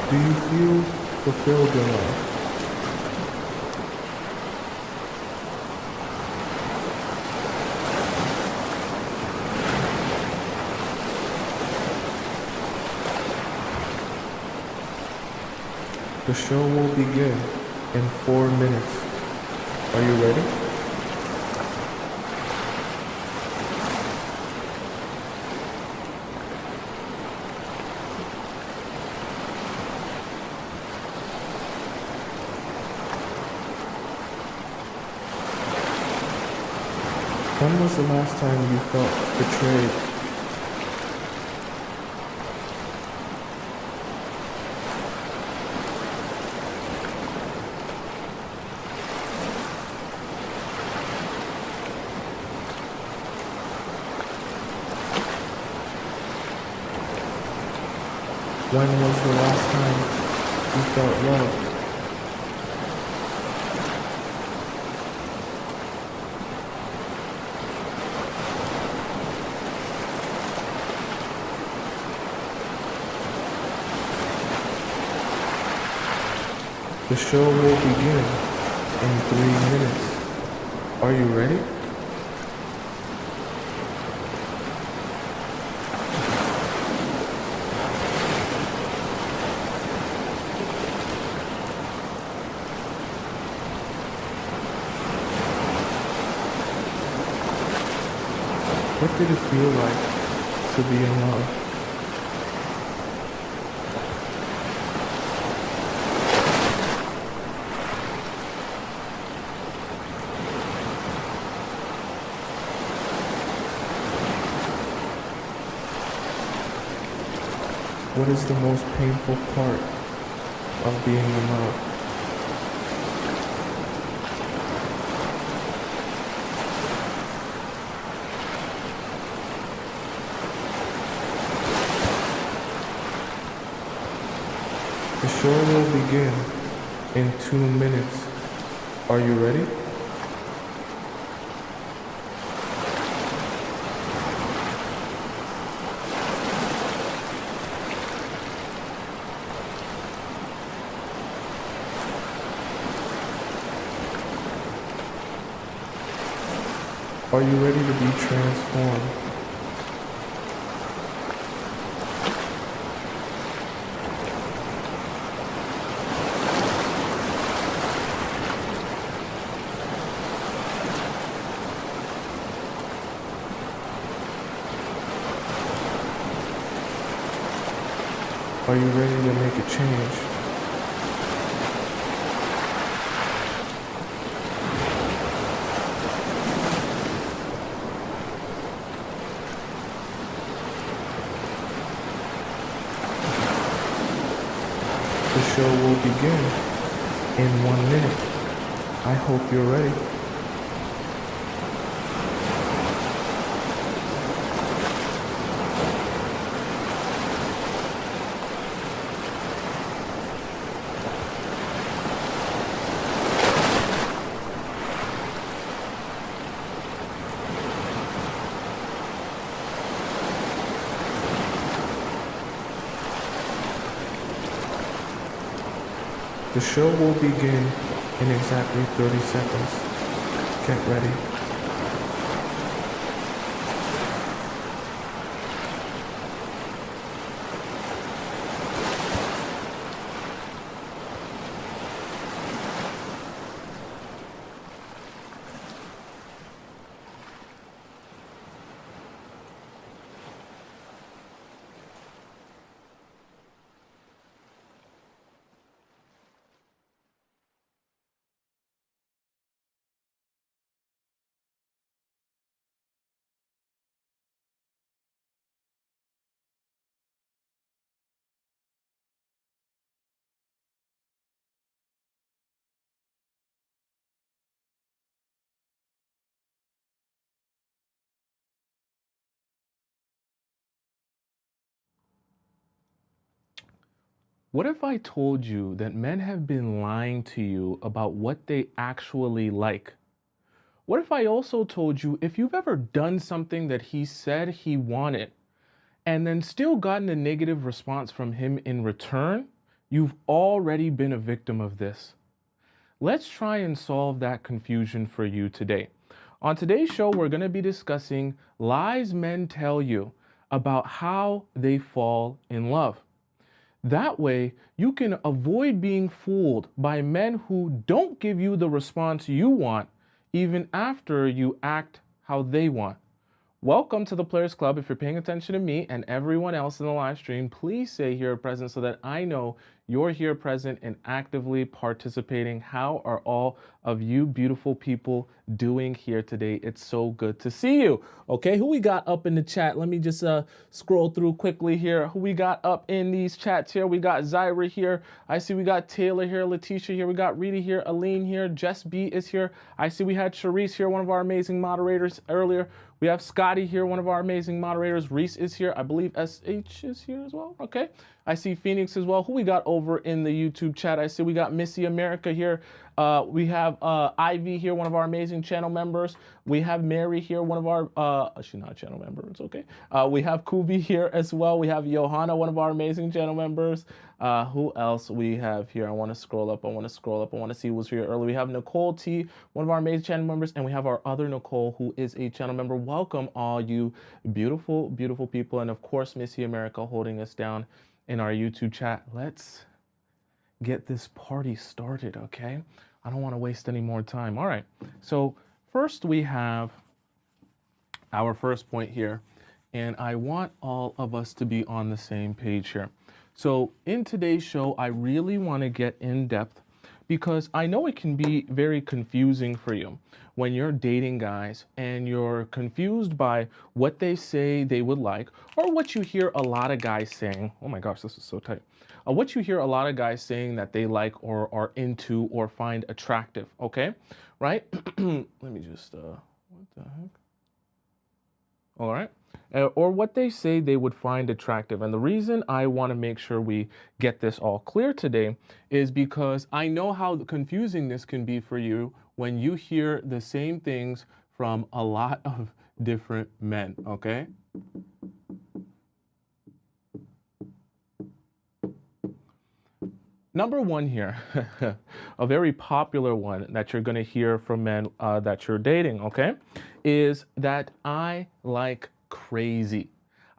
Do you feel fulfilled in life? The show will begin in 4 minutes. Are you ready? When was the last time you felt betrayed? When was the last time you felt loved? The show will begin in 3 minutes. Are you ready? What did it feel like to be in love? What is the most painful part of being in love? The show will begin in 2 minutes. Are you ready? Are you ready to be transformed? Are you ready to make a change? The show will begin in 1 minute. I hope you're ready. The show will begin in exactly 30 seconds. Get ready. What if I told you that men have been lying to you about what they actually like? What if I also told you if you've ever done something that he said he wanted and then still gotten a negative response from him in return, You've already been a victim of this. Let's try and solve that confusion for you today. On today's show, we're going to be discussing lies men tell you about how they fall in love. That way, you can avoid being fooled by men who don't give you the response you want, even after you act how they want. Welcome to the Players Club. If you're paying attention to me and everyone else in the live stream, please say here present so that I know you're here present and actively participating. How are all of you beautiful people doing here today? It's so good to see you. Okay, who we got up in the chat? Let me just scroll through quickly here. Who we got up in these chats here? We got Zyra here. I see we got Taylor here, Letitia here. We got Rita here, Aline here. Jess B is here. I see we had Charisse here, one of our amazing moderators earlier. We have Scotty here, one of our amazing moderators. Reese is here. I believe SH is here as well. Okay. I see Phoenix as well. Who we got over in the YouTube chat? I see we got Missy America here. We have Ivy here, one of our amazing channel members. We have Mary here, one of our, she's not a channel member, it's okay. We have Kubi here as well. We have Johanna, one of our amazing channel members. Who else we have here? I want to scroll up. I want to see who was here earlier. We have Nicole T, one of our amazing channel members, and we have our other Nicole, who is a channel member. Welcome all you beautiful, beautiful people. And of course, Missy America holding us down in our YouTube chat. Let's get this party started, okay? I don't want to waste any more time. All right, so first we have our first point here, and I want all of us to be on the same page here. So in today's show, I really want to get in depth because I know it can be very confusing for you when you're dating guys and you're confused by what they say they would like or what you hear a lot of guys saying. Oh my gosh, this is so tight. What you hear a lot of guys saying that they like or are into or find attractive, okay? Right? Let me just, what the heck? All right. Or what they say they would find attractive. And the reason I want to make sure we get this all clear today is because I know how confusing this can be for you when you hear the same things from a lot of different men, okay? Number one here, a very popular one that you're going to hear from men that you're dating, okay, is that I like crazy.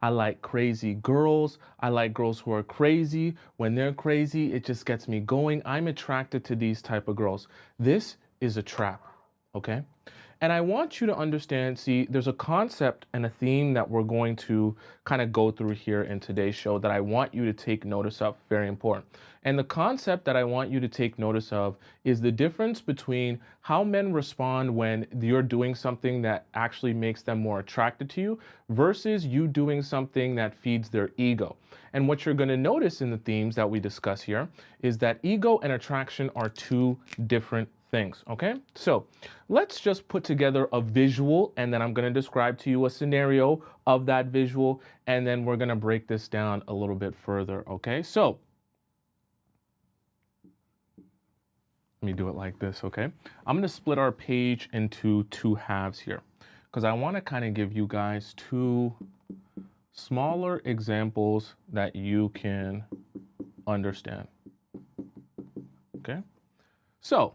I like crazy girls. I like girls who are crazy. When they're crazy, it just gets me going. I'm attracted to these type of girls. This is a trap, okay? And I want you to understand, see, there's a concept and a theme that we're going to kind of go through here in today's show that I want you to take notice of, very important. And the concept that I want you to take notice of is the difference between how men respond when you're doing something that actually makes them more attracted to you versus you doing something that feeds their ego. And what you're going to notice in the themes that we discuss here is that ego and attraction are two different things, okay? So let's just put together a visual, and then I'm going to describe to you a scenario of that visual, and then we're going to break this down a little bit further, okay? So let me do it like this, okay? I'm going to split our page into two halves here because I want to kind of give you guys two smaller examples that you can understand, okay? So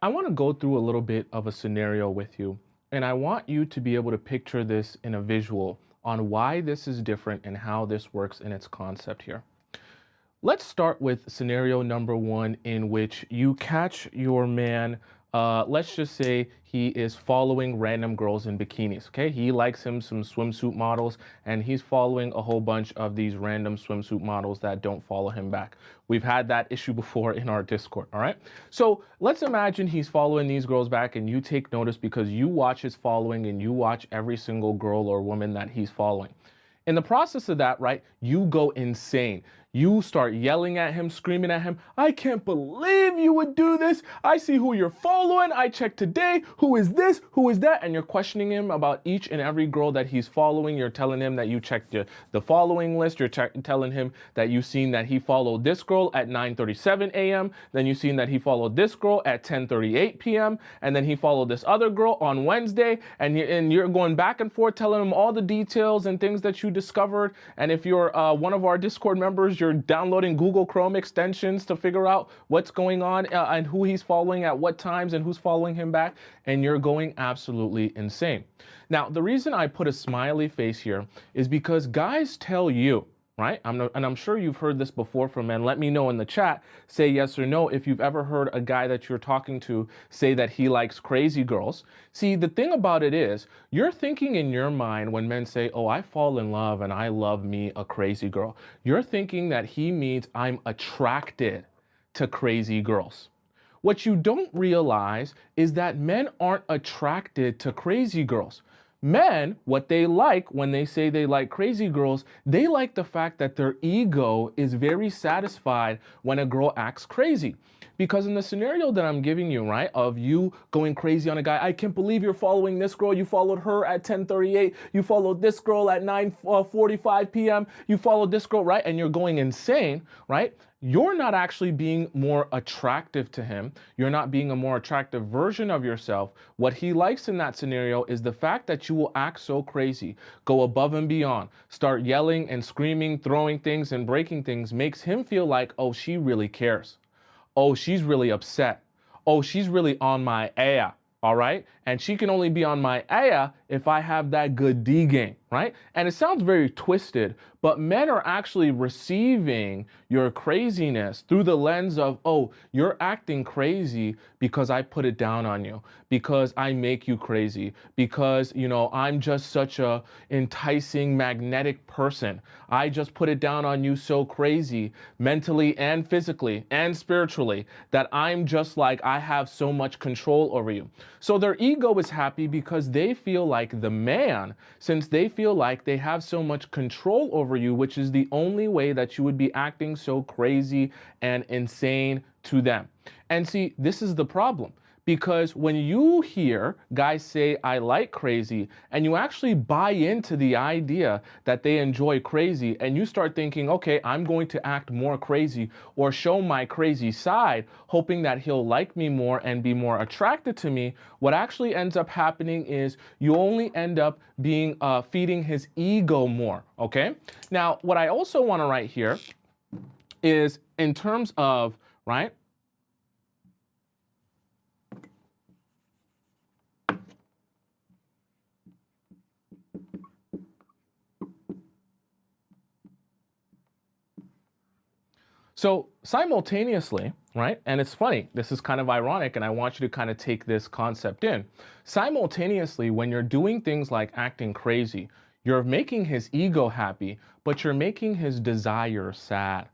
I want to go through a little bit of a scenario with you, and I want you to be able to picture this in a visual on why this is different and how this works in its concept here. Let's start with scenario number one, in which you catch your man, let's just say he is following random girls in bikinis, okay? He likes him some swimsuit models, and he's following a whole bunch of these random swimsuit models that don't follow him back. We've had that issue before in our Discord, all right? So let's imagine he's following these girls back, and you take notice because you watch his following and you watch every single girl or woman that he's following. In the process of that, right, you go insane. You start yelling at him, screaming at him. I can't believe you would do this. I see who you're following. I checked today. Who is this? Who is that? And you're questioning him about each and every girl that he's following. You're telling him that you checked the following list. You're telling him that you've seen that he followed this girl at 9:37 a.m. Then you've seen that he followed this girl at 10:38 p.m. And then he followed this other girl on Wednesday. And you're going back and forth telling him all the details and things that you discovered. And if you're one of our Discord members, you're downloading Google Chrome extensions to figure out what's going on and who he's following at what times and who's following him back, and you're going absolutely insane. Now, the reason I put a smiley face here is because guys tell you, right? And I'm sure you've heard this before from men. Let me know in the chat, say yes or no if you've ever heard a guy that you're talking to say that he likes crazy girls. See, the thing about it is, you're thinking in your mind when men say, oh, I fall in love and I love me a crazy girl. You're thinking that he means I'm attracted to crazy girls. What you don't realize is that men aren't attracted to crazy girls. Men, what they like when they say they like crazy girls, they like the fact that their ego is very satisfied when a girl acts crazy. Because in the scenario that I'm giving you, right, of you going crazy on a guy, I can't believe you're following this girl. You followed her at 10:38. You followed this girl at 9:45 p.m. You followed this girl, right, and you're going insane, right? You're not actually being more attractive to him. You're not being a more attractive version of yourself. What he likes in that scenario is the fact that you will act so crazy, go above and beyond, start yelling and screaming, throwing things and breaking things, makes him feel like, oh, she really cares. Oh, she's really upset. Oh, she's really on my air. All right. And she can only be on my air if I have that good D game. Right. And it sounds very twisted, but men are actually receiving your craziness through the lens of, oh, you're acting crazy because I put it down on you, because I make you crazy, because, you know, I'm just such a enticing, magnetic person. I just put it down on you so crazy, mentally and physically and spiritually, that I'm just like, I have so much control over you. So their ego is happy because they feel like the man, since they feel like they have so much control over you, which is the only way that you would be acting so crazy and insane to them. And see, this is the problem. Because when you hear guys say, I like crazy, and you actually buy into the idea that they enjoy crazy, and you start thinking, okay, I'm going to act more crazy or show my crazy side, hoping that he'll like me more and be more attracted to me, what actually ends up happening is you only end up being feeding his ego more, okay? Now, what I also want to write here is in terms of, right? So simultaneously, right, and it's funny, this is kind of ironic, and I want you to kind of take this concept in. Simultaneously, when you're doing things like acting crazy, you're making his ego happy, but you're making his desire sad.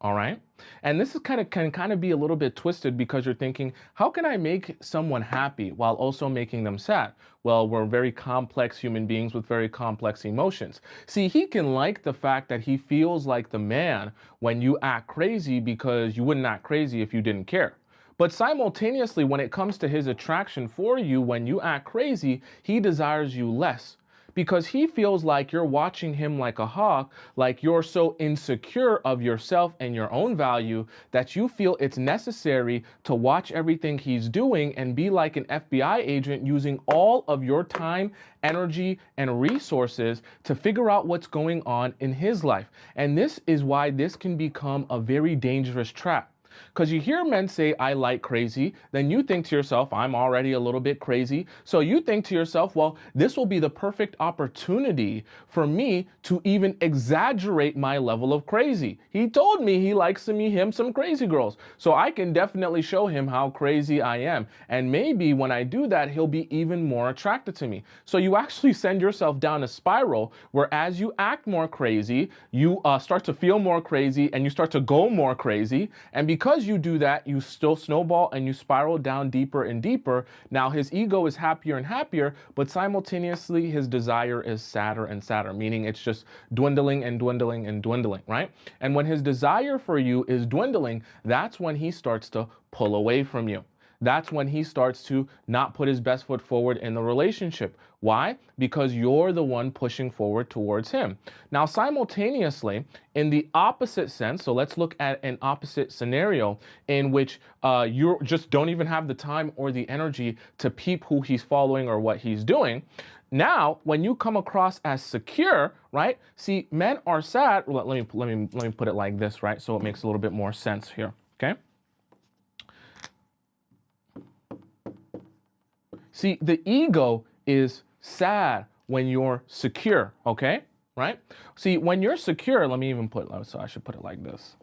All right. And this is can kind of be a little bit twisted because you're thinking, how can I make someone happy while also making them sad? Well, we're very complex human beings with very complex emotions. See, he can like the fact that he feels like the man when you act crazy because you wouldn't act crazy if you didn't care. But simultaneously, when it comes to his attraction for you, when you act crazy, he desires you less. Because he feels like you're watching him like a hawk, like you're so insecure of yourself and your own value that you feel it's necessary to watch everything he's doing and be like an FBI agent using all of your time, energy, and resources to figure out what's going on in his life. And this is why this can become a very dangerous trap. Because you hear men say, I like crazy, then you think to yourself, I'm already a little bit crazy. So you think to yourself, well, this will be the perfect opportunity for me to even exaggerate my level of crazy. He told me he likes him some crazy girls. So I can definitely show him how crazy I am. And maybe when I do that, he'll be even more attracted to me. So you actually send yourself down a spiral where as you act more crazy, you start to feel more crazy and you start to go more crazy. And because because you do that, you still snowball and you spiral down deeper and deeper. Now his ego is happier and happier, but simultaneously his desire is sadder and sadder, meaning it's just dwindling and dwindling and dwindling, right? And when his desire for you is dwindling, that's when he starts to pull away from you. That's when he starts to not put his best foot forward in the relationship. Why? Because you're the one pushing forward towards him. Now, simultaneously, in the opposite sense, so let's look at an opposite scenario in which you just don't even have the time or the energy to peep who he's following or what he's doing. Now, when you come across as secure, right? See, men are sad. Let me put it like this, right? So it makes a little bit more sense here. Okay. See, the ego is sad when you're secure, okay? Right? See, when you're secure, let me even put, so I should put it like this.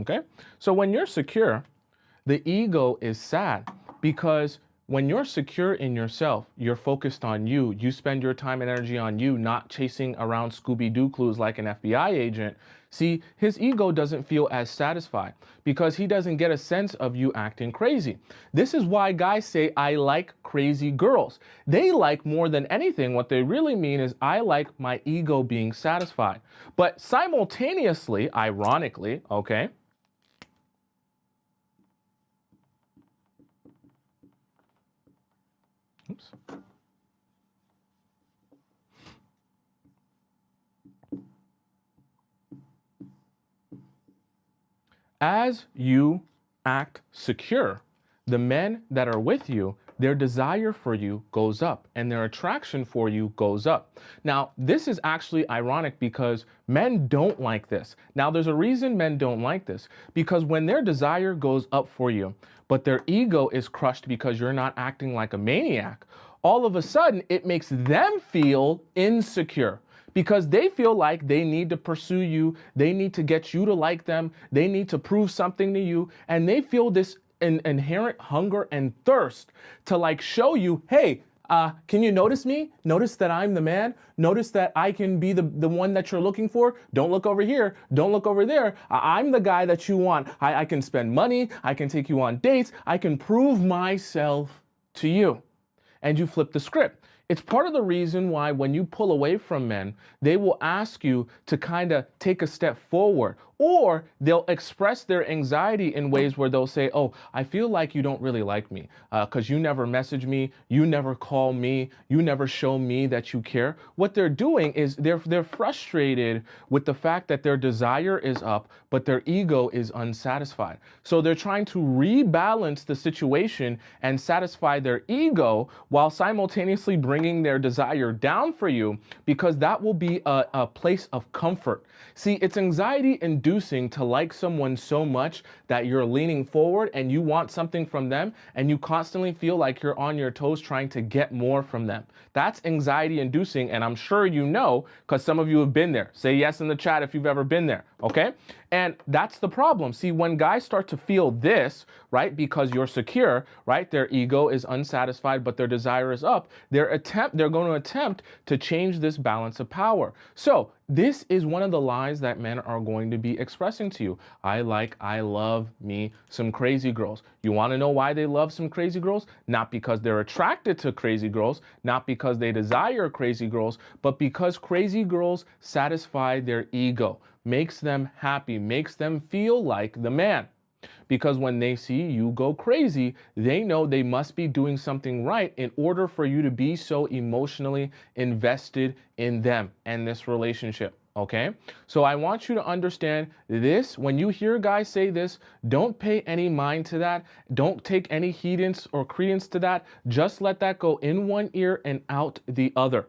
Okay? So when you're secure, the ego is sad because when you're secure in yourself, you're focused on you. You spend your time and energy on you, not chasing around Scooby-Doo clues like an FBI agent. See, his ego doesn't feel as satisfied because he doesn't get a sense of you acting crazy. This is why guys say, I like crazy girls. They like more than anything. What they really mean is, I like my ego being satisfied. But simultaneously, ironically, okay, oops. As you act secure, the men that are with you, their desire for you goes up and their attraction for you goes up. Now, this is actually ironic because men don't like this. Now, there's a reason men don't like this, because when their desire goes up for you, but their ego is crushed because you're not acting like a maniac, all of a sudden it makes them feel insecure. Because they feel like they need to pursue you, they need to get you to like them, they need to prove something to you, and they feel this inherent hunger and thirst to like show you, hey, can you notice me? Notice that I'm the man. Notice that I can be the one that you're looking for. Don't look over here. Don't look over there. I'm the guy that you want. I can spend money. I can take you on dates. I can prove myself to you. And you flip the script. It's part of the reason why when you pull away from men, they will ask you to kind of take a step forward, or they'll express their anxiety in ways where they'll say, oh, I feel like you don't really like me because you never message me, you never call me, you never show me that you care. What they're doing is they're frustrated with the fact that their desire is up, but their ego is unsatisfied. So they're trying to rebalance the situation and satisfy their ego while simultaneously bringing their desire down for you, because that will be a place of comfort. See, it's anxiety inducing to like someone so much that you're leaning forward and you want something from them and you constantly feel like you're on your toes trying to get more from them. That's anxiety inducing, and I'm sure you know because some of you have been there. Say yes in the chat if you've ever been there, okay? And that's the problem. See, when guys start to feel this, right, because you're secure, right, their ego is unsatisfied, but their desire is up, they're going to attempt to change this balance of power. So this is one of the lies that men are going to be expressing to you. I love me some crazy girls. You want to know why they love some crazy girls? Not because they're attracted to crazy girls, not because they desire crazy girls, but because crazy girls satisfy their ego, makes them happy, makes them feel like the man. Because when they see you go crazy, they know they must be doing something right in order for you to be so emotionally invested in them and this relationship. Okay? So I want you to understand this. When you hear guys say this, don't pay any mind to that. Don't take any heedance or credence to that. Just let that go in one ear and out the other.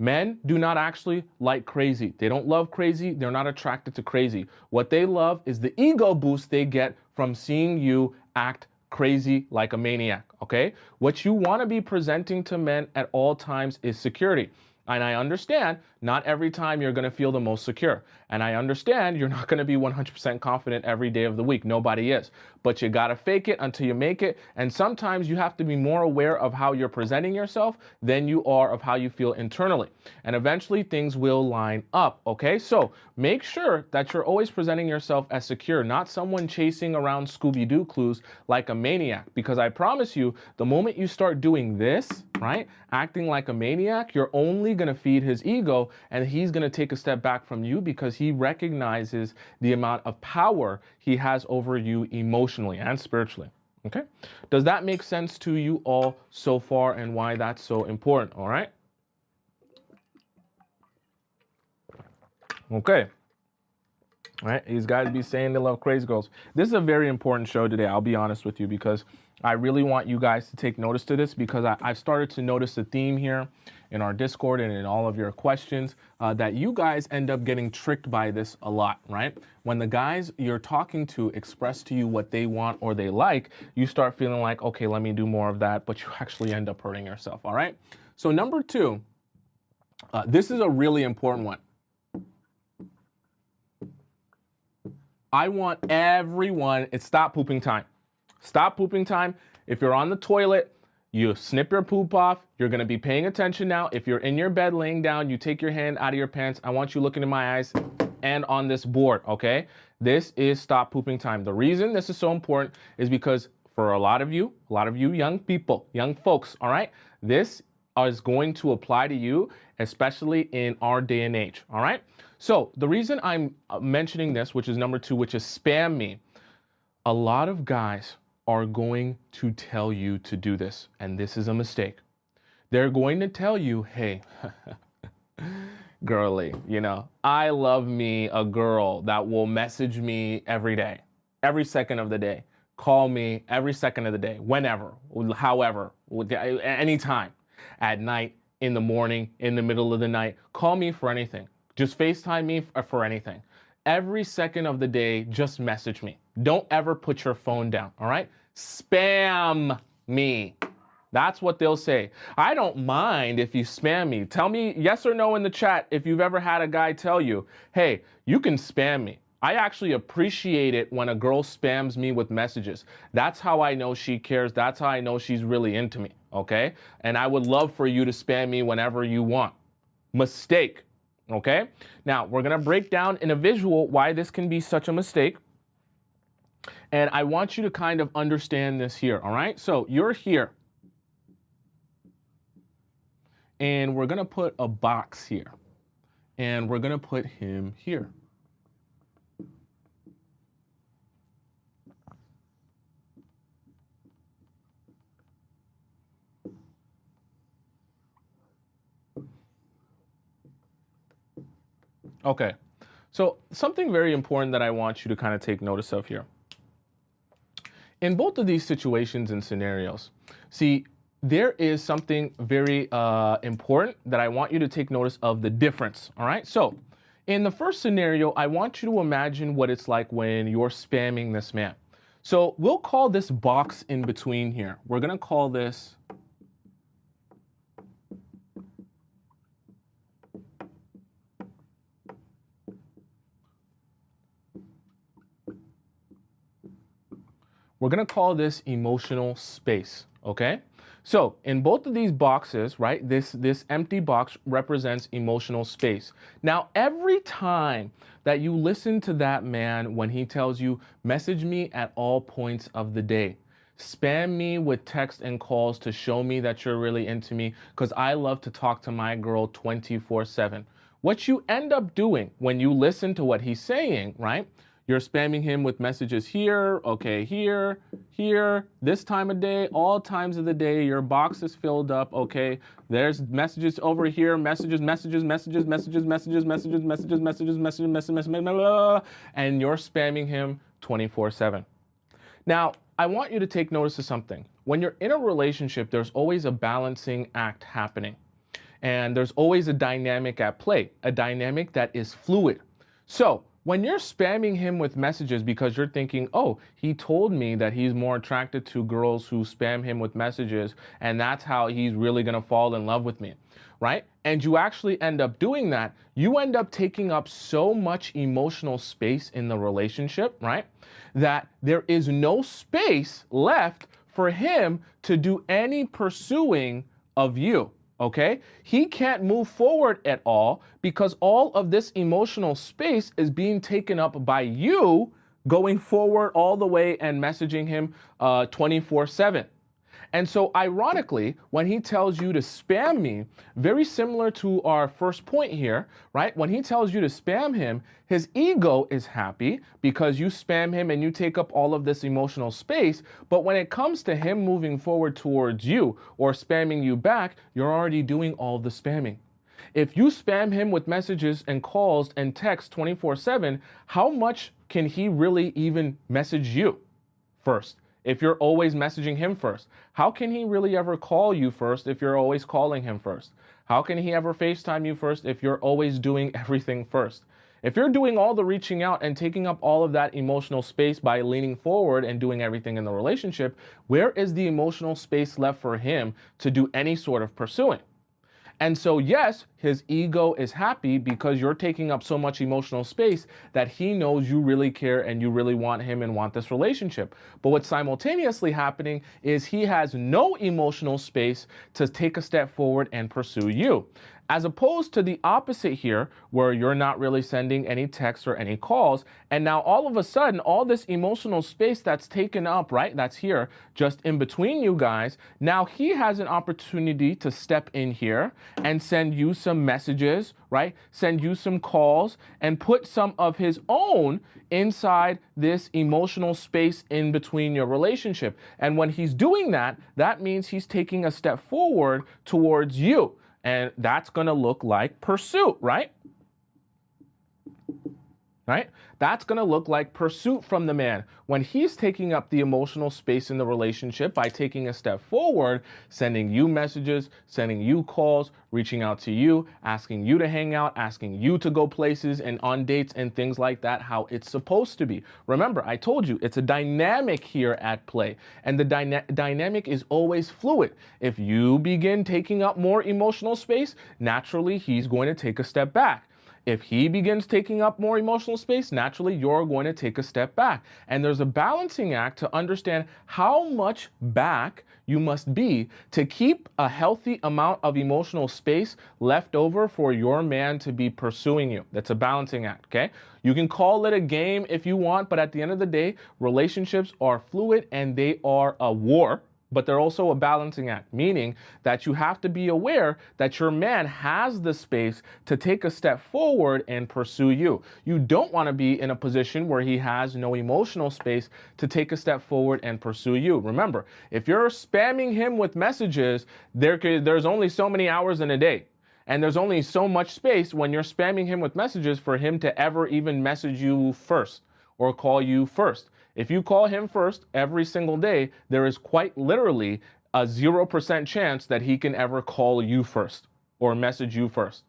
Men do not actually like crazy. They don't love crazy. They're not attracted to crazy. What they love is the ego boost they get from seeing you act crazy like a maniac, okay? What you want to be presenting to men at all times is security. And I understand not every time you're going to feel the most secure. And I understand you're not going to be 100% confident every day of the week. Nobody is. but you gotta fake it until you make it. And sometimes you have to be more aware of how you're presenting yourself than you are of how you feel internally. And eventually things will line up, okay? So make sure that you're always presenting yourself as secure, not someone chasing around Scooby-Doo clues like a maniac. Because I promise you, the moment you start doing this, right, acting like a maniac, you're only gonna feed his ego, and he's gonna take a step back from you because he recognizes the amount of power he has over you emotionally and spiritually. Okay? Does that make sense to you all so far and why that's so important? All right? Okay. All right, these guys be saying they love crazy girls. This is a very important show today, I'll be honest with you, because I really want you guys to take notice to this, because I've started to notice a theme here in our Discord and in all of your questions that you guys end up getting tricked by this a lot, right? When the guys you're talking to express to you what they want or they like, you start feeling like, okay, let me do more of that, but you actually end up hurting yourself, all right? So number two, this is a really important one. I want everyone, it's stop pooping time. Stop pooping time. If you're on the toilet, you snip your poop off. You're gonna be paying attention now. If you're in your bed laying down, you take your hand out of your pants. I want you looking in my eyes and on this board, okay? This is stop pooping time. The reason this is so important is because for a lot of you young people, young folks, all right? This is going to apply to you, especially in our day and age, all right? So the reason I'm mentioning this, which is number two, which is spam me, a lot of guys are going to tell you to do this, and this is a mistake. They're going to tell you, hey, girly, you know, I love me a girl that will message me every day, every second of the day, call me every second of the day, whenever, however, anytime, at night, in the morning, in the middle of the night, call me for anything. Just FaceTime me for anything. Every second of the day, just message me. Don't ever put your phone down, all right? Spam me. That's what they'll say. I don't mind if you spam me. Tell me yes or no in the chat if you've ever had a guy tell you, hey, you can spam me. I actually appreciate it when a girl spams me with messages. That's how I know she cares. That's how I know she's really into me, okay? And I would love for you to spam me whenever you want. Mistake. Okay, now we're gonna break down in a visual why this can be such a mistake. And I want you to kind of understand this here, all right? So you're here. And we're gonna put a box here. And we're gonna put him here. Okay, so something very important that I want you to kind of take notice of here. In both of these situations and scenarios, see, there is something very important that I want you to take notice of the difference, all right? So in the first scenario, I want you to imagine what it's like when you're spamming this man. So we'll call this box in between here. We're gonna call this emotional space, okay? So in both of these boxes, right, this empty box represents emotional space. Now, every time that you listen to that man when he tells you, message me at all points of the day, spam me with text and calls to show me that you're really into me, because I love to talk to my girl 24/7. What you end up doing when you listen to what he's saying, right? You're spamming him with messages here, okay, here, this time of day, all times of the day, your box is filled up, okay? There's messages over here, messages, and you're spamming him 24/7. Now, I want you to take notice of something. When you're in a relationship, there's always a balancing act happening. And there's always a dynamic at play, a dynamic that is fluid. So When you're spamming him with messages because you're thinking, oh, he told me that he's more attracted to girls who spam him with messages, and that's how he's really gonna fall in love with me, right? And you actually end up doing that, you end up taking up so much emotional space in the relationship, right? That there is no space left for him to do any pursuing of you. Okay? He can't move forward at all because all of this emotional space is being taken up by you going forward all the way and messaging him 24/7. And so, ironically, when he tells you to spam me, very similar to our first point here, right? When he tells you to spam him, his ego is happy because you spam him and you take up all of this emotional space. But when it comes to him moving forward towards you or spamming you back, you're already doing all the spamming. If you spam him with messages and calls and texts 24/7, how much can he really even message you first? If you're always messaging him first, how can he really ever call you first if you're always calling him first? How can he ever FaceTime you first if you're always doing everything first? If you're doing all the reaching out and taking up all of that emotional space by leaning forward and doing everything in the relationship, where is the emotional space left for him to do any sort of pursuing? And so, yes, his ego is happy because you're taking up so much emotional space that he knows you really care and you really want him and want this relationship. But what's simultaneously happening is he has no emotional space to take a step forward and pursue you. As opposed to the opposite here, where you're not really sending any texts or any calls. And now all of a sudden, all this emotional space that's taken up, right, that's here, just in between you guys, now he has an opportunity to step in here and send you some messages, right, send you some calls, and put some of his own inside this emotional space in between your relationship. And when he's doing that, that means he's taking a step forward towards you. And that's going to look like pursuit, right? Right? That's going to look like pursuit from the man. When he's taking up the emotional space in the relationship by taking a step forward, sending you messages, sending you calls, reaching out to you, asking you to hang out, asking you to go places and on dates and things like that, how it's supposed to be. Remember, I told you, it's a dynamic here at play, and the dynamic is always fluid. If you begin taking up more emotional space, naturally, he's going to take a step back. If he begins taking up more emotional space, naturally, you're going to take a step back. And there's a balancing act to understand how much back you must be to keep a healthy amount of emotional space left over for your man to be pursuing you. That's a balancing act, okay? You can call it a game if you want, but at the end of the day, relationships are fluid and they are a war. But they're also a balancing act, meaning that you have to be aware that your man has the space to take a step forward and pursue you. You don't want to be in a position where he has no emotional space to take a step forward and pursue you. Remember, if you're spamming him with messages, there's only so many hours in a day. And there's only so much space when you're spamming him with messages for him to ever even message you first or call you first. If you call him first every single day, there is quite literally a 0% chance that he can ever call you first or message you first.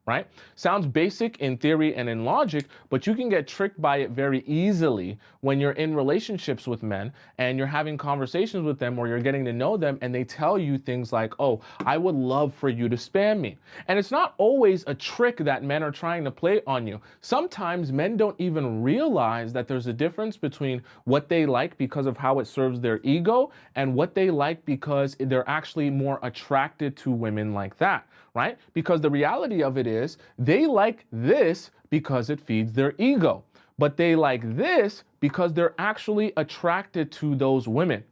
Right? Sounds basic in theory and in logic, but you can get tricked by it very easily when you're in relationships with men and you're having conversations with them or you're getting to know them and they tell you things like, oh, I would love for you to spam me. And it's not always a trick that men are trying to play on you. Sometimes men don't even realize that there's a difference between what they like because of how it serves their ego and what they like because they're actually more attracted to women like that. Right? Because the reality of it is they like this because it feeds their ego, but they like this because they're actually attracted to those women.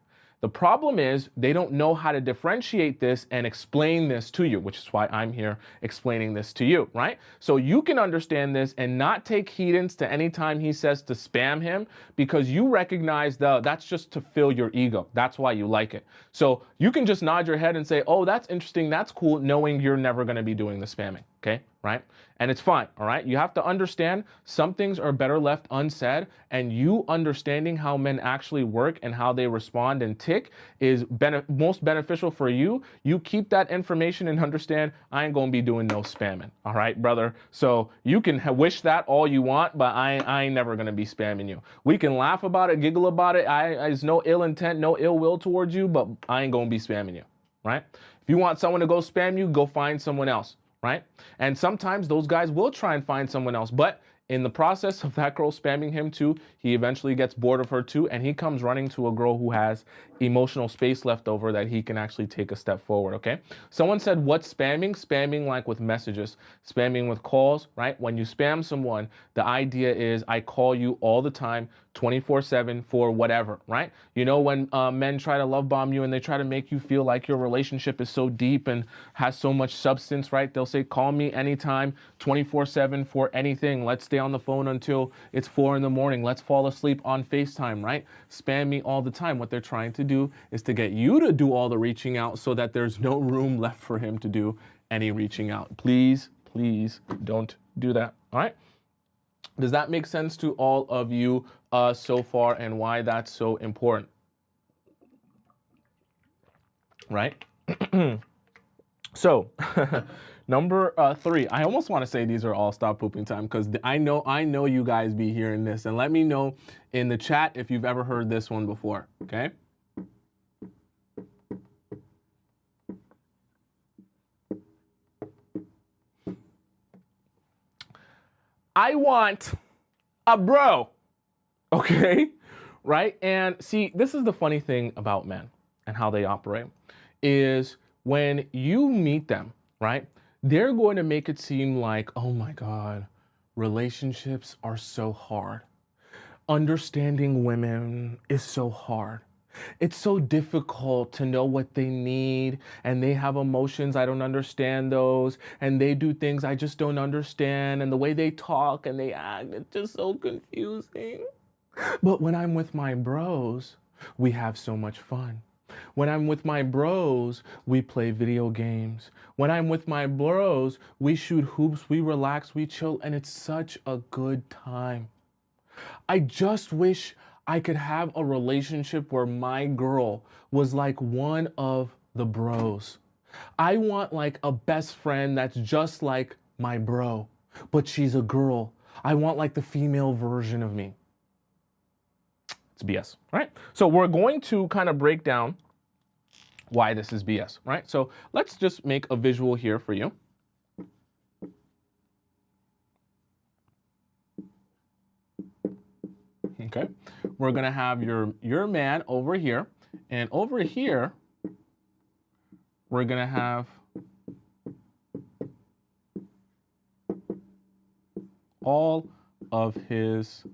The problem is they don't know how to differentiate this and explain this to you, which is why I'm here explaining this to you, right? So you can understand this and not take heedance to any time he says to spam him because you recognize that's just to fill your ego. That's why you like it. So you can just nod your head and say, oh, that's interesting, that's cool, knowing you're never going to be doing the spamming, okay? right? And it's fine, all right? You have to understand some things are better left unsaid, and you understanding how men actually work and how they respond and tick is most beneficial for you. You keep that information and understand I ain't gonna be doing no spamming, all right, brother? So you can wish that all you want, but I ain't never gonna be spamming you. We can laugh about it, giggle about it. There's no ill intent, no ill will towards you, but I ain't gonna be spamming you, right? If you want someone to go spam you, go find someone else, right? And sometimes those guys will try and find someone else, but in the process of that girl spamming him too, he eventually gets bored of her too, and he comes running to a girl who has emotional space left over that he can actually take a step forward, okay? Someone said, what's spamming? Spamming like with messages, spamming with calls, right? When you spam someone, the idea is I call you all the time, 24/7 for whatever, right? You know, when men try to love bomb you and they try to make you feel like your relationship is so deep and has so much substance, right? They'll say, call me anytime, 24/7 for anything. Let's stay on the phone until it's 4 a.m. Let's fall asleep on FaceTime, right? Spam me all the time. What they're trying to do is to get you to do all the reaching out so that there's no room left for him to do any reaching out. Please, please don't do that, all right? Does that make sense to all of you so far, and why that's so important? Right? So, number 3, I almost want to say these are all stop pooping time, because I know you guys be hearing this, and let me know in the chat if you've ever heard this one before, okay? I want a bro, okay? Right? And see, this is the funny thing about men and how they operate is when you meet them, right? They're going to make it seem like, oh my God, relationships are so hard. Understanding women is so hard. It's so difficult to know what they need, and they have emotions, I don't understand those, and they do things I just don't understand, and the way they talk and they act, it's just so confusing. But when I'm with my bros, we have so much fun. When I'm with my bros, we play video games. When I'm with my bros, we shoot hoops, we relax, we chill, and it's such a good time. I just wish I could have a relationship where my girl was like one of the bros. I want like a best friend that's just like my bro, but she's a girl. I want like the female version of me. It's BS, right? So we're going to kind of break down why this is BS, right? So let's just make a visual here for you. Okay, we're gonna have your man over here, and over here we're gonna have all of his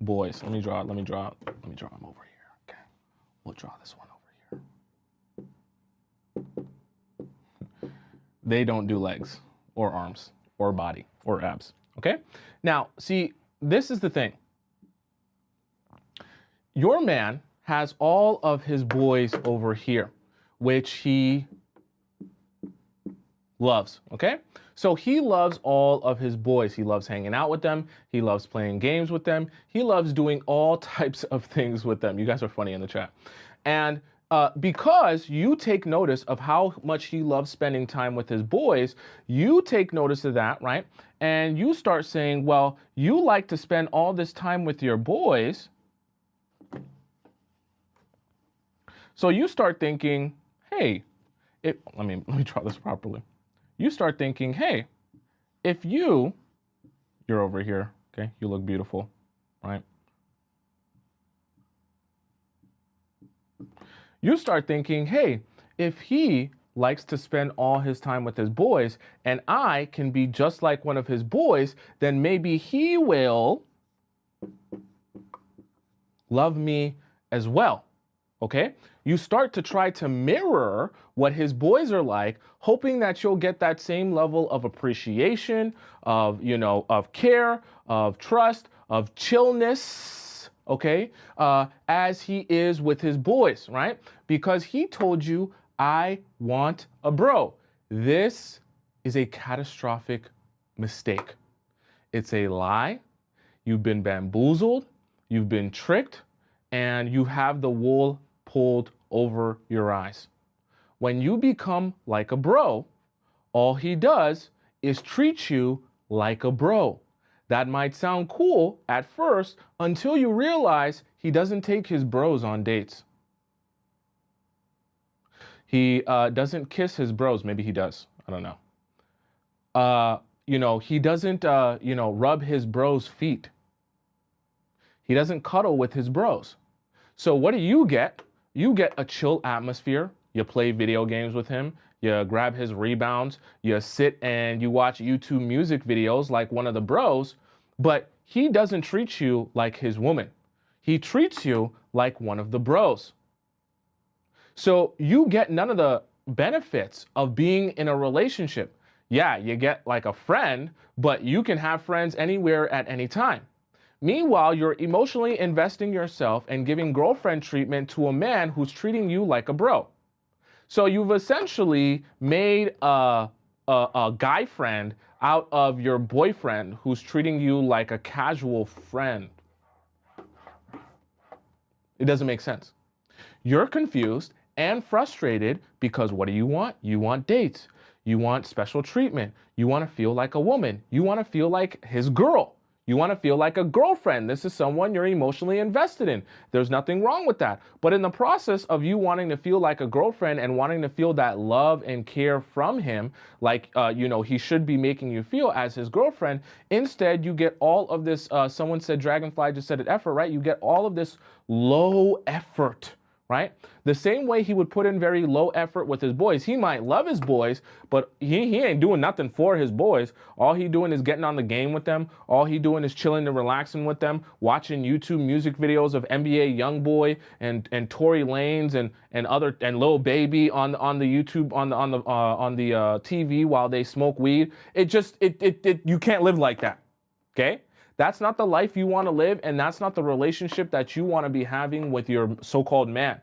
boys. Let me draw him over here. Okay, we'll draw this one over here. They don't do legs or arms or body or abs. Okay, now see, this is the thing. Your man has all of his boys over here, which he loves, okay? So he loves all of his boys. He loves hanging out with them. He loves playing games with them. He loves doing all types of things with them. You guys are funny in the chat. And because you take notice of how much he loves spending time with his boys, you take notice of that, right? And you start saying, well, you like to spend all this time with your boys. So you start thinking, hey, let me draw this properly. You start thinking, hey, if you're over here, okay, you look beautiful, right? You start thinking, hey, if he likes to spend all his time with his boys and I can be just like one of his boys, then maybe he will love me as well, okay? You start to try to mirror what his boys are like, hoping that you'll get that same level of appreciation, of, of care, of trust, of chillness, okay, as he is with his boys, right? Because he told you, I want a bro. This is a catastrophic mistake. It's a lie. You've been bamboozled. You've been tricked. And you have the wool pulled over your eyes. When you become like a bro, all he does is treat you like a bro. That might sound cool at first until you realize he doesn't take his bros on dates. He doesn't kiss his bros. Maybe he does. I don't know. He doesn't, rub his bros' feet. He doesn't cuddle with his bros. So what do you get? You get a chill atmosphere. You play video games with him. You grab his rebounds. You sit and you watch YouTube music videos like one of the bros. But he doesn't treat you like his woman. He treats you like one of the bros. So you get none of the benefits of being in a relationship. Yeah, you get like a friend, but you can have friends anywhere at any time. Meanwhile, you're emotionally investing yourself and giving girlfriend treatment to a man who's treating you like a bro. So you've essentially made a guy friend out of your boyfriend who's treating you like a casual friend. It doesn't make sense. You're confused and frustrated because what do you want? You want dates. You want special treatment. You want to feel like a woman. You want to feel like his girl. You want to feel like a girlfriend. This is someone you're emotionally invested in. There's nothing wrong with that. But in the process of you wanting to feel like a girlfriend and wanting to feel that love and care from him, like, he should be making you feel as his girlfriend, instead you get all of this, someone said Dragonfly just said it, effort, right? You get all of this low effort, right? The same way he would put in very low effort with his boys. He might love his boys, but he ain't doing nothing for his boys. All he doing is getting on the game with them. All he doing is chilling and relaxing with them, watching YouTube music videos of NBA YoungBoy and Tory Lanez and Lil Baby on the YouTube on the TV while they smoke weed. You can't live like that. Okay? That's not the life you want to live, and that's not the relationship that you want to be having with your so-called man.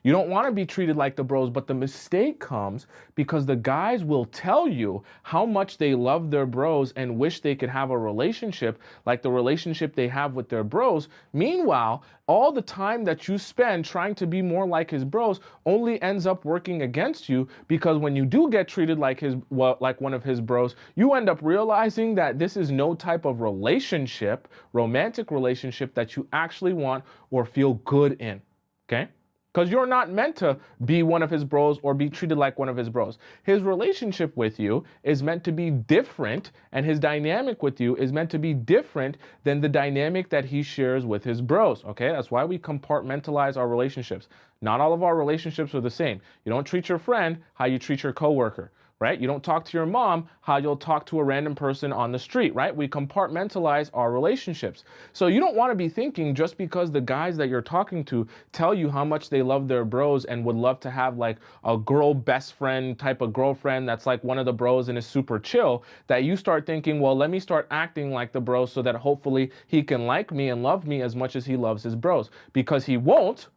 You don't want to be treated like the bros, but the mistake comes because the guys will tell you how much they love their bros and wish they could have a relationship like the relationship they have with their bros. Meanwhile, all the time that you spend trying to be more like his bros only ends up working against you, because when you do get treated like one of his bros, you end up realizing that this is no type of relationship, romantic relationship, that you actually want or feel good in. Okay? Because you're not meant to be one of his bros or be treated like one of his bros. His relationship with you is meant to be different, and his dynamic with you is meant to be different than the dynamic that he shares with his bros, okay? That's why we compartmentalize our relationships. Not all of our relationships are the same. You don't treat your friend how you treat your coworker, right? You don't talk to your mom how you'll talk to a random person on the street, right? We compartmentalize our relationships. So you don't want to be thinking just because the guys that you're talking to tell you how much they love their bros and would love to have like a girl best friend type of girlfriend that's like one of the bros and is super chill, that you start thinking, well, let me start acting like the bros so that hopefully he can like me and love me as much as he loves his bros. Because he won't,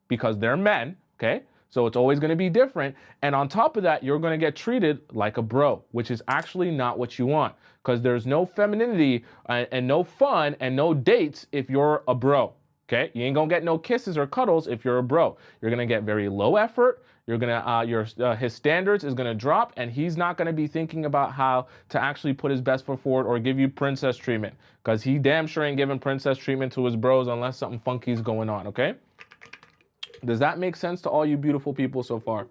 because they're men, okay? So it's always going to be different. And on top of that, you're going to get treated like a bro, which is actually not what you want, because there's no femininity and no fun and no dates if you're a bro. Okay? You ain't going to get no kisses or cuddles if you're a bro. You're going to get very low effort. You're going to, his standards is going to drop, and he's not going to be thinking about how to actually put his best foot forward or give you princess treatment, because he damn sure ain't giving princess treatment to his bros unless something funky is going on. Okay? Does that make sense to all you beautiful people so far?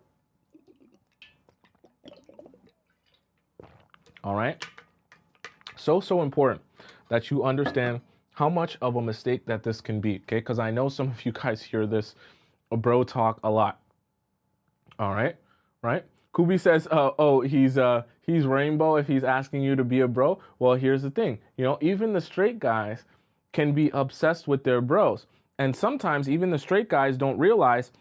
All right. So important that you understand how much of a mistake that this can be, okay? Because I know some of you guys hear this bro talk a lot. All right, right? Kubi says, he's rainbow if he's asking you to be a bro. Well, here's the thing. Even the straight guys can be obsessed with their bros. And sometimes even the straight guys don't realize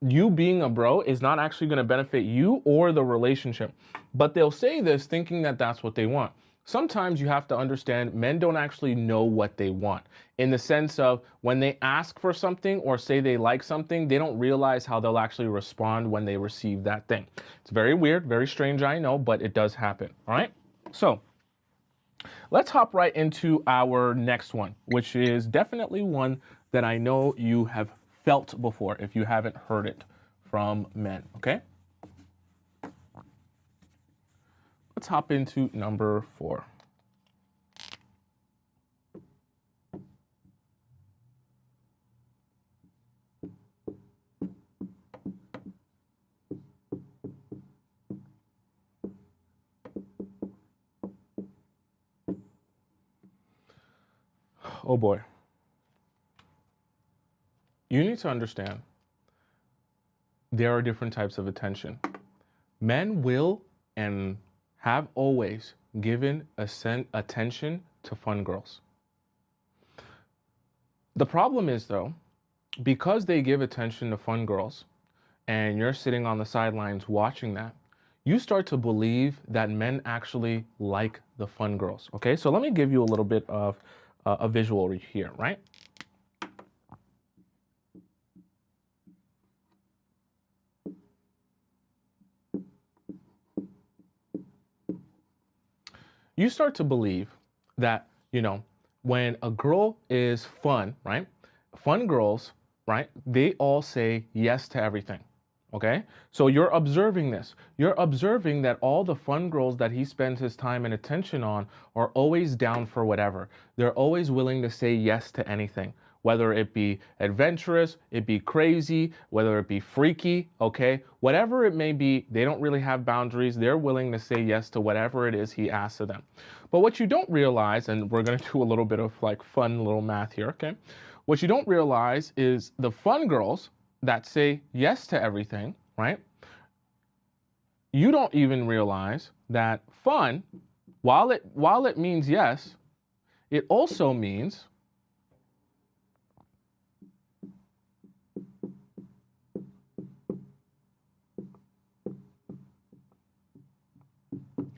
you being a bro is not actually going to benefit you or the relationship. But they'll say this thinking that that's what they want. Sometimes you have to understand men don't actually know what they want, in the sense of when they ask for something or say they like something, they don't realize how they'll actually respond when they receive that thing. It's very weird, very strange, I know, but it does happen. All right. So Let's hop right into our next one, which is definitely one that I know you have felt before if you haven't heard it from men, okay? Let's hop into number 4. Oh boy. You need to understand there are different types of attention. Men will and have always given attention to fun girls. The problem is, though, because they give attention to fun girls and you're sitting on the sidelines watching that, you start to believe that men actually like the fun girls. Okay, so let me give you a little bit of a visual here, right? You start to believe that, when a girl is fun, right? Fun girls, right? They all say yes to everything. Okay? So you're observing this. You're observing that all the fun girls that he spends his time and attention on are always down for whatever. They're always willing to say yes to anything, whether it be adventurous, it be crazy, whether it be freaky, okay? Whatever it may be, they don't really have boundaries. They're willing to say yes to whatever it is he asks of them. But what you don't realize, and we're going to do a little bit of like fun little math here, okay? What you don't realize is the fun girls that say yes to everything, right? You don't even realize that fun, while it means yes, it also means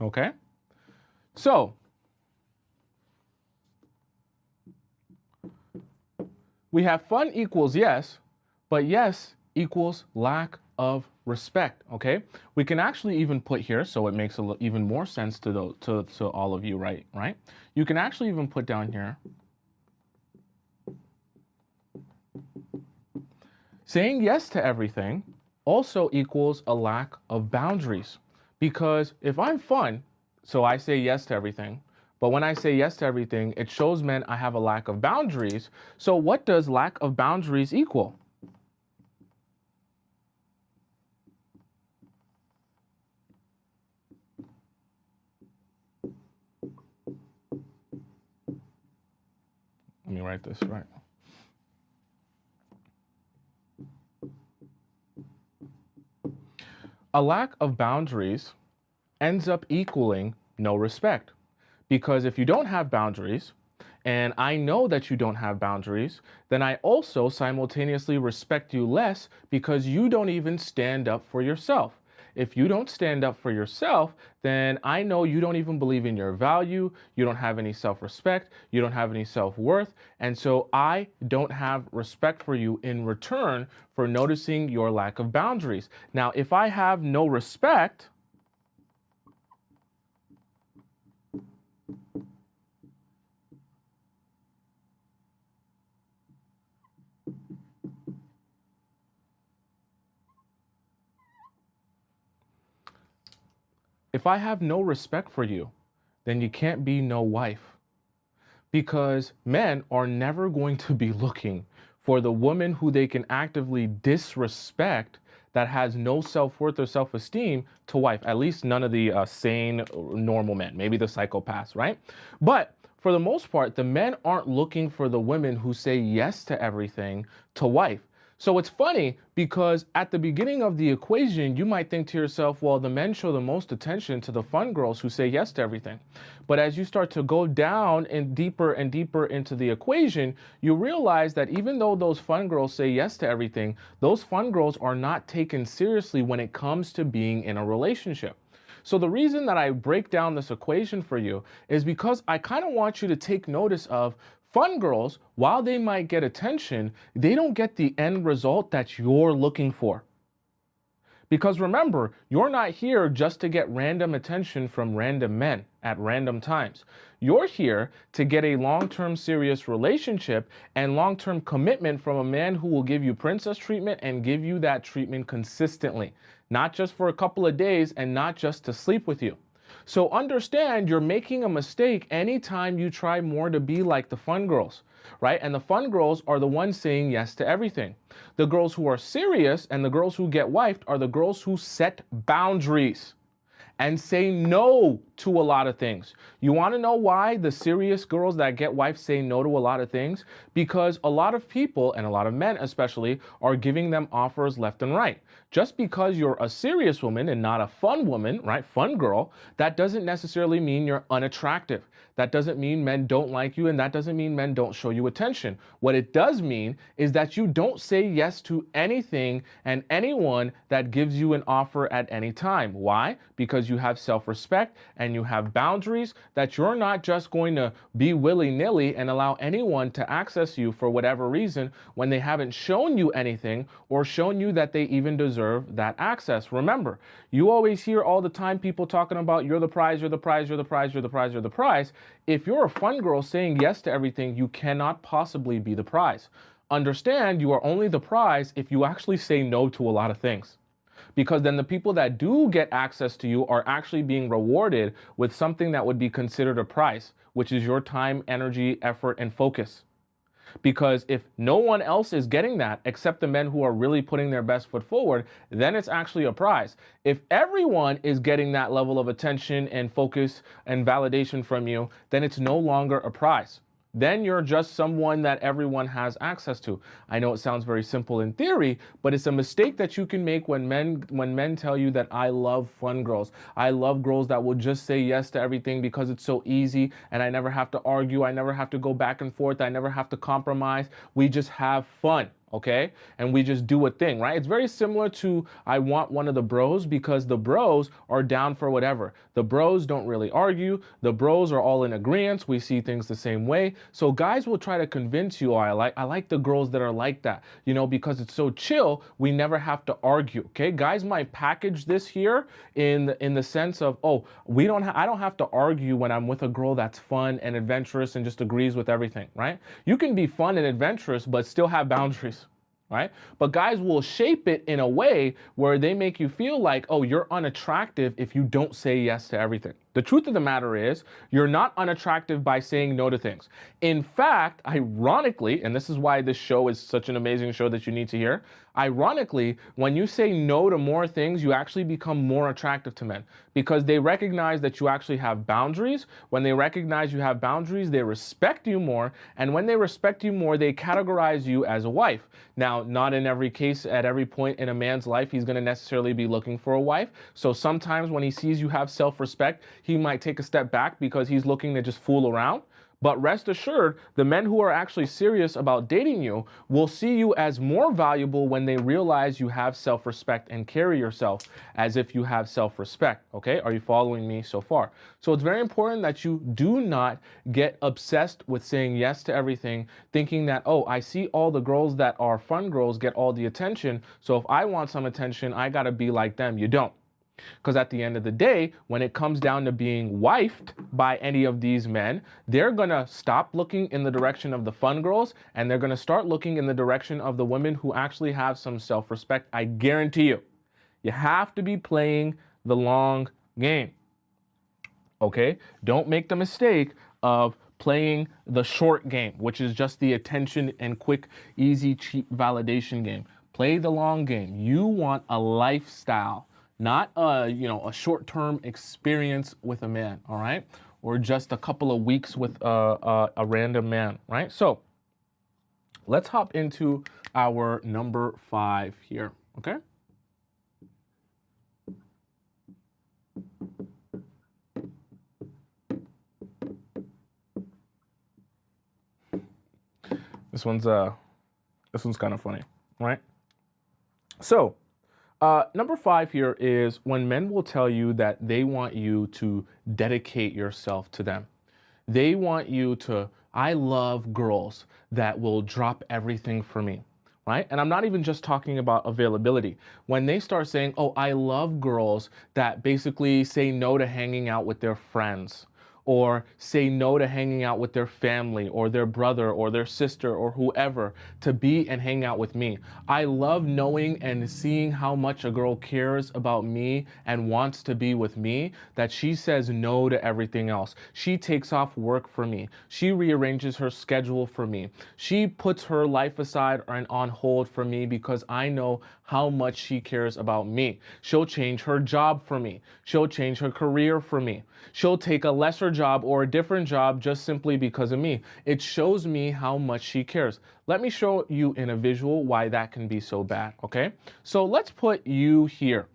okay? So we have fun equals yes, but yes equals lack of respect, okay? We can actually even put here, so it makes even more sense to all of you, right? You can actually even put down here, saying yes to everything also equals a lack of boundaries. Because if I'm fun, so I say yes to everything, but when I say yes to everything, it shows men I have a lack of boundaries. So what does lack of boundaries equal? Let me write this right. A lack of boundaries ends up equaling no respect. Because if you don't have boundaries, and I know that you don't have boundaries, then I also simultaneously respect you less because you don't even stand up for yourself. If you don't stand up for yourself, then I know you don't even believe in your value, you don't have any self-respect, you don't have any self-worth, and so I don't have respect for you in return for noticing your lack of boundaries. Now, if I have no respect, if I have no respect for you, then you can't be no wife. Because men are never going to be looking for the woman who they can actively disrespect that has no self-worth or self-esteem to wife. At least none of the sane, normal men, maybe the psychopaths, right? But for the most part, the men aren't looking for the women who say yes to everything to wife. So it's funny because at the beginning of the equation, you might think to yourself, well, the men show the most attention to the fun girls who say yes to everything. But as you start to go down and deeper into the equation, you realize that even though those fun girls say yes to everything, those fun girls are not taken seriously when it comes to being in a relationship. So the reason that I break down this equation for you is because I kind of want you to take notice of fun girls, while they might get attention, they don't get the end result that you're looking for. Because remember, you're not here just to get random attention from random men at random times. You're here to get a long-term serious relationship and long-term commitment from a man who will give you princess treatment and give you that treatment consistently, not just for a couple of days and not just to sleep with you. So understand you're making a mistake anytime you try more to be like the fun girls, right? And the fun girls are the ones saying yes to everything. The girls who are serious and the girls who get wifed are the girls who set boundaries and say no to a lot of things. You want to know why the serious girls that get wives say no to a lot of things? Because a lot of people, and a lot of men especially, are giving them offers left and right. Just because you're a serious woman and not a fun woman, right, fun girl, that doesn't necessarily mean you're unattractive. That doesn't mean men don't like you, and that doesn't mean men don't show you attention. What it does mean is that you don't say yes to anything and anyone that gives you an offer at any time. Why? Because you have self-respect and you have boundaries that you're not just going to be willy-nilly and allow anyone to access you for whatever reason when they haven't shown you anything or shown you that they even deserve that access. Remember, you always hear all the time people talking about you're the prize, you're the prize, you're the prize, you're the prize, you're the prize. If you're a fun girl saying yes to everything, you cannot possibly be the prize. Understand you are only the prize if you actually say no to a lot of things. Because then the people that do get access to you are actually being rewarded with something that would be considered a prize, which is your time, energy, effort, and focus. Because if no one else is getting that except the men who are really putting their best foot forward, then it's actually a prize. If everyone is getting that level of attention and focus and validation from you, then it's no longer a prize. Then you're just someone that everyone has access to. I know it sounds very simple in theory, but it's a mistake that you can make when men tell you that I love fun girls. I love girls that will just say yes to everything because it's so easy and I never have to argue. I never have to go back and forth. I never have to compromise. We just have fun. Okay? And we just do a thing, right? It's very similar to I want one of the bros because the bros are down for whatever. The bros don't really argue. The bros are all in agreement. We see things the same way. So guys will try to convince you, oh, I like the girls that are like that, you know, because it's so chill, we never have to argue. Okay? Guys might package this here in the sense of, oh, I don't have to argue when I'm with a girl that's fun and adventurous and just agrees with everything, right? You can be fun and adventurous but still have boundaries. Right? But guys will shape it in a way where they make you feel like, oh, you're unattractive if you don't say yes to everything. The truth of the matter is, you're not unattractive by saying no to things. In fact, ironically, and this is why this show is such an amazing show that you need to hear, ironically, when you say no to more things, you actually become more attractive to men because they recognize that you actually have boundaries. When they recognize you have boundaries, they respect you more. And when they respect you more, they categorize you as a wife. Now, not in every case, at every point in a man's life, he's going to necessarily be looking for a wife. So sometimes when he sees you have self-respect, he might take a step back because he's looking to just fool around. But rest assured, the men who are actually serious about dating you will see you as more valuable when they realize you have self-respect and carry yourself as if you have self-respect. Okay? Are you following me so far? So it's very important that you do not get obsessed with saying yes to everything, thinking that, oh, I see all the girls that are fun girls get all the attention, so if I want some attention, I gotta be like them. You don't. Because at the end of the day, when it comes down to being wifed by any of these men, they're going to stop looking in the direction of the fun girls and they're going to start looking in the direction of the women who actually have some self-respect. I guarantee you, you have to be playing the long game. Okay? Don't make the mistake of playing the short game, which is just the attention and quick, easy, cheap validation game. Play the long game. You want a lifestyle. Not a short-term experience with a man, all right? Or just a couple of weeks with a random man, right? So let's hop into our number 5 here, okay? This one's kind of funny, right? So number 5 here is when men will tell you that they want you to dedicate yourself to them. They want you to, I love girls that will drop everything for me. right? And I'm not even just talking about availability. When they start saying, oh, I love girls that basically say no to hanging out with their friends, or say no to hanging out with their family or their brother or their sister or whoever to be and hang out with me. I love knowing and seeing how much a girl cares about me and wants to be with me, that she says no to everything else. She takes off work for me. She rearranges her schedule for me. She puts her life aside and on hold for me because I know how much she cares about me. She'll change her job for me. She'll change her career for me. She'll take a lesser job or a different job just simply because of me. It shows me how much she cares. Let me show you in a visual why that can be so bad, okay? So let's put you here.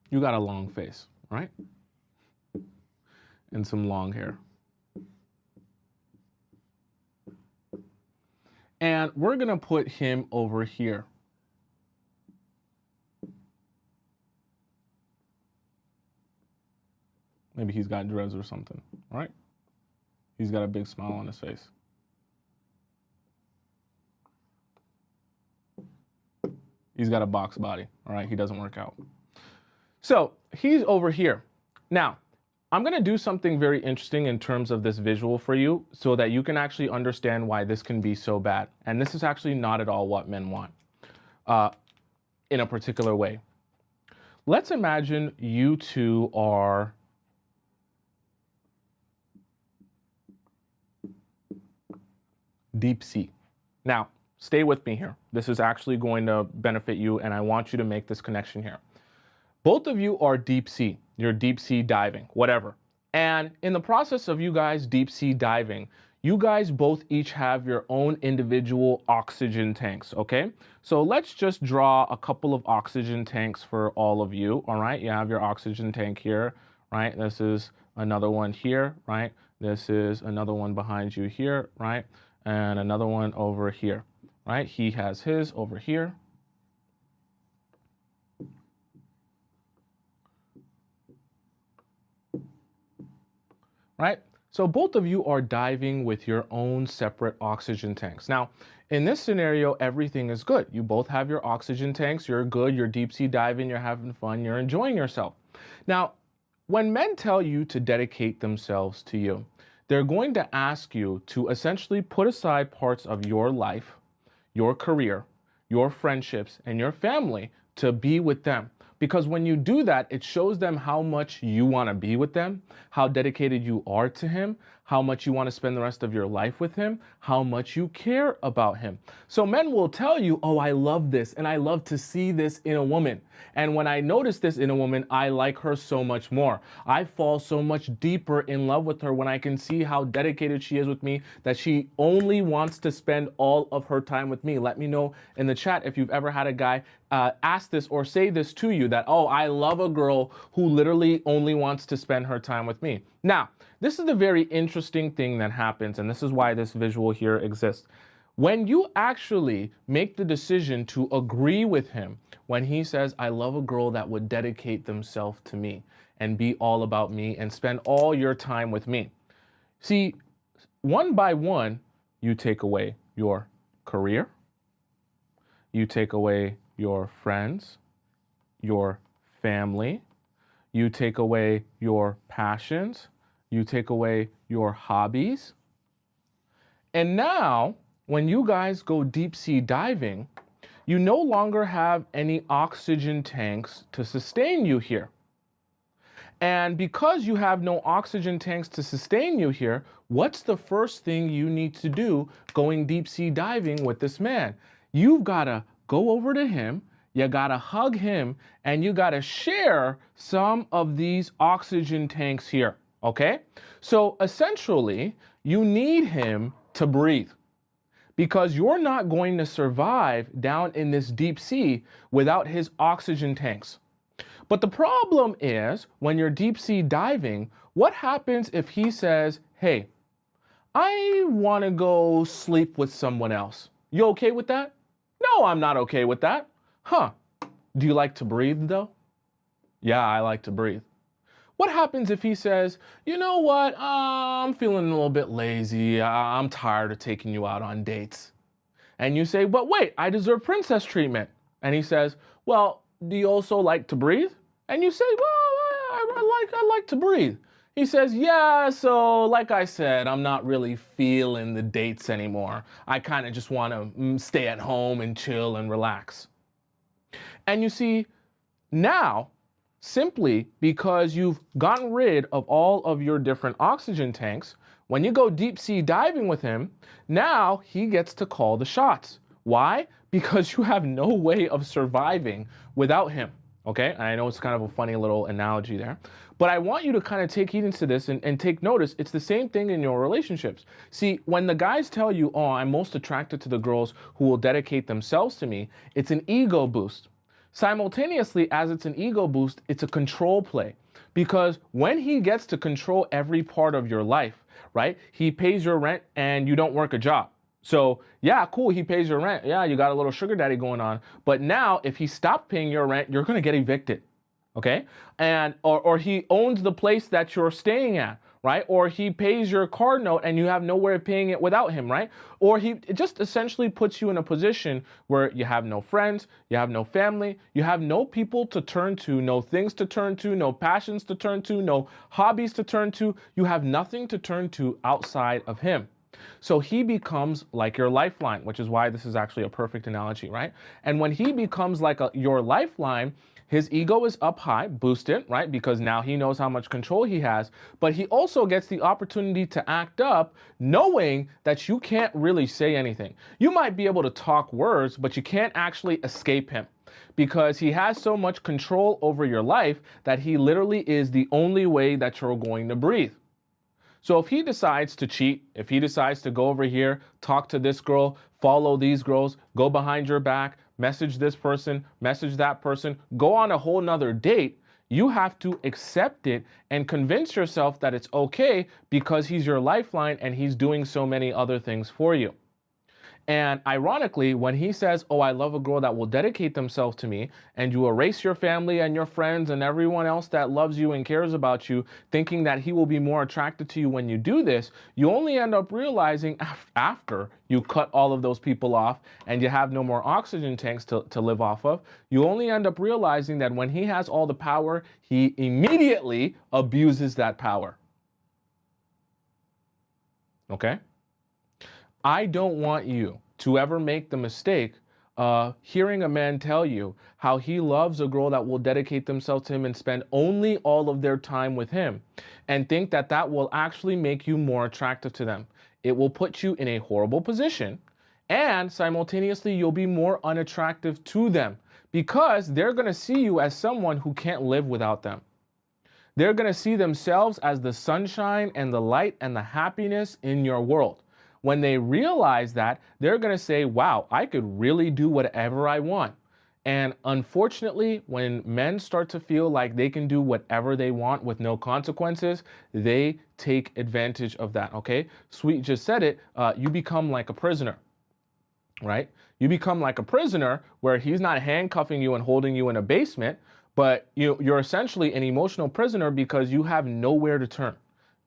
You got a long face, right? And some long hair. And we're gonna put him over here. Maybe he's got dreads or something, right? He's got a big smile on his face. He's got a box body, all right? He doesn't work out. So he's over here. Now, I'm gonna do something very interesting in terms of this visual for you so that you can actually understand why this can be so bad. And this is actually not at all what men want in a particular way. Let's imagine you two are deep sea. Now, stay with me here. This is actually going to benefit you, and I want you to make this connection here. Both of you are deep sea. You're deep sea diving, whatever. And in the process of you guys deep sea diving, you guys both each have your own individual oxygen tanks, okay? So let's just draw a couple of oxygen tanks for all of you, all right? You have your oxygen tank here, right? This is another one here, right? This is another one behind you here, right? And another one over here, right? He has his over here. Right? So both of you are diving with your own separate oxygen tanks. Now, in this scenario, everything is good. You both have your oxygen tanks. You're good. You're deep sea diving. You're having fun. You're enjoying yourself. Now, when men tell you to dedicate themselves to you, they're going to ask you to essentially put aside parts of your life, your career, your friendships, and your family to be with them. Because when you do that, it shows them how much you want to be with them, how dedicated you are to him, how much you want to spend the rest of your life with him, how much you care about him. So men will tell you, oh, I love this, and I love to see this in a woman. And when I notice this in a woman, I like her so much more. I fall so much deeper in love with her when I can see how dedicated she is with me, that she only wants to spend all of her time with me. Let me know in the chat if you've ever had a guy ask this or say this to you, that, oh, I love a girl who literally only wants to spend her time with me. Now, this is the very interesting thing that happens, and this is why this visual here exists. When you actually make the decision to agree with him, when he says, I love a girl that would dedicate themselves to me and be all about me and spend all your time with me. See, one by one, you take away your career, you take away your friends, your family, you take away your passions, you take away your hobbies. And now, when you guys go deep sea diving, you no longer have any oxygen tanks to sustain you here. And because you have no oxygen tanks to sustain you here, what's the first thing you need to do going deep sea diving with this man? You've got to go over to him, you got to hug him, and you got to share some of these oxygen tanks here, okay? So essentially, you need him to breathe, because you're not going to survive down in this deep sea without his oxygen tanks. But the problem is, when you're deep sea diving, what happens if he says, hey, I want to go sleep with someone else? You okay with that? No, I'm not okay with that. Huh. Do you like to breathe though? Yeah, I like to breathe. What happens if he says, you know what, I'm feeling a little bit lazy. I'm tired of taking you out on dates. And you say, but wait, I deserve princess treatment. And he says, well, do you also like to breathe? And you say, well, I like to breathe. He says, yeah, so like I said, I'm not really feeling the dates anymore. I kind of just want to stay at home and chill and relax. And you see, now, simply because you've gotten rid of all of your different oxygen tanks, when you go deep sea diving with him, now he gets to call the shots. Why? Because you have no way of surviving without him. Okay, I know it's kind of a funny little analogy there, but I want you to kind of take heed into this and take notice. It's the same thing in your relationships. See, when the guys tell you, oh, I'm most attracted to the girls who will dedicate themselves to me, it's an ego boost. Simultaneously, as it's an ego boost, it's a control play. Because when he gets to control every part of your life, right? He pays your rent and you don't work a job. So yeah, cool, he pays your rent. Yeah, you got a little sugar daddy going on. But now if he stopped paying your rent, you're gonna get evicted. Okay? And or he owns the place that you're staying at, right? Or he pays your car note and you have no way of paying it without him, right? Or it just essentially puts you in a position where you have no friends, you have no family, you have no people to turn to, no things to turn to, no passions to turn to, no hobbies to turn to. You have nothing to turn to outside of him. So he becomes like your lifeline, which is why this is actually a perfect analogy, right? And when he becomes like your lifeline, his ego is up high, boosted, right? Because now he knows how much control he has, but he also gets the opportunity to act up knowing that you can't really say anything. You might be able to talk words, but you can't actually escape him because he has so much control over your life that he literally is the only way that you're going to breathe. So if he decides to cheat, if he decides to go over here, talk to this girl, follow these girls, go behind your back, message this person, message that person, go on a whole nother date, you have to accept it and convince yourself that it's okay because he's your lifeline and he's doing so many other things for you. And ironically, when he says, oh, I love a girl that will dedicate themselves to me, and you erase your family and your friends and everyone else that loves you and cares about you, thinking that he will be more attracted to you when you do this, you only end up realizing after you cut all of those people off and you have no more oxygen tanks to live off of, you only end up realizing that when he has all the power, he immediately abuses that power. Okay? I don't want you to ever make the mistake hearing a man tell you how he loves a girl that will dedicate themselves to him and spend only all of their time with him and think that that will actually make you more attractive to them. It will put you in a horrible position and simultaneously you'll be more unattractive to them because they're going to see you as someone who can't live without them. They're going to see themselves as the sunshine and the light and the happiness in your world. When they realize that, they're going to say, wow, I could really do whatever I want. And unfortunately, when men start to feel like they can do whatever they want with no consequences, they take advantage of that, okay? Sweet just said it, you become like a prisoner, right? You become like a prisoner where he's not handcuffing you and holding you in a basement, but you're essentially an emotional prisoner because you have nowhere to turn.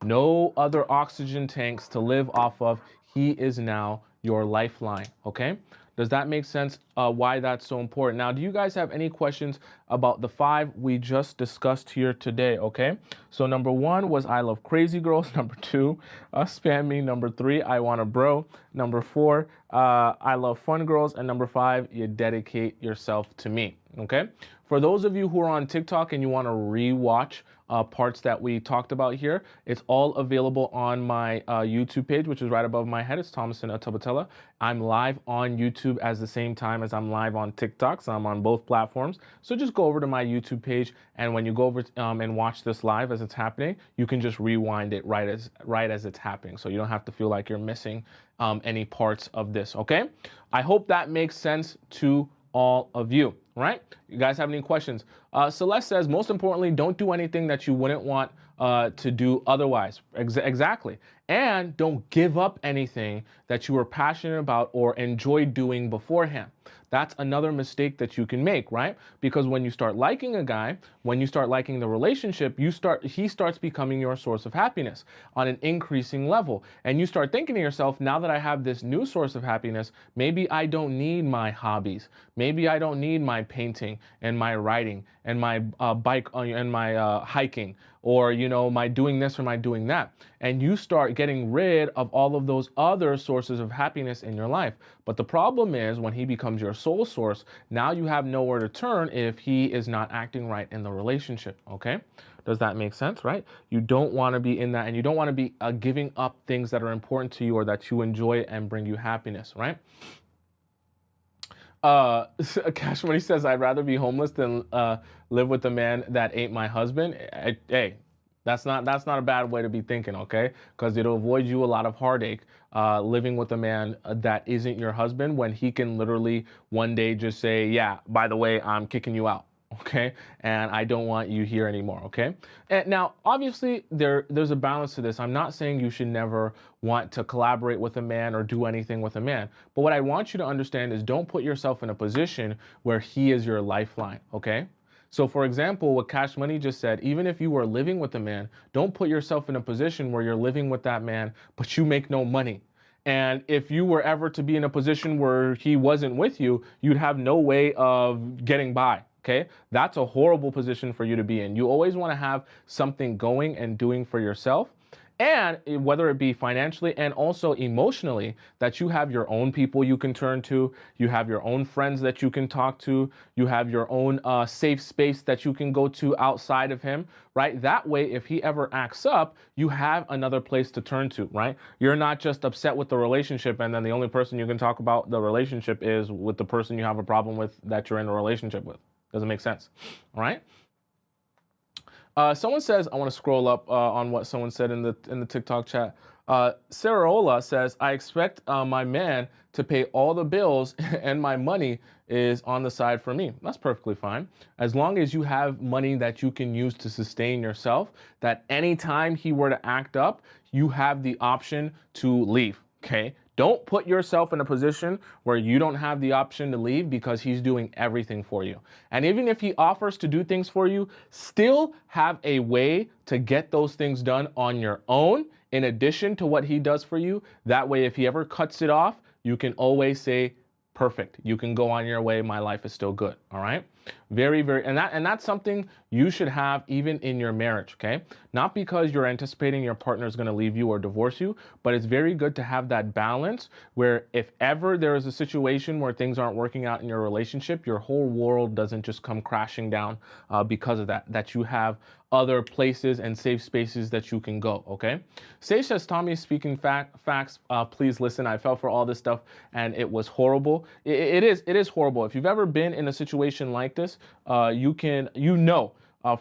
No other oxygen tanks to live off of. He is now your lifeline, okay? Does that make sense why that's so important? Now, do you guys have any questions about the 5 we just discussed here today, okay? So number 1 was I love crazy girls. Number 2, spam me. Number 3, I want a bro. Number 4, I love fun girls. And number 5, you dedicate yourself to me, okay? For those of you who are on TikTok and you want to rewatch parts that we talked about here, it's all available on my YouTube page, which is right above my head. It's Tomisin Atobatele. I'm live on YouTube at the same time as I'm live on TikTok, so I'm on both platforms. So just go over to my YouTube page, and when you go over and watch this live as it's happening, you can just rewind it right as it's happening, so you don't have to feel like you're missing any parts of this. Okay? I hope that makes sense to all of you, right? You guys have any questions? Celeste says, most importantly, don't do anything that you wouldn't want to do otherwise. Exactly. And don't give up anything that you were passionate about or enjoyed doing beforehand. That's another mistake that you can make, right? Because when you start liking a guy, when you start liking the relationship, he starts becoming your source of happiness on an increasing level. And you start thinking to yourself, now that I have this new source of happiness, maybe I don't need my hobbies. Maybe I don't need my painting and my writing and my bike and my hiking, or, you know, my doing this or my doing that. And you start getting rid of all of those other sources of happiness in your life. But the problem is when he becomes your sole source, now you have nowhere to turn if he is not acting right in the relationship, okay? Does that make sense, right? You don't want to be in that, and you don't want to be giving up things that are important to you or that you enjoy and bring you happiness, right? Cash Money says, I'd rather be homeless than live with a man that ain't my husband. Hey, that's not a bad way to be thinking, okay? Because it'll avoid you a lot of heartache living with a man that isn't your husband, when he can literally one day just say, yeah, by the way, I'm kicking you out. Okay, and I don't want you here anymore. Okay, and now obviously there's a balance to this. I'm not saying you should never want to collaborate with a man or do anything with a man, but what I want you to understand is don't put yourself in a position where he is your lifeline. Okay, so for example, what Cash Money just said, even if you were living with a man, don't put yourself in a position where you're living with that man but you make no money. And if you were ever to be in a position where he wasn't with you, you'd have no way of getting by. Okay, that's a horrible position for you to be in. You always want to have something going and doing for yourself, and whether it be financially and also emotionally, that you have your own people you can turn to, you have your own friends that you can talk to, you have your own safe space that you can go to outside of him, right? That way, if he ever acts up, you have another place to turn to, right? You're not just upset with the relationship and then the only person you can talk about the relationship is with the person you have a problem with that you're in a relationship with. Doesn't make sense. All right. Someone says, I want to scroll up on what someone said in the TikTok chat. Saraola says, I expect my man to pay all the bills and my money is on the side for me. That's perfectly fine. As long as you have money that you can use to sustain yourself, that anytime he were to act up, you have the option to leave. Okay. Don't put yourself in a position where you don't have the option to leave because he's doing everything for you. And even if he offers to do things for you, still have a way to get those things done on your own in addition to what he does for you. That way, if he ever cuts it off, you can always say, perfect. You can go on your way. My life is still good. All right. Very, and that's something you should have even in your marriage. Okay. Not because you're anticipating your partner is going to leave you or divorce you, but it's very good to have that balance where if ever there is a situation where things aren't working out in your relationship, your whole world doesn't just come crashing down because of that you have other places and safe spaces that you can go. Okay. Sage says, Tommy is speaking facts. Please listen. I fell for all this stuff and it was horrible. It is horrible. If you've ever been in a situation like this, you know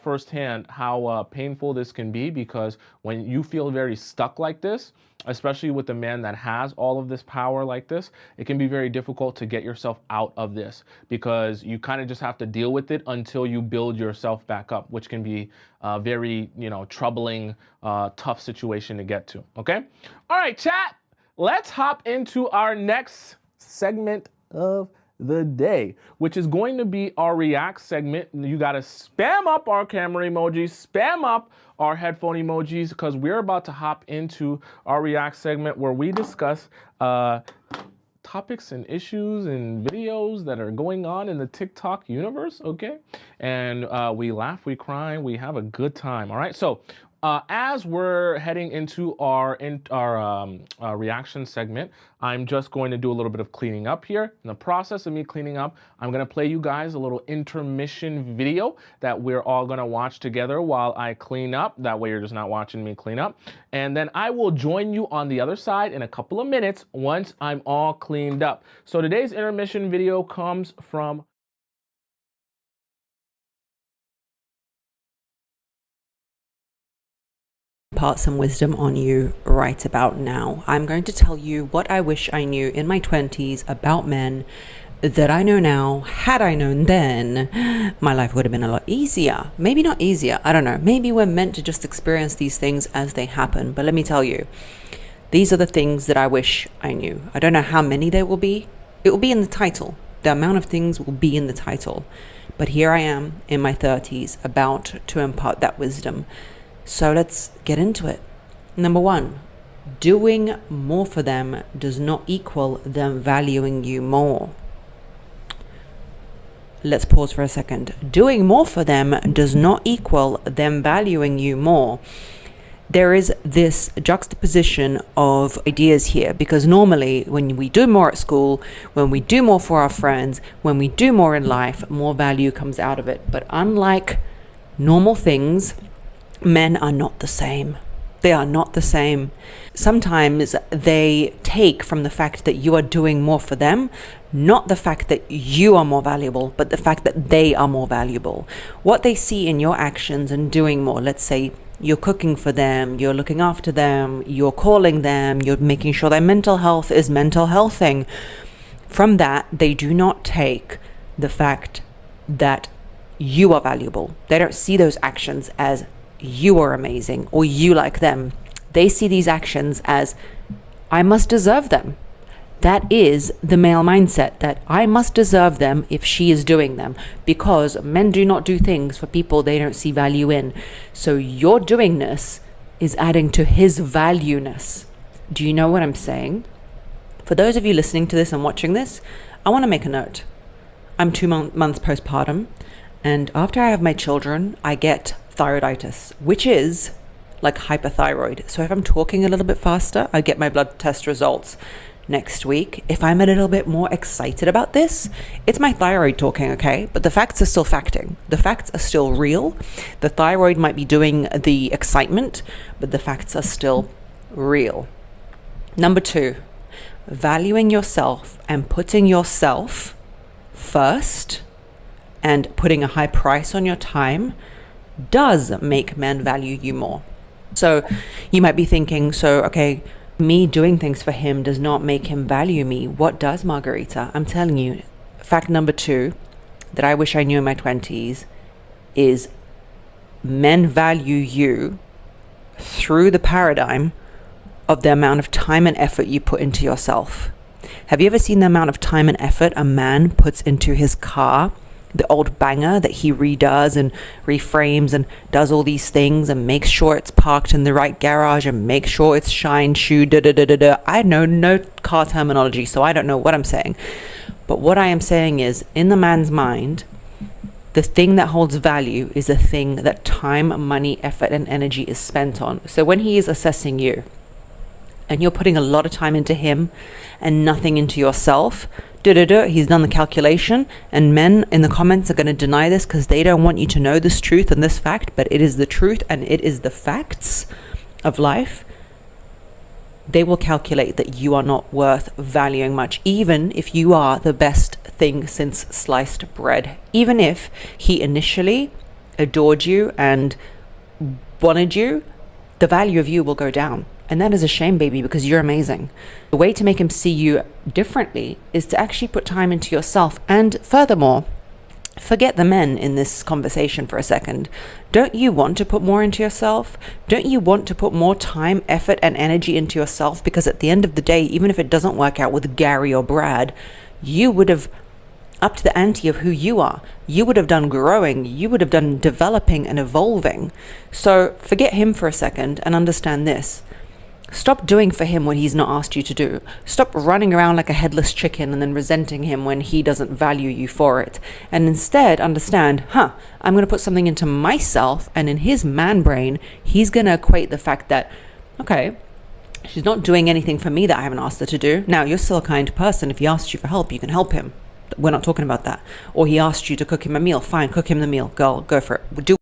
firsthand how painful this can be, because when you feel very stuck like this, especially with a man that has all of this power like this, it can be very difficult to get yourself out of this, because you kind of just have to deal with it until you build yourself back up, which can be a very, troubling, tough situation to get to. Okay. All right, chat. Let's hop into our next segment of the day, which is going to be our react segment. You got to spam up our camera emojis, spam up our headphone emojis, because we're about to hop into our react segment where we discuss topics and issues and videos that are going on in the TikTok universe. Okay. And we laugh, we cry, we have a good time. All right. So as we're heading into our reaction segment, I'm just going to do a little bit of cleaning up here. In the process of me cleaning up, I'm going to play you guys a little intermission video that we're all going to watch together while I clean up. That way you're just not watching me clean up. And then I will join you on the other side in a couple of minutes once I'm all cleaned up. So today's intermission video comes from impart some wisdom on you right about now. I'm going to tell you what I wish I knew in my 20s about men that I know now, had I known then, my life would have been a lot easier. Maybe not easier, I don't know. Maybe we're meant to just experience these things as they happen. But let me tell you, these are the things that I wish I knew. I don't know how many there will be. It will be in the title. The amount of things will be in the title. But here I am in my 30s about to impart that wisdom. So let's get into it. Number one, doing more for them does not equal them valuing you more. Let's pause for a second. Doing more for them does not equal them valuing you more. There is this juxtaposition of ideas here, because normally when we do more at school, when we do more for our friends, when we do more in life, more value comes out of it. But unlike normal things, men are not the same. They are not the same. Sometimes they take from the fact that you are doing more for them, not the fact that you are more valuable, but the fact that they are more valuable. What they see in your actions and doing more, let's say you're cooking for them, you're looking after them, you're calling them, you're making sure their mental health is mental healthing. From that, they do not take the fact that you are valuable. They don't see those actions as you are amazing or you like them. They see these actions as I must deserve them. That is the male mindset, that I must deserve them if she is doing them, because men do not do things for people they don't see value in. So your doingness is adding to his valueness. Do you know what I'm saying? For those of you listening to this and watching this, I want to make a note. I'm 2 months postpartum, and after I have my children, I get thyroiditis, which is like hyperthyroid. So if I'm talking a little bit faster, I get my blood test results next week. If I'm a little bit more excited about this, it's my thyroid talking, okay? But the facts are still facting. The facts are still real. The thyroid might be doing the excitement, but the facts are still real. Number two, valuing yourself and putting yourself first and putting a high price on your time does make men value you more. So you might be thinking, okay, me doing things for him does not make him value me. What does, Margarita? I'm telling you, fact number two that I wish I knew in my 20s is men value you through the paradigm of the amount of time and effort you put into yourself. Have you ever seen the amount of time and effort a man puts into his car? The old banger that he redoes and reframes and does all these things and makes sure it's parked in the right garage and makes sure it's shine shoe I know no car terminology, so I don't know what I'm saying. But what I am saying is, in the man's mind, the thing that holds value is the thing that time, money, effort, and energy is spent on. So when he is assessing you and you're putting a lot of time into him and nothing into yourself, he's done the calculation, and men in the comments are going to deny this because they don't want you to know this truth and this fact, but it is the truth and it is the facts of life. They will calculate that you are not worth valuing much, even if you are the best thing since sliced bread. Even if he initially adored you and wanted you, the value of you will go down. And that is a shame, baby, because you're amazing. The way to make him see you differently is to actually put time into yourself. And furthermore, forget the men in this conversation for a second. Don't you want to put more into yourself? Don't you want to put more time, effort, and energy into yourself? Because at the end of the day, even if it doesn't work out with Gary or Brad, you would have upped the ante of who you are. You would have done growing. You would have done developing and evolving. So forget him for a second and understand this. Stop doing for him what he's not asked you to do. Stop running around like a headless chicken and then resenting him when he doesn't value you for it. And instead understand, I'm going to put something into myself, and in his man brain, he's going to equate the fact that, okay, she's not doing anything for me that I haven't asked her to do. Now, you're still a kind person. If he asks you for help, you can help him. We're not talking about that. Or he asked you to cook him a meal. Fine, cook him the meal. Girl, go for it. Do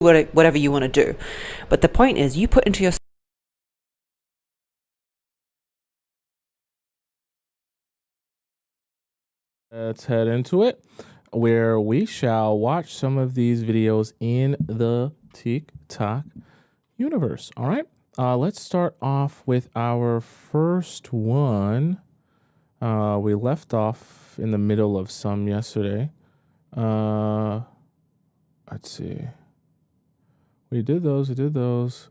whatever you want to do. But the point is, you put into your Let's head into it, where we shall watch some of these videos in the TikTok universe. All right, let's start off with our first one. We left off in the middle of some yesterday. Let's see. We did those.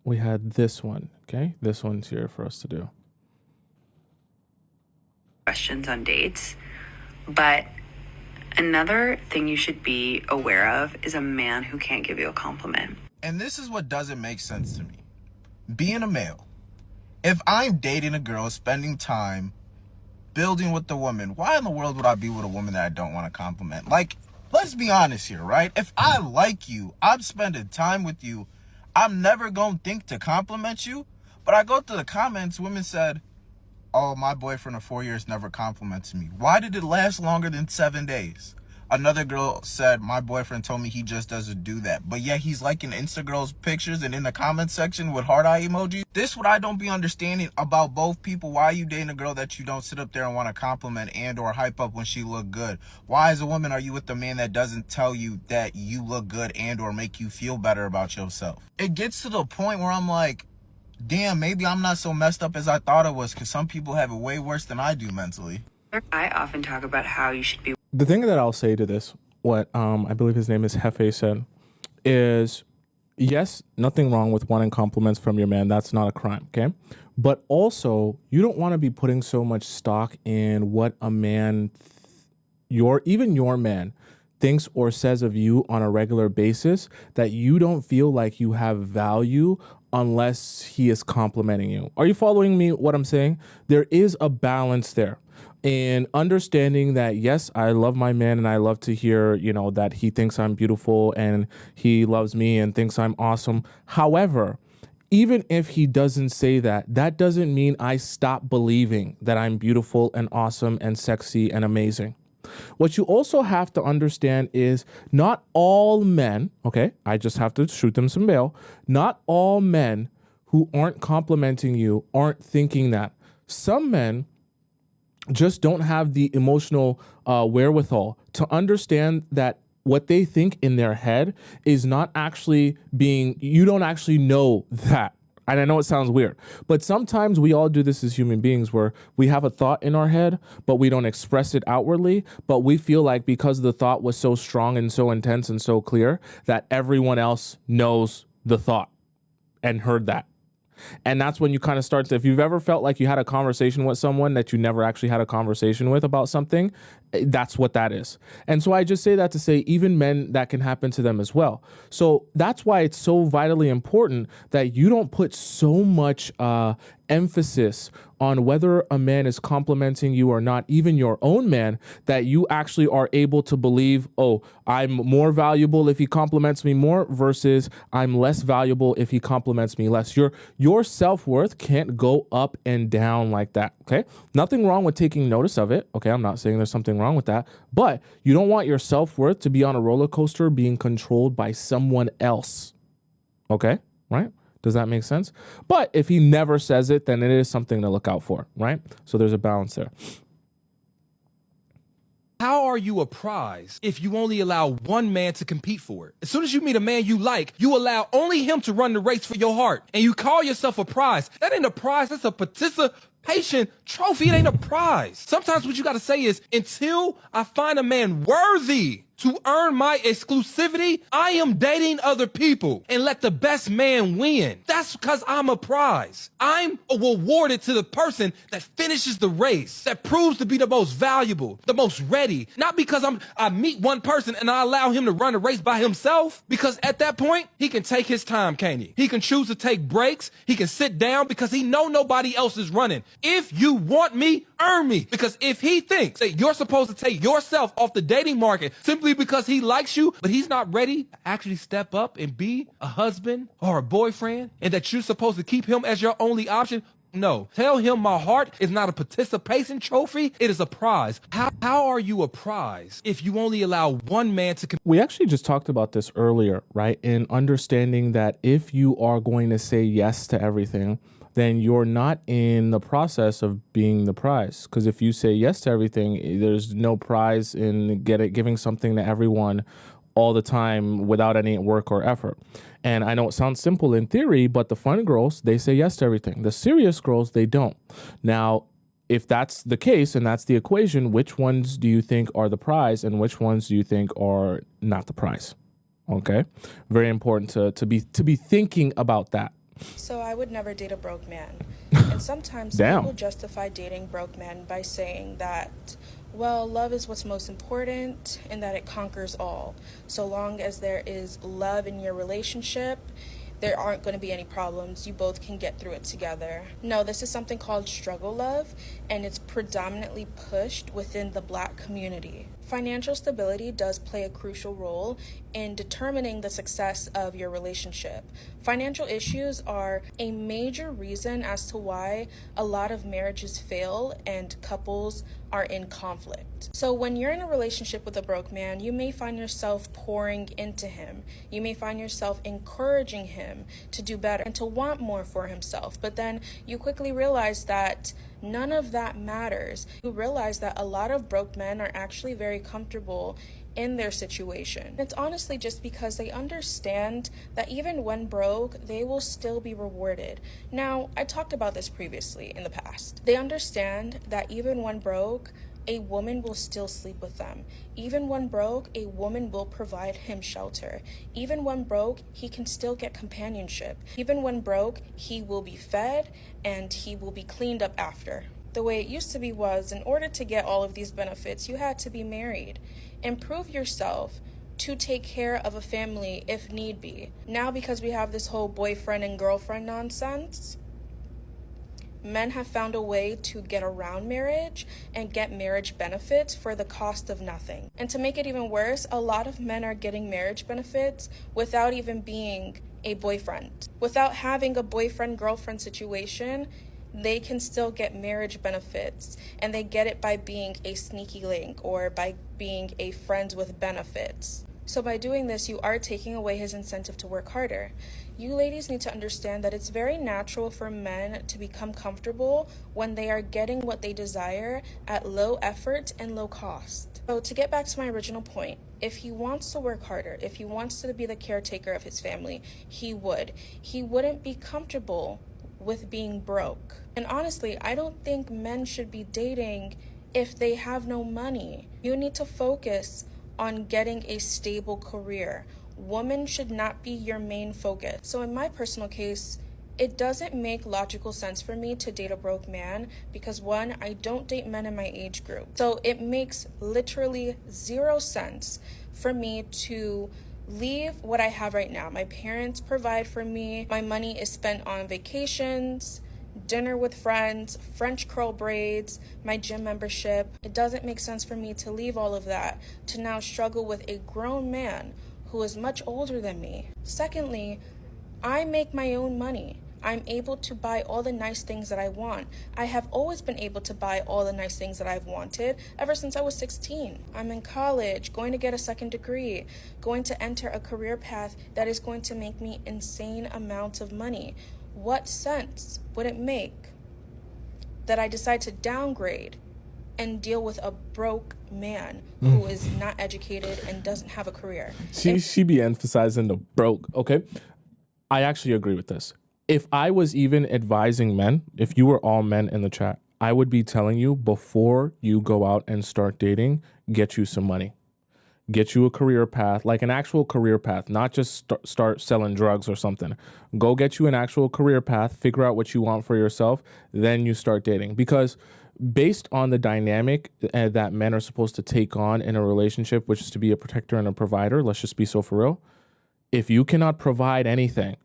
We had this one, okay? This one's here for us to do. Questions on dates. But another thing you should be aware of is a man who can't give you a compliment. And this is what doesn't make sense to me. Being a male, if I'm dating a girl, spending time building with the woman, why in the world would I be with a woman that I don't want to compliment? Like, let's be honest here, right? If I like you, I'm spending time with you, I'm never going to think to compliment you. But I go through the comments, women said, oh, my boyfriend of 4 years never complimented me. Why did it last longer than 7 days? Another girl said, my boyfriend told me he just doesn't do that. But yet he's liking Insta girls' pictures and in the comment section with heart eye emojis. This what I don't be understanding about both people. Why are you dating a girl that you don't sit up there and want to compliment and or hype up when she look good? Why as a woman are you with a man that doesn't tell you that you look good and or make you feel better about yourself? It gets to the point where I'm like, damn, maybe I'm not so messed up as I thought I was, because some people have it way worse than I do mentally. I often talk about how you should be. The thing that I'll say to this, what I believe his name is Hefe said, is yes, nothing wrong with wanting compliments from your man. That's not a crime, okay? But also, you don't want to be putting so much stock in what a man, even your man, thinks or says of you on a regular basis, that you don't feel like you have value unless he is complimenting you. Are you following me what I'm saying? There is a balance there. And understanding that, yes, I love my man and I love to hear, that he thinks I'm beautiful and he loves me and thinks I'm awesome. However, even if he doesn't say that, that doesn't mean I stop believing that I'm beautiful and awesome and sexy and amazing. What you also have to understand is not all men, okay, I just have to shoot them some bail, not all men who aren't complimenting you aren't thinking that. Some men just don't have the emotional wherewithal to understand that what they think in their head is not actually you don't actually know that. And I know it sounds weird, but sometimes we all do this as human beings where we have a thought in our head, but we don't express it outwardly. But we feel like because the thought was so strong and so intense and so clear that everyone else knows the thought and heard that. And that's when you kind of start to, if you've ever felt like you had a conversation with someone that you never actually had a conversation with about something, that's what that is. And so I just say that to say even men, that can happen to them as well. So that's why it's so vitally important that you don't put so much emphasis on whether a man is complimenting you or not, even your own man, that you actually are able to believe, oh, I'm more valuable if he compliments me more versus I'm less valuable if he compliments me less. Your self-worth can't go up and down like that, okay? Nothing wrong with taking notice of it, okay? I'm not saying there's something wrong with that, but you don't want your self-worth to be on a roller coaster being controlled by someone else, okay? Right? Does that make sense? But if he never says it, then it is something to look out for, right? So there's a balance there. How are you a prize if you only allow one man to compete for it? As soon as you meet a man you like, you allow only him to run the race for your heart. And you call yourself a prize. That ain't a prize, that's a participation trophy. It ain't a prize. Sometimes what you gotta say is, until I find a man worthy to earn my exclusivity, I am dating other people and let the best man win. That's because I'm a prize. I'm awarded to the person that finishes the race, that proves to be the most valuable, the most ready. Not because I meet one person and I allow him to run the race by himself, because at that point, he can take his time, can't he? He can choose to take breaks. He can sit down because he know nobody else is running. If you want me, earn me. Because if he thinks that you're supposed to take yourself off the dating market simply because he likes you, but he's not ready to actually step up and be a husband or a boyfriend, and that you're supposed to keep him as your only option, no. Tell him my heart is not a participation trophy, it is a prize. How are you a prize if you only allow one man to We actually just talked about this earlier, right? In understanding that if you are going to say yes to everything, then you're not in the process of being the prize. Because if you say yes to everything, there's no prize in giving something to everyone all the time without any work or effort. And I know it sounds simple in theory, but the fun girls, they say yes to everything. The serious girls, they don't. Now, if that's the case and that's the equation, which ones do you think are the prize and which ones do you think are not the prize? Okay, very important to be thinking about that. So I would never date a broke man. And sometimes Damn. people justify dating broke men by saying that, well, love is what's most important and that it conquers all. So long as there is love in your relationship, there aren't going to be any problems. You both can get through it together. No, this is something called struggle love, and it's predominantly pushed within the Black community. Financial stability does play a crucial role in determining the success of your relationship. Financial issues are a major reason as to why a lot of marriages fail and couples are in conflict. So when you're in a relationship with a broke man, you may find yourself pouring into him. You may find yourself encouraging him to do better and to want more for himself. But then you quickly realize that none of that matters. You realize that a lot of broke men are actually very comfortable in their situation. It's honestly just because they understand that even when broke, they will still be rewarded. Now, I talked about this previously in the past. They understand that even when broke, a woman will still sleep with them. Even when broke, a woman will provide him shelter. Even when broke, he can still get companionship. Even when broke, he will be fed and he will be cleaned up after. The way it used to be was, in order to get all of these benefits, you had to be married. Improve yourself to take care of a family if need be. Now, because we have this whole boyfriend and girlfriend nonsense, men have found a way to get around marriage and get marriage benefits for the cost of nothing. And to make it even worse, a lot of men are getting marriage benefits without even being a boyfriend. Without having a boyfriend-girlfriend situation, they can still get marriage benefits, and they get it by being a sneaky link or by being a friends with benefits. So by doing this, you are taking away his incentive to work harder. You ladies need to understand that it's very natural for men to become comfortable when they are getting what they desire at low effort and low cost. So to get back to my original point, if he wants to work harder, if he wants to be the caretaker of his family, he would. He wouldn't be comfortable with being broke. And honestly, I don't think men should be dating if they have no money. You need to focus on getting a stable career. Women should not be your main focus. So in my personal case, it doesn't make logical sense for me to date a broke man because, one, I don't date men in my age group. So it makes literally zero sense for me to leave what I have right now. My parents provide for me. My money is spent on vacations, dinner with friends, French curl braids, my gym membership. It doesn't make sense for me to leave all of that to now struggle with a grown man who is much older than me. Secondly, I make my own money. I'm able to buy all the nice things that I want. I have always been able to buy all the nice things that I've wanted ever since I was 16. I'm in college, going to get a second degree, going to enter a career path that is going to make me insane amounts of money. What sense would it make that I decide to downgrade and deal with a broke man who is not educated and doesn't have a career? She be emphasizing the broke. Okay, I actually agree with this. If I was even advising men, if you were all men in the chat, I would be telling you before you go out and start dating, get you some money. Get you a career path, like an actual career path, not just start selling drugs or something. Go get you an actual career path, figure out what you want for yourself, then you start dating. Because based on the dynamic that men are supposed to take on in a relationship, which is to be a protector and a provider, let's just be so for real. If you cannot provide anything,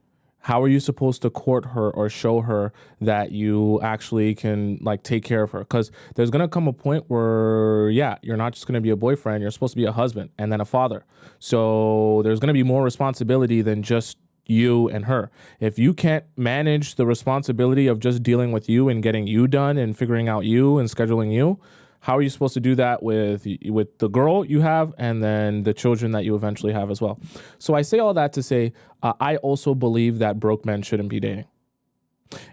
how are you supposed to court her or show her that you actually can like take care of her? Because there's going to come a point where, yeah, you're not just going to be a boyfriend. You're supposed to be a husband and then a father. So there's going to be more responsibility than just you and her. If you can't manage the responsibility of just dealing with you and getting you done and figuring out you and scheduling you, how are you supposed to do that with the girl you have and then the children that you eventually have as well? So I say all that to say, I also believe that broke men shouldn't be dating.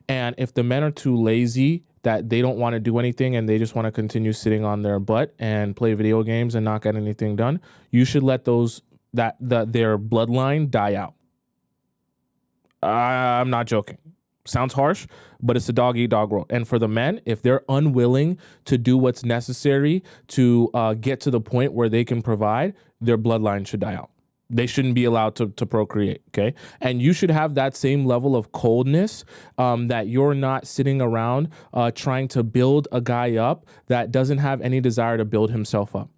And if the men are too lazy, that they don't want to do anything and they just want to continue sitting on their butt and play video games and not get anything done, you should let their bloodline die out. I'm not joking. Sounds harsh, but it's a dog eat dog world. And for the men, if they're unwilling to do what's necessary to get to the point where they can provide, their bloodline should die out. They shouldn't be allowed to procreate, okay? And you should have that same level of coldness, that you're not sitting around trying to build a guy up that doesn't have any desire to build himself up.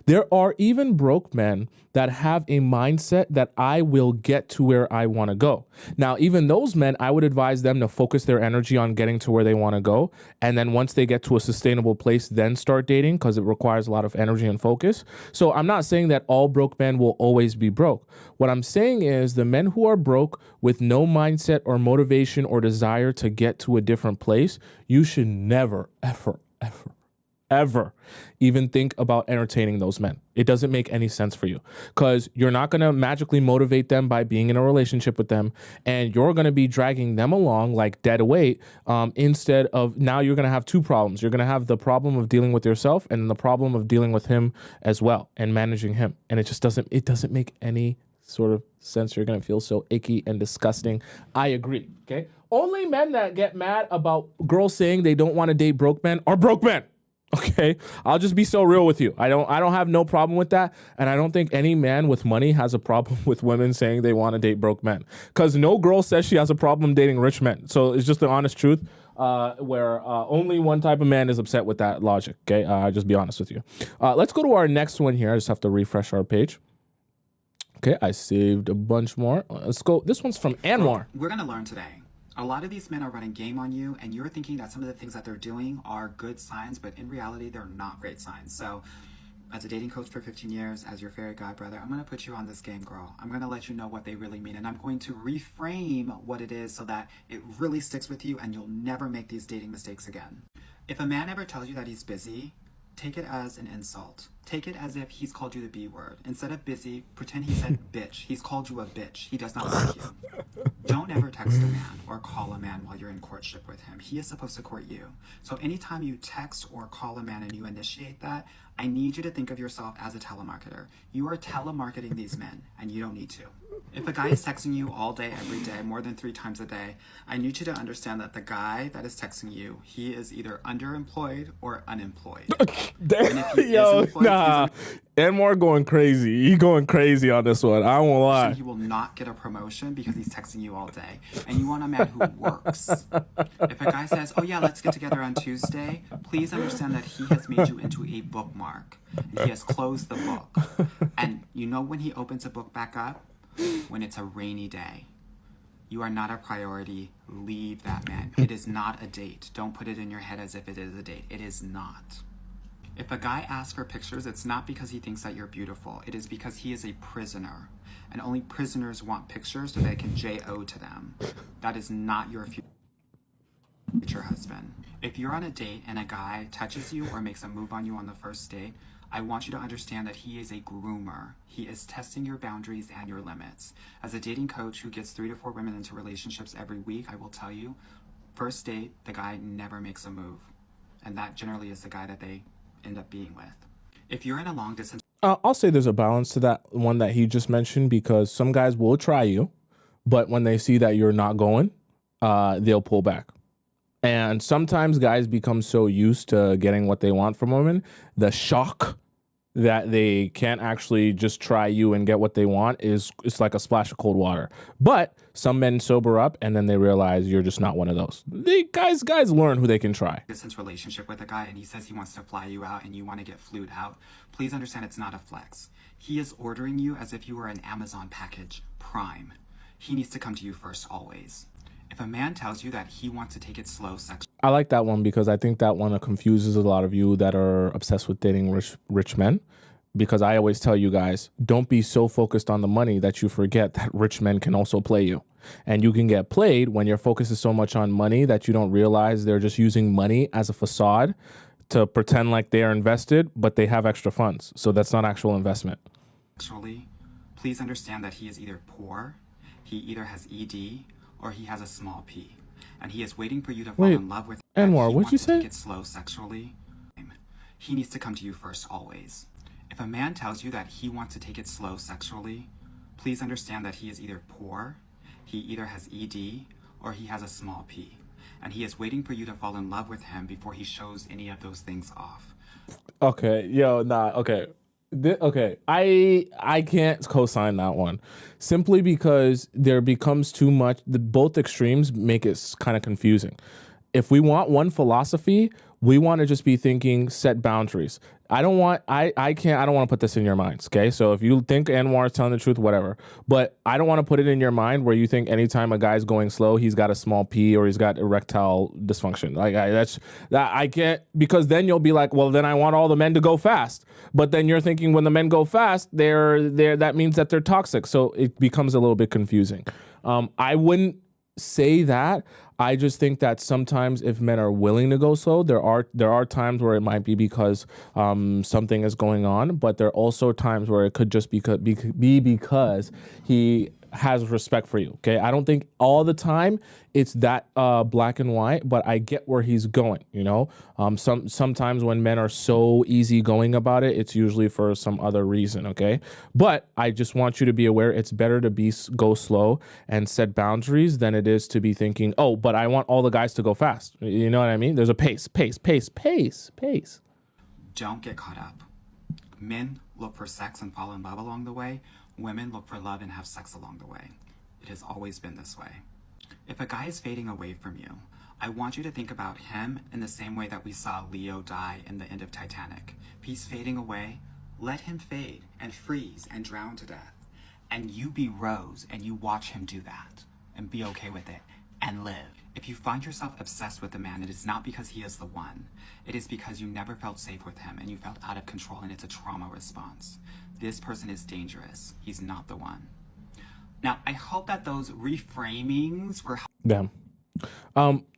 There are even broke men that have a mindset that I will get to where I want to go. Now, even those men, I would advise them to focus their energy on getting to where they want to go. And then once they get to a sustainable place, then start dating, because it requires a lot of energy and focus. So I'm not saying that all broke men will always be broke. What I'm saying is the men who are broke with no mindset or motivation or desire to get to a different place, you should never, ever even think about entertaining those men. It doesn't make any sense for you, because you're not going to magically motivate them by being in a relationship with them, and you're going to be dragging them along like dead weight, instead of, now you're going to have two problems. You're going to have the problem of dealing with yourself and the problem of dealing with him as well and managing him. And it just doesn't make any sort of sense. You're going to feel so icky and disgusting. I agree. Okay. Only men that get mad about girls saying they don't want to date broke men are broke men. Okay, I'll just be so real with you. I don't have no problem with that, and I don't think any man with money has a problem with women saying they want to date broke men, because no girl says she has a problem dating rich men. So it's just the honest truth, where only one type of man is upset with that logic. Okay, I'll just be honest with you. Let's go to our next one here. I just have to refresh our page. Okay, I saved a bunch more. Let's go. This one's from Anwar. We're gonna learn today. A lot of these men are running game on you, and you're thinking that some of the things that they're doing are good signs, but in reality, they're not great signs. So, as a dating coach for 15 years, as your fairy godbrother, I'm going to put you on this game, girl. I'm going to let you know what they really mean, and I'm going to reframe what it is so that it really sticks with you and you'll never make these dating mistakes again. If a man ever tells you that he's busy, take it as an insult. Take it as if he's called you the B word. Instead of busy, pretend he said bitch. He's called you a bitch. He does not like you. Don't ever text a man or call a man while you're in courtship with him. He is supposed to court you. So anytime you text or call a man and you initiate that, I need you to think of yourself as a telemarketer. You are telemarketing these men, and you don't need to. If a guy is texting you all day, every day, more than 3 times a day, I need you to understand that the guy that is texting you, he is either underemployed or unemployed. Yo, nah. Anwar going crazy. He going crazy on this one. I won't lie. He will not get a promotion because he's texting you all day. And you want a man who works. If a guy says, oh yeah, let's get together on Tuesday, please understand that he has made you into a bookmark. And he has closed the book. And you know when he opens a book back up? When it's a rainy day. You are not a priority. Leave that man. It is not a date. Don't put it in your head as if it is a date. It is not. If a guy asks for pictures, it's not because he thinks that you're beautiful. It is because he is a prisoner. And only prisoners want pictures so they can J.O. to them. That is not your future husband. If you're on a date and a guy touches you or makes a move on you on the first date, I want you to understand that he is a groomer. He is testing your boundaries and your limits. As a dating coach who gets 3 to 4 women into relationships every week, I will tell you, first date, the guy never makes a move. And that generally is the guy that they end up being with. If you're in a long distance... I'll say there's a balance to that one that he just mentioned, because some guys will try you, but when they see that you're not going, they'll pull back. And sometimes guys become so used to getting what they want from women, the shock that they can't actually just try you and get what they want it's like a splash of cold water. But some men sober up and then they realize you're just not one of those. The guys learn who they can try. Distance relationship with a guy and he says he wants to fly you out and you want to get flued out, please understand it's not a flex. He is ordering you as if you were an Amazon package, Prime. He needs to come to you first always. If a man tells you that he wants to take it slow sexually... I like that one because I think that one confuses a lot of you that are obsessed with dating rich men. Because I always tell you guys, don't be so focused on the money that you forget that rich men can also play you. And you can get played when your focus is so much on money that you don't realize they're just using money as a facade to pretend like they are invested, but they have extra funds. So that's not actual investment. Sexually, please understand that he is either poor, he either has ED, or he has a small p. And he is waiting for you to fall in love with him. Anwar, what'd you say? Take it slow sexually. He needs to come to you first always. If a man tells you that he wants to take it slow sexually, please understand that he is either poor, he either has ED, or he has a small p. And he is waiting for you to fall in love with him before he shows any of those things off. Okay, yo, nah, okay. Okay, I can't co-sign that one simply because there becomes too much. Both extremes make it kind of confusing. If we want one philosophy, we want to just be thinking set boundaries. I don't want I don't want to put this in your minds, okay? So if you think Anwar is telling the truth, whatever. But I don't want to put it in your mind where you think anytime a guy's going slow, he's got a small P or he's got erectile dysfunction. Like I can't, because then you'll be like, well, then I want all the men to go fast. But then you're thinking when the men go fast, they're that means that they're toxic. So it becomes a little bit confusing. I wouldn't say that. I just think that sometimes if men are willing to go slow, there are times where it might be because something is going on, but there are also times where it could just be because he has respect for you. Okay, I don't think all the time it's that black and white, but I get where he's going. You know, sometimes when men are so easygoing about it, it's usually for some other reason. Okay, but I just want you to be aware it's better to go slow and set boundaries than it is to be thinking, oh, but I want all the guys to go fast. You know what I mean? There's a pace. Don't get caught up. Men look for sex and fall in love along the way. Women look for love and have sex along the way. It has always been this way. If a guy is fading away from you, I want you to think about him in the same way that we saw Leo die in the end of Titanic. If he's fading away, let him fade and freeze and drown to death. And you be Rose and you watch him do that and be okay with it and live. If you find yourself obsessed with a man, it is not because he is the one. It is because you never felt safe with him and you felt out of control, and it's a trauma response. This person is dangerous. He's not the one. Now, I hope that those reframings were... Damn.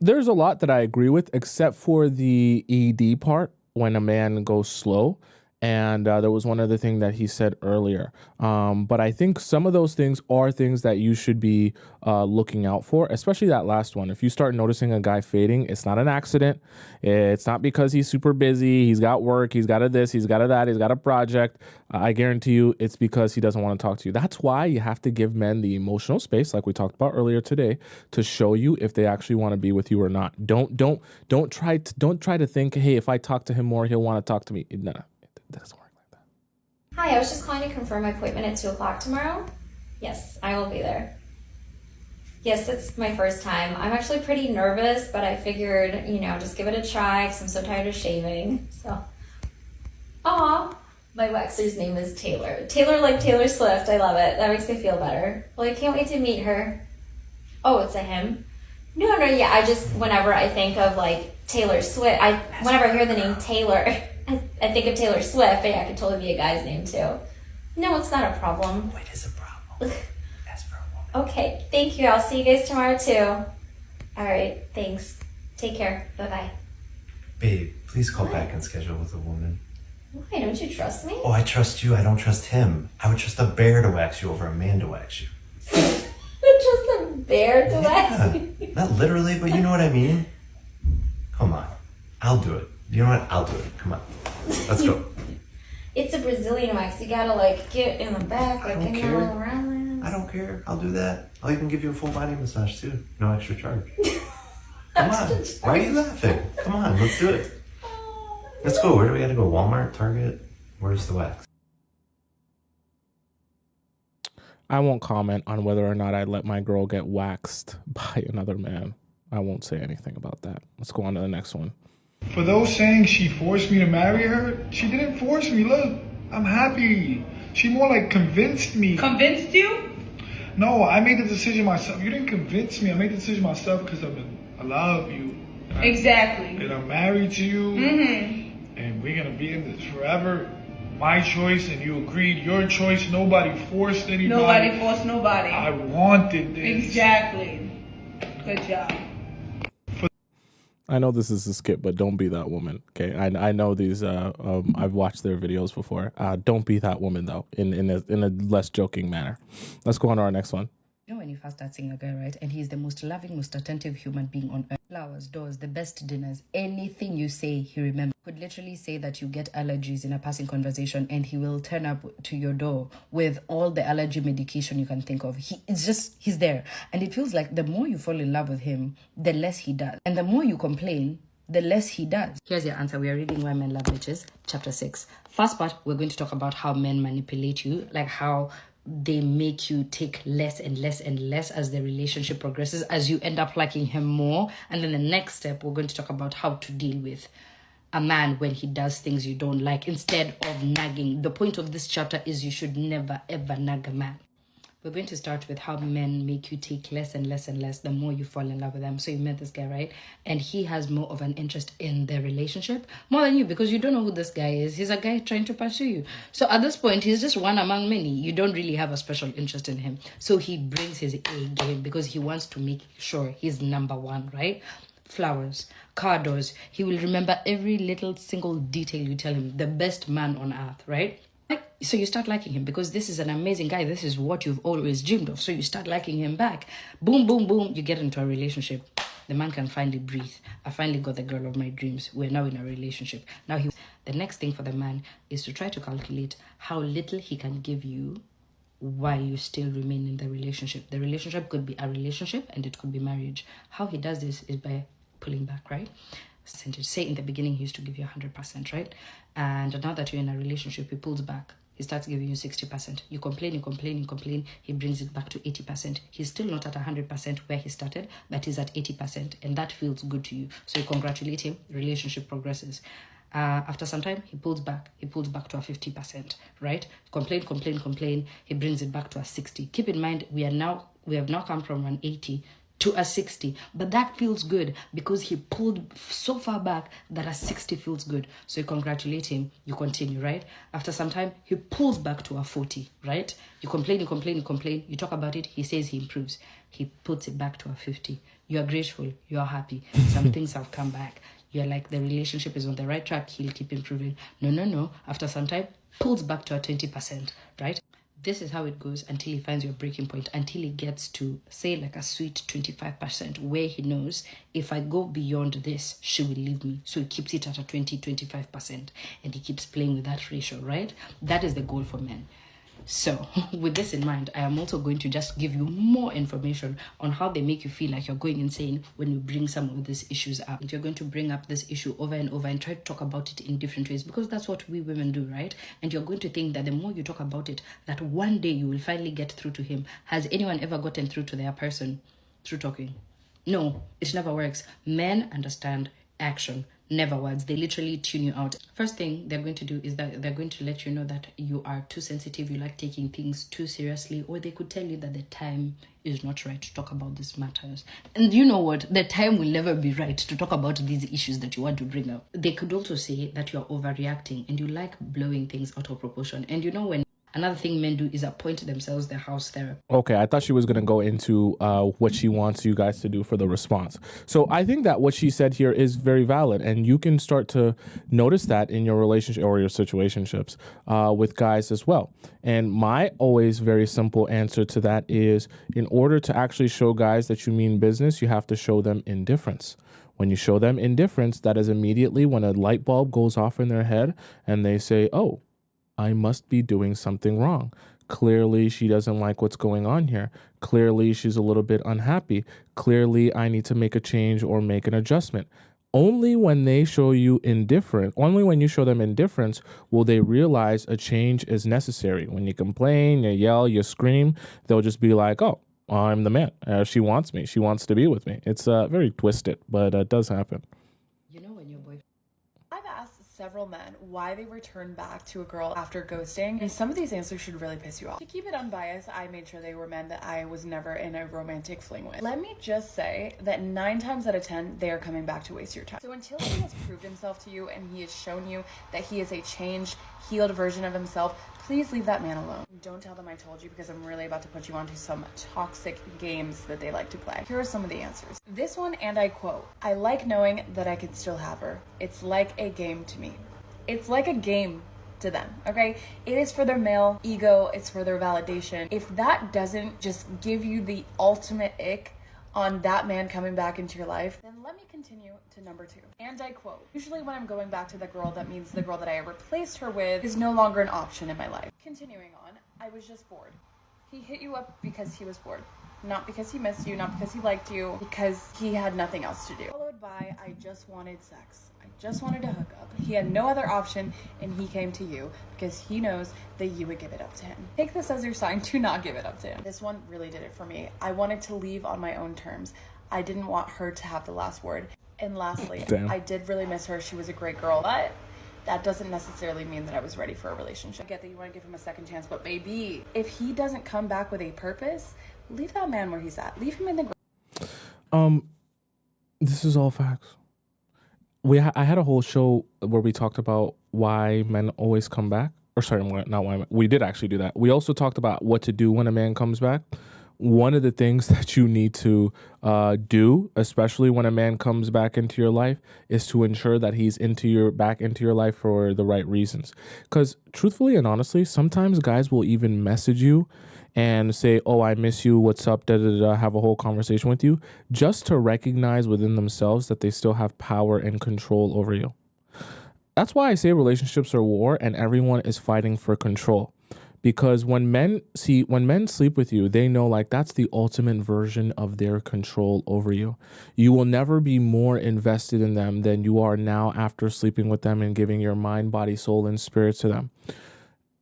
There's a lot that I agree with, except for the ED part, when a man goes slow. And there was one other thing that he said earlier. But I think some of those things are things that you should be looking out for, especially that last one. If you start noticing a guy fading, it's not an accident. It's not because he's super busy. He's got work. He's got a this. He's got a that. He's got a project. I guarantee you it's because he doesn't want to talk to you. That's why you have to give men the emotional space, like we talked about earlier today, to show you if they actually want to be with you or not. Don't try to think, hey, if I talk to him more, he'll want to talk to me. No. That doesn't work like that. Hi, I was just calling to confirm my appointment at 2 o'clock tomorrow. Yes, I will be there. Yes, it's my first time. I'm actually pretty nervous, but I figured, just give it a try because I'm so tired of shaving. So, aw, my waxer's name is Taylor. Taylor like Taylor Swift. I love it. That makes me feel better. Well, I can't wait to meet her. Oh, it's a him? No, yeah, whenever I think of like Taylor Swift, whenever I hear the name Taylor, I think of Taylor Swift, but yeah, it could totally be a guy's name too. No, it's not a problem. What is a problem? Ask for a woman. Okay, thank you. I'll see you guys tomorrow too. All right, thanks. Take care. Bye-bye. Babe, please call back and schedule with a woman. Why? Don't you trust me? Oh, I trust you. I don't trust him. I would trust a bear to wax you over a man to wax you. Just a bear to wax me? Not literally, but you know what I mean. Come on. I'll do it. You know what? I'll do it. Come on. Let's go. It's a Brazilian wax. You gotta get in the back, I don't all care. around. I don't care. I'll do that. I'll even give you a full body massage too. No extra charge. Come on. Why are you laughing? Come on, let's do it. Let's go. Where do we gotta go? Walmart? Target? Where's the wax? I won't comment on whether or not I let my girl get waxed by another man. I won't say anything about that. Let's go on to the next one. For those saying she forced me to marry her, she didn't force me. Look, I'm happy. She more like convinced me. Convinced you? No, I made the decision myself. You didn't convince me. I made the decision myself because I love you. Exactly. And I'm married to you. Mm-hmm. And we're going to be in this forever. My choice, and you agreed. Your choice. Nobody forced anybody. Nobody forced nobody. I wanted this. Exactly. Good job. I know this is a skip, but don't be that woman. Okay, I know these. I've watched their videos before. Don't be that woman though. In a less joking manner. Let's go on to our next one. When you first start seeing a guy, right, and he's the most loving, most attentive human being on earth. Flowers, doors, the best dinners, anything you say, he remembers. Could literally say that you get allergies in a passing conversation, and he will turn up to your door with all the allergy medication you can think of. He's there. And it feels like the more you fall in love with him, the less he does. And the more you complain, the less he does. Here's your answer. We are reading Why Men Love Bitches, chapter 6. First part, we're going to talk about how men manipulate you, like how they make you take less and less and less as the relationship progresses, as you end up liking him more. And then the next step, we're going to talk about how to deal with a man when he does things you don't like instead of nagging. The point of this chapter is you should never ever nag a man. We're going to start with how men make you take less and less and less the more you fall in love with them. So you met this guy, right? And he has more of an interest in the relationship more than you, because you don't know who this guy is. He's a guy trying to pursue you. So at this point, he's just one among many. You don't really have a special interest in him. So he brings his A game because he wants to make sure he's number one, right? Flowers, car doors. He will remember every little single detail you tell him. The best man on earth, right? So you start liking him because this is an amazing guy. This is what you've always dreamed of. So you start liking him back. Boom, boom, boom. You get into a relationship. The man can finally breathe. I finally got the girl of my dreams. We're now in a relationship. Now the next thing for the man is to try to calculate how little he can give you while you still remain in the relationship. The relationship could be a relationship and it could be marriage. How he does this is by pulling back, right? Say in the beginning he used to give you 100%, right? And now that you're in a relationship, he pulls back. He starts giving you 60%. You complain. He brings it back to 80%. He's still not at 100% where he started, but he's at 80%. And that feels good to you. So you congratulate him. Relationship progresses. After some time, he pulls back. He pulls back to a 50%, right? Complain. He brings it back to a 60. Keep in mind, we have now come from an 80 to a 60, but that feels good because he pulled so far back that a 60 feels good. So you congratulate him, you continue, right? After some time, he pulls back to a 40, right? You complain, you talk about it, he says he improves. He puts it back to a 50. You are grateful, you are happy. Some things have come back. You're like, the relationship is on the right track, he'll keep improving. No. After some time, pulls back to a 20%, right? This is how it goes until he finds your breaking point, until he gets to, say, like a sweet 25%, where he knows, if I go beyond this, she will leave me. So he keeps it at a 20-25%, and he keeps playing with that ratio, right? That is the goal for men. So with this in mind, I am also going to just give you more information on how they make you feel like you're going insane when you bring some of these issues up. You're going to bring up this issue over and over and try to talk about it in different ways, because that's what we women do, right? And you're going to think that the more you talk about it, that one day you will finally get through to him. Has anyone ever gotten through to their person through talking? No, it never works. Men understand action, never words. They literally tune you out. First thing they're going to do is that they're going to let you know that you are too sensitive, you like taking things too seriously, or they could tell you that the time is not right to talk about these matters. And you know what? The time will never be right to talk about these issues that you want to bring up. They could also say that you're overreacting and you like blowing things out of proportion. And you know, when another thing men do is appoint themselves the house therapist. Okay, I thought she was going to go into what she wants you guys to do for the response. So I think that what she said here is very valid, and you can start to notice that in your relationship or your situationships with guys as well. And my always very simple answer to that is, in order to actually show guys that you mean business, you have to show them indifference. When you show them indifference, that is immediately when a light bulb goes off in their head and they say, oh, I must be doing something wrong. Clearly, she doesn't like what's going on here. Clearly, she's a little bit unhappy. Clearly, I need to make a change or make an adjustment. Only when they show you indifference, only when you show them indifference will they realize a change is necessary. When you complain, you yell, you scream, they'll just be like, oh, I'm the man. She wants me. She wants to be with me. It's very twisted, but it does happen. You know, when your boyfriend... I've asked several men why they return back to a girl after ghosting, and some of these answers should really piss you off. To keep it unbiased, I made sure they were men that I was never in a romantic fling with. Let me just say that 9 times out of 10, they are coming back to waste your time. So until he has proved himself to you and he has shown you that he is a changed, healed version of himself, please leave that man alone. Don't tell them I told you, because I'm really about to put you onto some toxic games that they like to play. Here are some of the answers. This one, and I quote, I like knowing that I can still have her. It's like a game to me. It's like a game to them, okay? It is for their male ego, it's for their validation. If that doesn't just give you the ultimate ick on that man coming back into your life, then let me continue continue to number 2. And I quote, usually when I'm going back to the girl, that means the girl that I replaced her with is no longer an option in my life. Continuing on, I was just bored. He hit you up because he was bored. Not because he missed you, not because he liked you, because he had nothing else to do. Followed by, I just wanted sex. I just wanted to hook up. He had no other option, and he came to you because he knows that you would give it up to him. Take this as your sign to not give it up to him. This one really did it for me. I wanted to leave on my own terms. I didn't want her to have the last word. And lastly, Damn. I did really miss her. She was a great girl, but that doesn't necessarily mean that I was ready for a relationship. I get that you want to give him a second chance, but baby, if he doesn't come back with a purpose, leave that man where he's at. Leave him in the This is all facts. I had a whole show where we talked about why men always come back. Or sorry, not why. We did actually do that. We also talked about what to do when a man comes back. One of the things that you need to do, especially when a man comes back into your life, is to ensure that he's back into your life for the right reasons. Because truthfully and honestly, sometimes guys will even message you and say, oh, I miss you, what's up, have a whole conversation with you, just to recognize within themselves that they still have power and control over you. That's why I say relationships are war and everyone is fighting for control. Because when men sleep with you, they know like that's the ultimate version of their control over you. You will never be more invested in them than you are now after sleeping with them and giving your mind, body, soul, and spirit to them.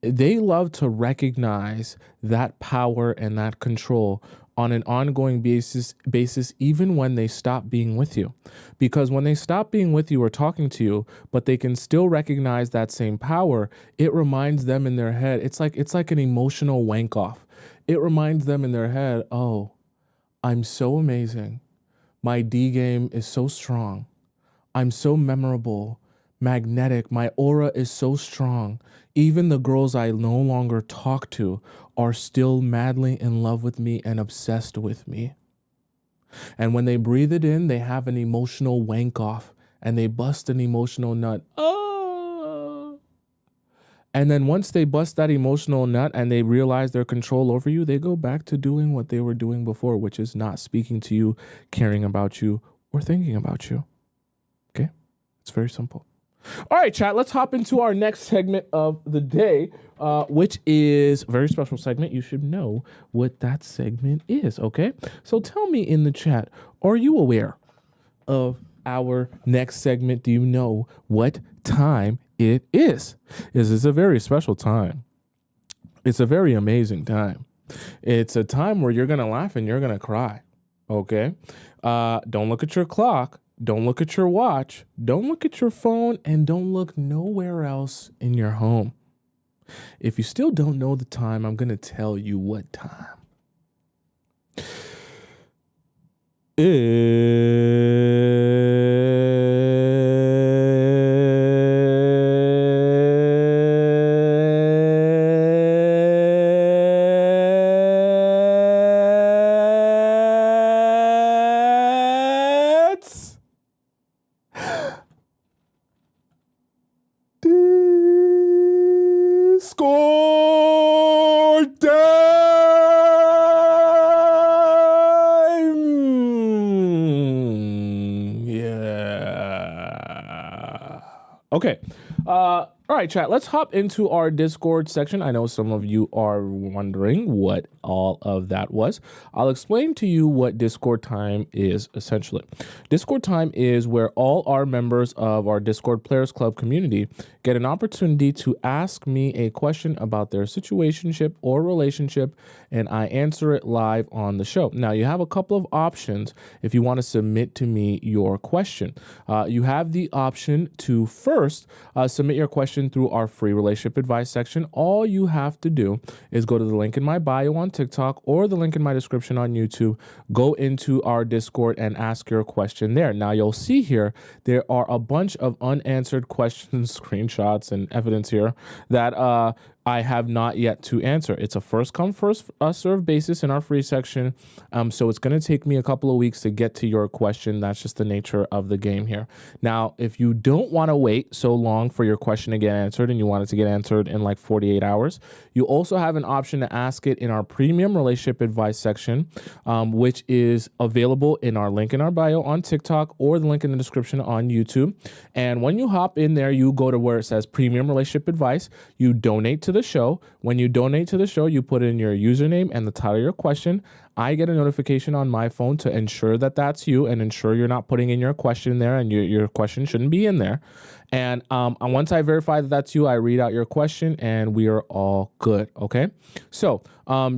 They love to recognize that power and that control on an ongoing basis, even when they stop being with you. Because when they stop being with you or talking to you, but they can still recognize that same power, it reminds them in their head, it's like an emotional wank off. It reminds them in their head, oh, I'm so amazing. My D game is so strong. I'm so memorable, magnetic. My aura is so strong. Even the girls I no longer talk to are still madly in love with me and obsessed with me. And when they breathe it in, they have an emotional wank off and they bust an emotional nut. Oh. And then once they bust that emotional nut and they realize their control over you, they go back to doing what they were doing before, which is not speaking to you, caring about you, or thinking about you. Okay? It's very simple. All right, chat, let's hop into our next segment of the day, which is a very special segment. You should know what that segment is, okay? So tell me in the chat, are you aware of our next segment? Do you know what time it is? This is a very special time. It's a very amazing time. It's a time where you're going to laugh and you're going to cry, okay? Don't look at your clock. Don't look at your watch, don't look at your phone, and don't look nowhere else in your home. If you still don't know the time, I'm going to tell you what time. Score time! Yeah. Okay. All right, chat. Let's hop into our Discord section. I know some of you are wondering what all of that was. I'll explain to you what Discord time is essentially. Discord time is where all our members of our Discord Players Club community get an opportunity to ask me a question about their situationship or relationship, and I answer it live on the show. Now, you have a couple of options if you want to submit to me your question. You have the option to first submit your question through our free relationship advice section. All you have to do is go to the link in my bio on TikTok or the link in my description on YouTube, go into our Discord and ask your question there. Now you'll see here, there are a bunch of unanswered questions, screenshots and evidence here that I have not yet to answer. It's a first come, first serve basis in our free section. So it's going to take me a couple of weeks to get to your question. That's just the nature of the game here. Now, if you don't want to wait so long for your question to get answered and you want it to get answered in like 48 hours, you also have an option to ask it in our premium relationship advice section, which is available in our link in our bio on TikTok or the link in the description on YouTube. And when you hop in there, you go to where it says premium relationship advice. You donate to the show. When you donate to the show, you put in your username and the title of your question. I get a notification on my phone to ensure that that's you and ensure you're not putting in your question there, and your question shouldn't be in there. And once I verify that that's you, I read out your question and we are all good. Okay. So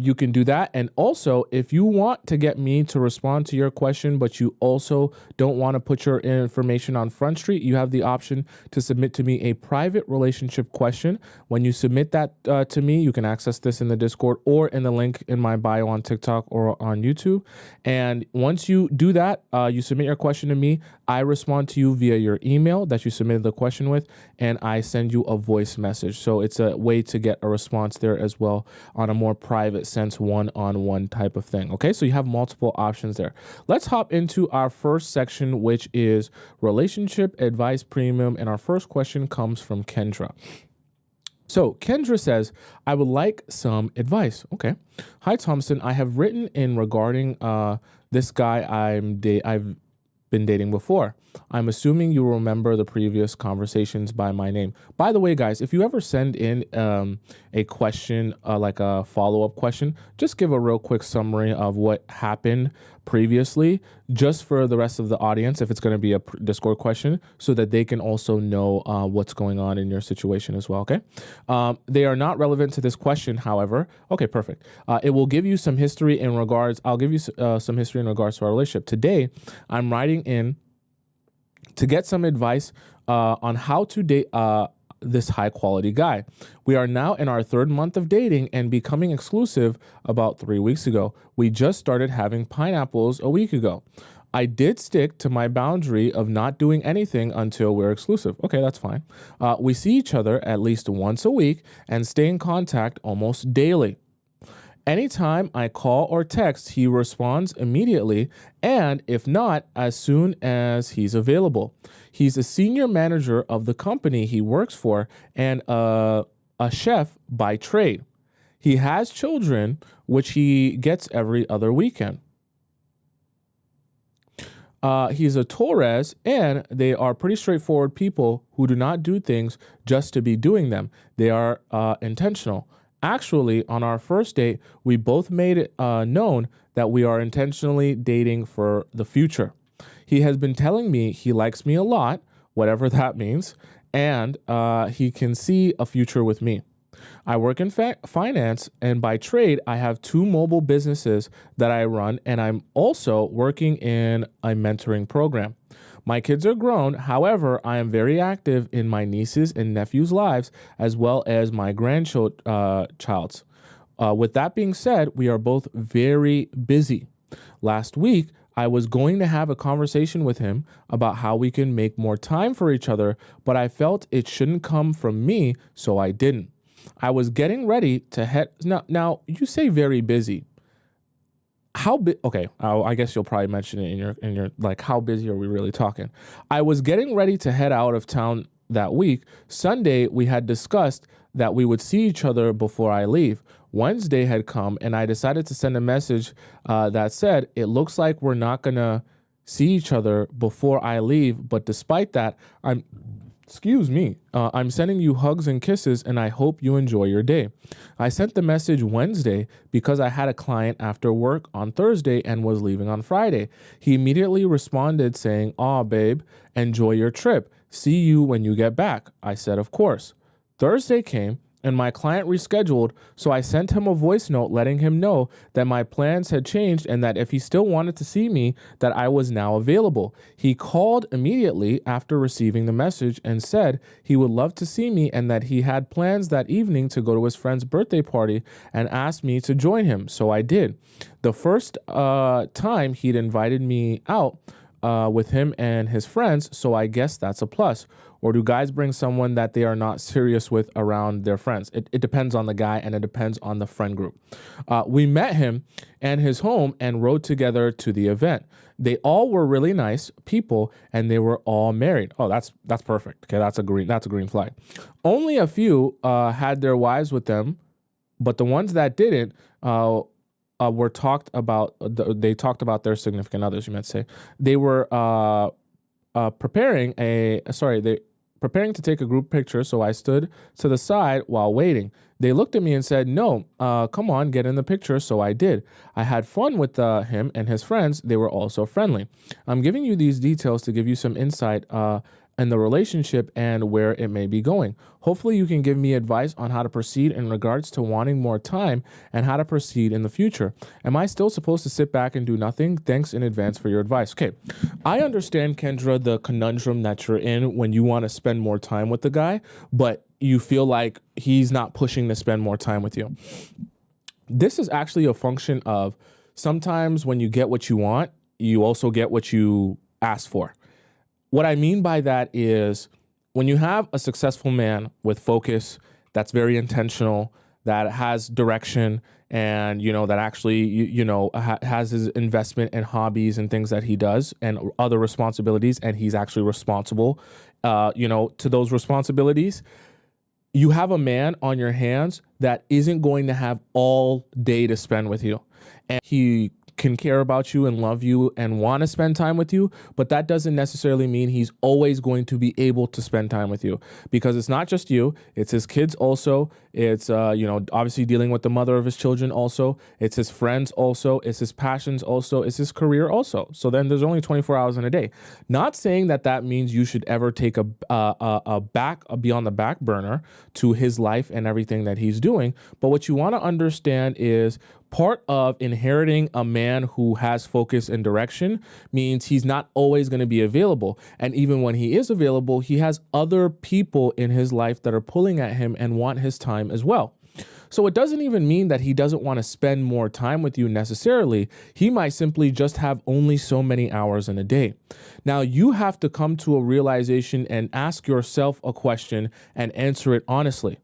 you can do that. And also, if you want to get me to respond to your question, but you also don't want to put your information on Front Street, you have the option to submit to me a private relationship question. When you submit that to me, you can access this in the Discord or in the link in my bio on TikTok or on YouTube. And once you do that, you submit your question to me. I respond to you via your email that you submitted the question with, and I send you a voice message. So it's a way to get a response there as well on a more private sense, one-on-one type of thing. Okay, so you have multiple options there. Let's hop into our first section, which is relationship advice premium. And our first question comes from Kendra. So Kendra says, I would like some advice. Okay. Hi, Tomisin. I have written in regarding this guy I've been dating before. I'm assuming you remember the previous conversations by my name. By the way, guys, if you ever send in a question, like a follow-up question, just give a real quick summary of what happened previously, just for the rest of the audience, if it's going to be a Discord question, so that they can also know what's going on in your situation as well, okay? They are not relevant to this question, however. Okay, perfect. It will give you some history in regards, I'll give you some history in regards to our relationship. Today, I'm writing in to get some advice on how to date this high quality guy. We are now in our 3rd month of dating and becoming exclusive about 3 weeks ago. We just started having pineapples a week ago. I did stick to my boundary of not doing anything until we're exclusive. Okay, that's fine. We see each other at least once a week and stay in contact almost daily. Anytime I call or text, he responds immediately, and if not, as soon as he's available. He's a senior manager of the company he works for and a chef by trade. He has children, which he gets every other weekend. He's a Taurus, and they are pretty straightforward people who do not do things just to be doing them. They are intentional. Actually, on our first date, we both made it known that we are intentionally dating for the future. He has been telling me he likes me a lot, whatever that means, and he can see a future with me. I work in finance, and by trade, I have 2 mobile businesses that I run, and I'm also working in a mentoring program. My kids are grown. However, I am very active in my nieces and nephews' lives, as well as my grandchild's. With that being said, we are both very busy. Last week, I was going to have a conversation with him about how we can make more time for each other, but I felt it shouldn't come from me, so I didn't. I was getting ready to head. Now you say very busy. How big? Okay, I guess you'll probably mention it in your like, how busy are we really talking? I was getting ready to head out of town that week. Sunday, we had discussed that we would see each other before I leave. Wednesday had come, and I decided to send a message that said, it looks like we're not gonna see each other before I leave, but despite that, I'm sending you hugs and kisses, and I hope you enjoy your day. I sent the message Wednesday because I had a client after work on Thursday and was leaving on Friday. He immediately responded saying, "Aw, babe, enjoy your trip. See you when you get back." I said, "Of course." Thursday came, and my client rescheduled, so I sent him a voice note letting him know that my plans had changed and that if he still wanted to see me, that I was now available. He called immediately after receiving the message and said he would love to see me and that he had plans that evening to go to his friend's birthday party and asked me to join him, so I did. The first time he'd invited me out, with him and his friends, so I guess that's a plus. Or do guys bring someone that they are not serious with around their friends? It depends on the guy and it depends on the friend group. We met him and his home and rode together to the event. They all were really nice people and they were all married. Oh, that's perfect. Okay, that's a green flag. Only a few had their wives with them, but the ones that didn't were talked about. They talked about their significant others. You might say they were preparing to take a group picture. So I stood to the side while waiting. They looked at me and said, "No, come on, get in the picture." So I did. I had fun with him and his friends. They were also friendly. I'm giving you these details to give you some insight in the relationship and where it may be going. Hopefully you can give me advice on how to proceed in regards to wanting more time and how to proceed in the future. Am I still supposed to sit back and do nothing? Thanks in advance for your advice. Okay, I understand, Kendra, the conundrum that you're in when you want to spend more time with the guy, but you feel like he's not pushing to spend more time with you. This is actually a function of sometimes when you get what you want, you also get what you ask for. What I mean by that is when you have a successful man with focus that's very intentional, that has direction, and that actually has his investment and hobbies and things that he does and other responsibilities, and he's actually responsible to those responsibilities. You have a man on your hands that isn't going to have all day to spend with you, and he can care about you and love you and want to spend time with you, but that doesn't necessarily mean he's always going to be able to spend time with you, because it's not just you, it's his kids also, it's obviously dealing with the mother of his children also, it's his friends also, it's his passions also, it's his career also. So then there's only 24 hours in a day. Not saying that means you should ever take a be on the back burner to his life and everything that he's doing, but what you want to understand is part of inheriting a man who has focus and direction means he's not always going to be available. And even when he is available, he has other people in his life that are pulling at him and want his time as well. So it doesn't even mean that he doesn't want to spend more time with you necessarily. He might simply just have only so many hours in a day. Now, you have to come to a realization and ask yourself a question and answer it honestly.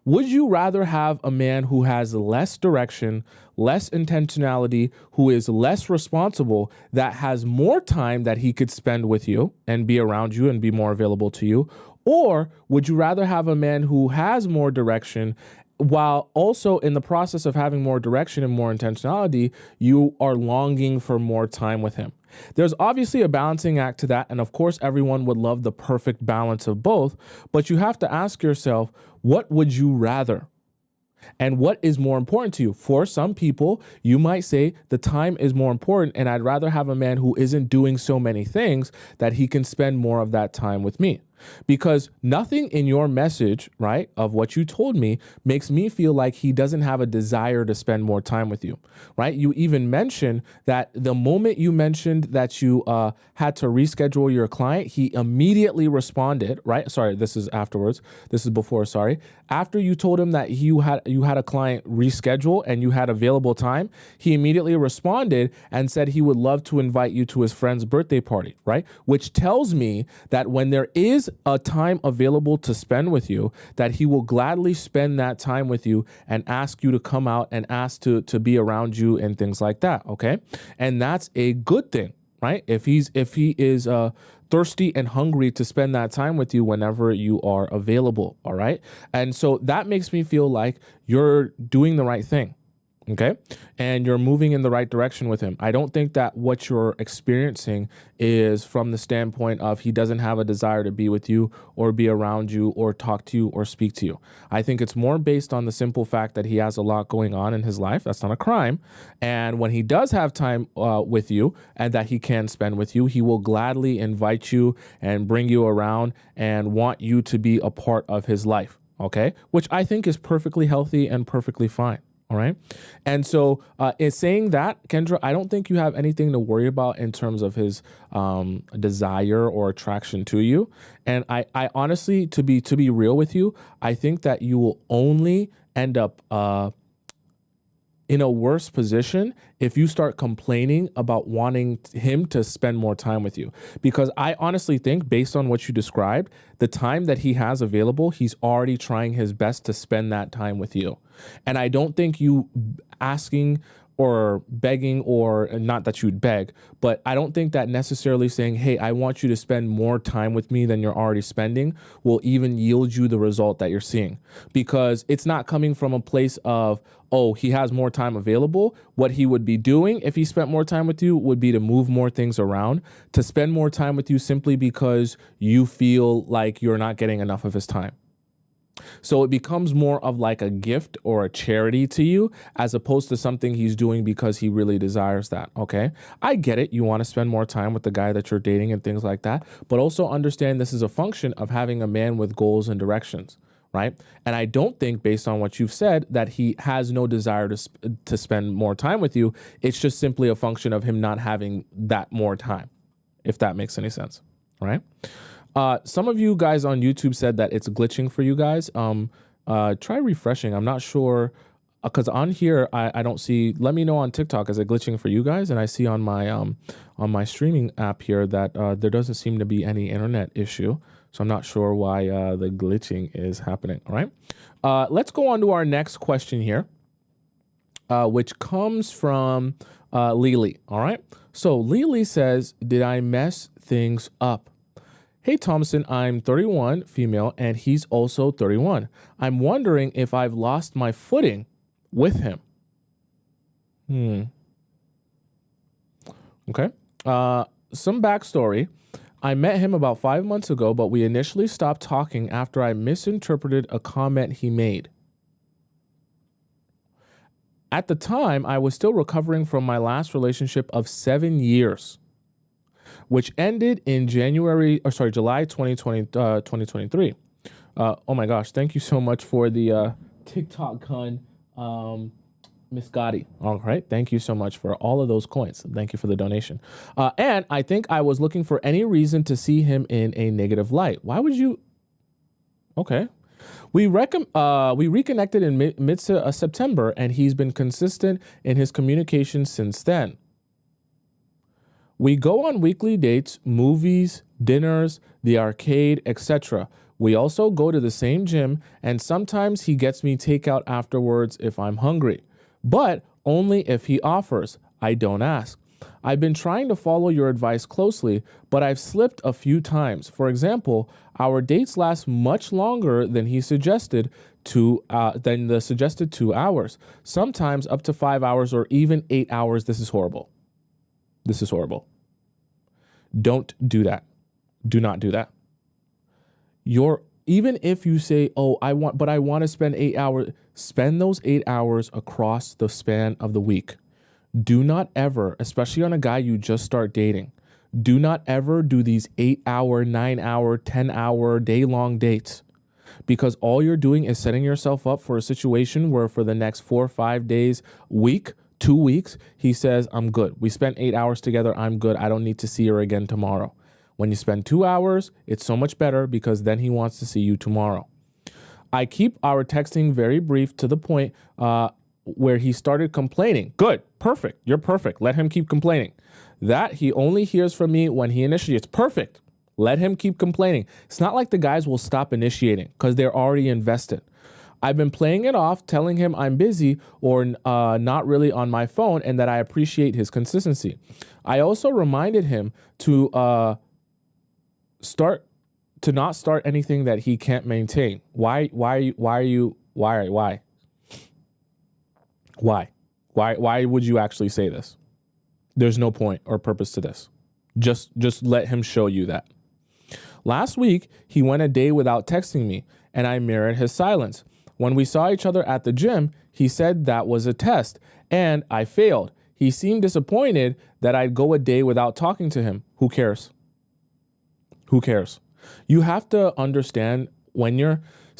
Would you rather have a man who has less direction, less intentionality, who is less responsible, that has more time that he could spend with you and be around you and be more available to you? Or would you rather have a man who has more direction, while also in the process of having more direction and more intentionality, you are longing for more time with him? There's obviously a balancing act to that. And of course, everyone would love the perfect balance of both. But you have to ask yourself, what would you rather? And what is more important to you? For some people, you might say the time is more important, and I'd rather have a man who isn't doing so many things that he can spend more of that time with me. Because nothing in your message, right, of what you told me makes me feel like he doesn't have a desire to spend more time with you, right? You even mentioned that the moment you mentioned that you had to reschedule your client, he immediately responded, right? Sorry, this is afterwards. This is before, sorry. After you told him that you had a client reschedule and you had available time, he immediately responded and said he would love to invite you to his friend's birthday party, right? Which tells me that when there is a time available to spend with you, that he will gladly spend that time with you and ask you to come out and ask to be around you and things like that. Okay. And that's a good thing, right? If he is thirsty and hungry to spend that time with you whenever you are available. All right. And so that makes me feel like you're doing the right thing. Okay. And you're moving in the right direction with him. I don't think that what you're experiencing is from the standpoint of he doesn't have a desire to be with you or be around you or talk to you or speak to you. I think it's more based on the simple fact that he has a lot going on in his life. That's not a crime. And when he does have time with you and that he can spend with you, he will gladly invite you and bring you around and want you to be a part of his life. Okay. Which I think is perfectly healthy and perfectly fine. All right. And so in saying that, Kendra, I don't think you have anything to worry about in terms of his desire or attraction to you. And I honestly, to be real with you, I think that you will only end up in a worse position if you start complaining about wanting him to spend more time with you. Because I honestly think, based on what you described, the time that he has available, he's already trying his best to spend that time with you. And I don't think you asking or begging, or not that you'd beg, but I don't think that necessarily saying, hey, I want you to spend more time with me than you're already spending will even yield you the result that you're seeing, because it's not coming from a place of, oh, he has more time available. What he would be doing if he spent more time with you would be to move more things around, to spend more time with you simply because you feel like you're not getting enough of his time. So it becomes more of like a gift or a charity to you, as opposed to something he's doing because he really desires that. Okay. I get it. You want to spend more time with the guy that you're dating and things like that, but also understand this is a function of having a man with goals and directions. Right. And I don't think, based on what you've said, that he has no desire to spend more time with you. It's just simply a function of him not having that more time, if that makes any sense. Right. Some of you guys on YouTube said that it's glitching for you guys. Try refreshing. I'm not sure, because on here I don't see. Let me know on TikTok, is it glitching for you guys? And I see on my streaming app here that there doesn't seem to be any internet issue. So I'm not sure why the glitching is happening. All right. Let's go on to our next question here, which comes from Lily. All right. So Lily says, did I mess things up? Hey, Tomisin, I'm 31, female, and he's also 31. I'm wondering if I've lost my footing with him. Okay. Some backstory. I met him about 5 months ago, but we initially stopped talking after I misinterpreted a comment he made. At the time, I was still recovering from my last relationship of 7 years, which ended in July 2023. Oh my gosh, thank you so much for the TikTok gun, Miss Gotti. All right, thank you so much for all of those coins. Thank you for the donation. And I think I was looking for any reason to see him in a negative light. Why would you? Okay. We reconnected in mid-September, and he's been consistent in his communication since then. We go on weekly dates, movies, dinners, the arcade, etc. We also go to the same gym, and sometimes he gets me takeout afterwards if I'm hungry, but only if he offers. I don't ask. I've been trying to follow your advice closely, but I've slipped a few times. For example, our dates last much longer than he suggested, than the suggested 2 hours, sometimes up to 5 hours or even 8 hours. This is horrible. This is horrible. Don't do that. Do not do that. Even if you say, oh, I want to spend 8 hours, spend those 8 hours across the span of the week. Do not ever, especially on a guy you just start dating, do not ever do these 8-hour, 9-hour, 10-hour, day-long dates, because all you're doing is setting yourself up for a situation where for the next 4 or 5 days, week, 2 weeks, he says, I'm good. We spent 8 hours together. I'm good. I don't need to see her again tomorrow. When you spend 2 hours, it's so much better, because then he wants to see you tomorrow. I keep our texting very brief to the point where he started complaining. Good. Perfect. You're perfect. Let him keep complaining. That he only hears from me when he initiates. Perfect. Let him keep complaining. It's not like the guys will stop initiating because they're already invested. I've been playing it off, telling him I'm busy or not really on my phone, and that I appreciate his consistency. I also reminded him to not start anything that he can't maintain. Why would you actually say this? There's no point or purpose to this. Just let him show you that. Last week, he went a day without texting me, and I mirrored his silence. When we saw each other at the gym, he said that was a test, and I failed. He seemed disappointed that I'd go a day without talking to him. Who cares? Who cares? You have to understand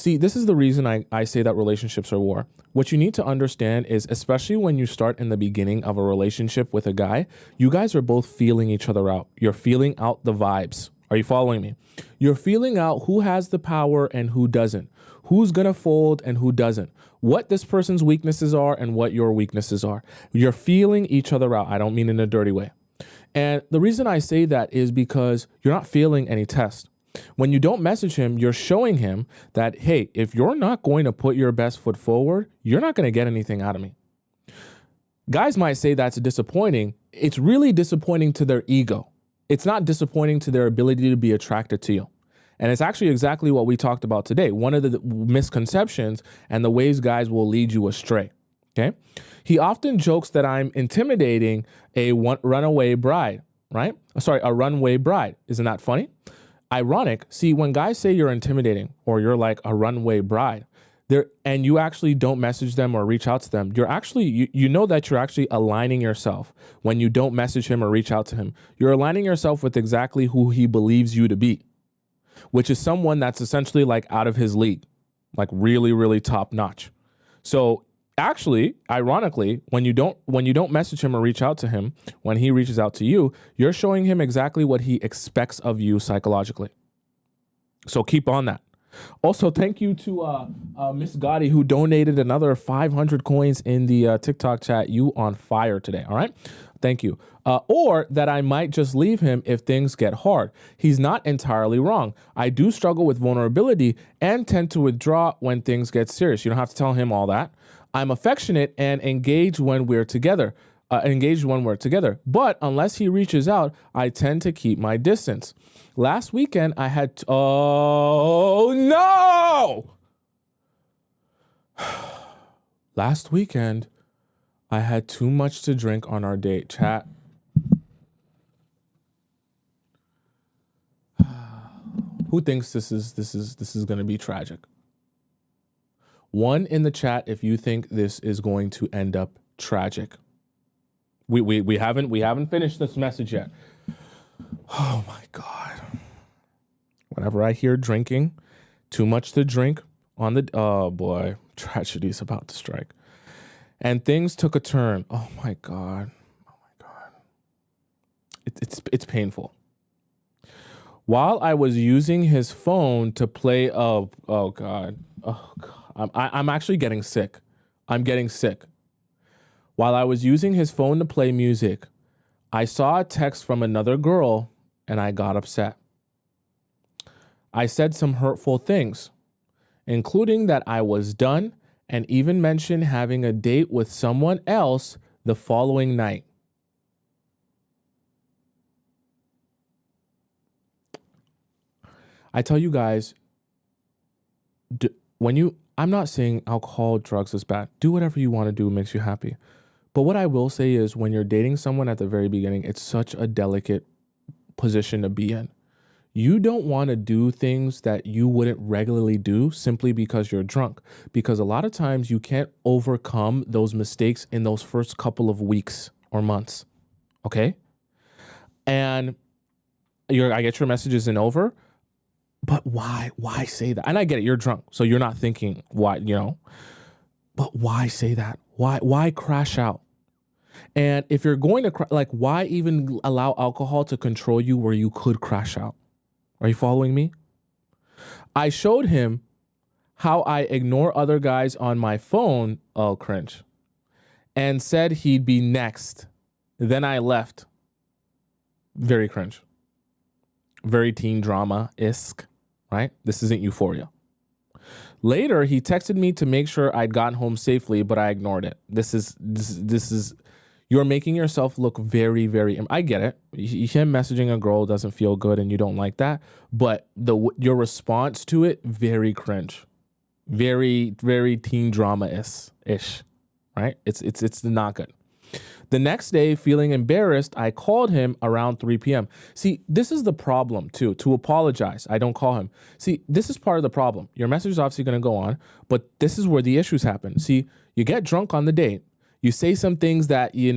this is the reason I say that relationships are war. What you need to understand is, especially when you start in the beginning of a relationship with a guy, you guys are both feeling each other out. You're feeling out the vibes. Are you following me? You're feeling out who has the power and who doesn't, who's going to fold and who doesn't, what this person's weaknesses are and what your weaknesses are. You're feeling each other out. I don't mean in a dirty way. And the reason I say that is because you're not failing any test. When you don't message him, you're showing him that, hey, if you're not going to put your best foot forward, you're not going to get anything out of me. Guys might say that's disappointing. It's really disappointing to their ego. It's not disappointing to their ability to be attracted to you. And it's actually exactly what we talked about today. One of the misconceptions and the ways guys will lead you astray. Okay. He often jokes that I'm intimidating a runaway bride, right? Sorry, a runway bride. Isn't that funny? Ironic. See, when guys say you're intimidating or you're like a runway bride, and you actually don't message them or reach out to them, you're actually, you know that you're actually aligning yourself when you don't message him or reach out to him. You're aligning yourself with exactly who he believes you to be, which is someone that's essentially like out of his league, like really, really top notch. So actually, ironically, when you don't message him or reach out to him, when he reaches out to you, you're showing him exactly what he expects of you psychologically. So keep on that. Also, thank you to Miss Gotti, who donated another 500 coins in the TikTok chat. You on fire today, all right? Thank you. Or that I might just leave him if things get hard. He's not entirely wrong. I do struggle with vulnerability and tend to withdraw when things get serious. You don't have to tell him all that. I'm affectionate and engaged when we're together. But unless he reaches out, I tend to keep my distance. Last weekend, I had... oh, no! Last weekend, I had too much to drink on our date. Chat. Who thinks this is going to be tragic? One in the chat if you think this is going to end up tragic. We haven't finished this message yet. Oh my God. Whenever I hear drinking, too much to drink on the, oh boy, tragedy's about to strike. And things took a turn. Oh my God. Oh my God. It's painful. While I was using his phone to play, oh God. Oh God. I'm actually getting sick. I'm getting sick. While I was using his phone to play music, I saw a text from another girl and I got upset. I said some hurtful things, including that I was done and even mentioned having a date with someone else the following night. I tell you guys, I'm not saying alcohol, drugs is bad. Do whatever you want to do, makes you happy. But what I will say is when you're dating someone at the very beginning, it's such a delicate position to be in. You don't want to do things that you wouldn't regularly do simply because you're drunk. Because a lot of times you can't overcome those mistakes in those first couple of weeks or months. Okay? And I get your message isn't over. But why say that? And I get it. You're drunk. So you're not thinking why, but why say that? Why crash out? And if you're going to why even allow alcohol to control you where you could crash out? Are you following me? I showed him how I ignore other guys on my phone. Oh, cringe. And said he'd be next. Then I left. Very cringe. Very teen drama-esque, right? This isn't Euphoria. Later, he texted me to make sure I'd gotten home safely, but I ignored it. This is, you're making yourself look very, very, I get it. Him messaging a girl doesn't feel good and you don't like that, but your response to it, very cringe. Very, very teen drama-ish, right? It's not good. The next day, feeling embarrassed, I called him around 3 p.m. See, this is the problem, too, to apologize. I don't call him. See, this is part of the problem. Your message is obviously going to go on, but this is where the issues happen. See, you get drunk on the date. You say some things that, you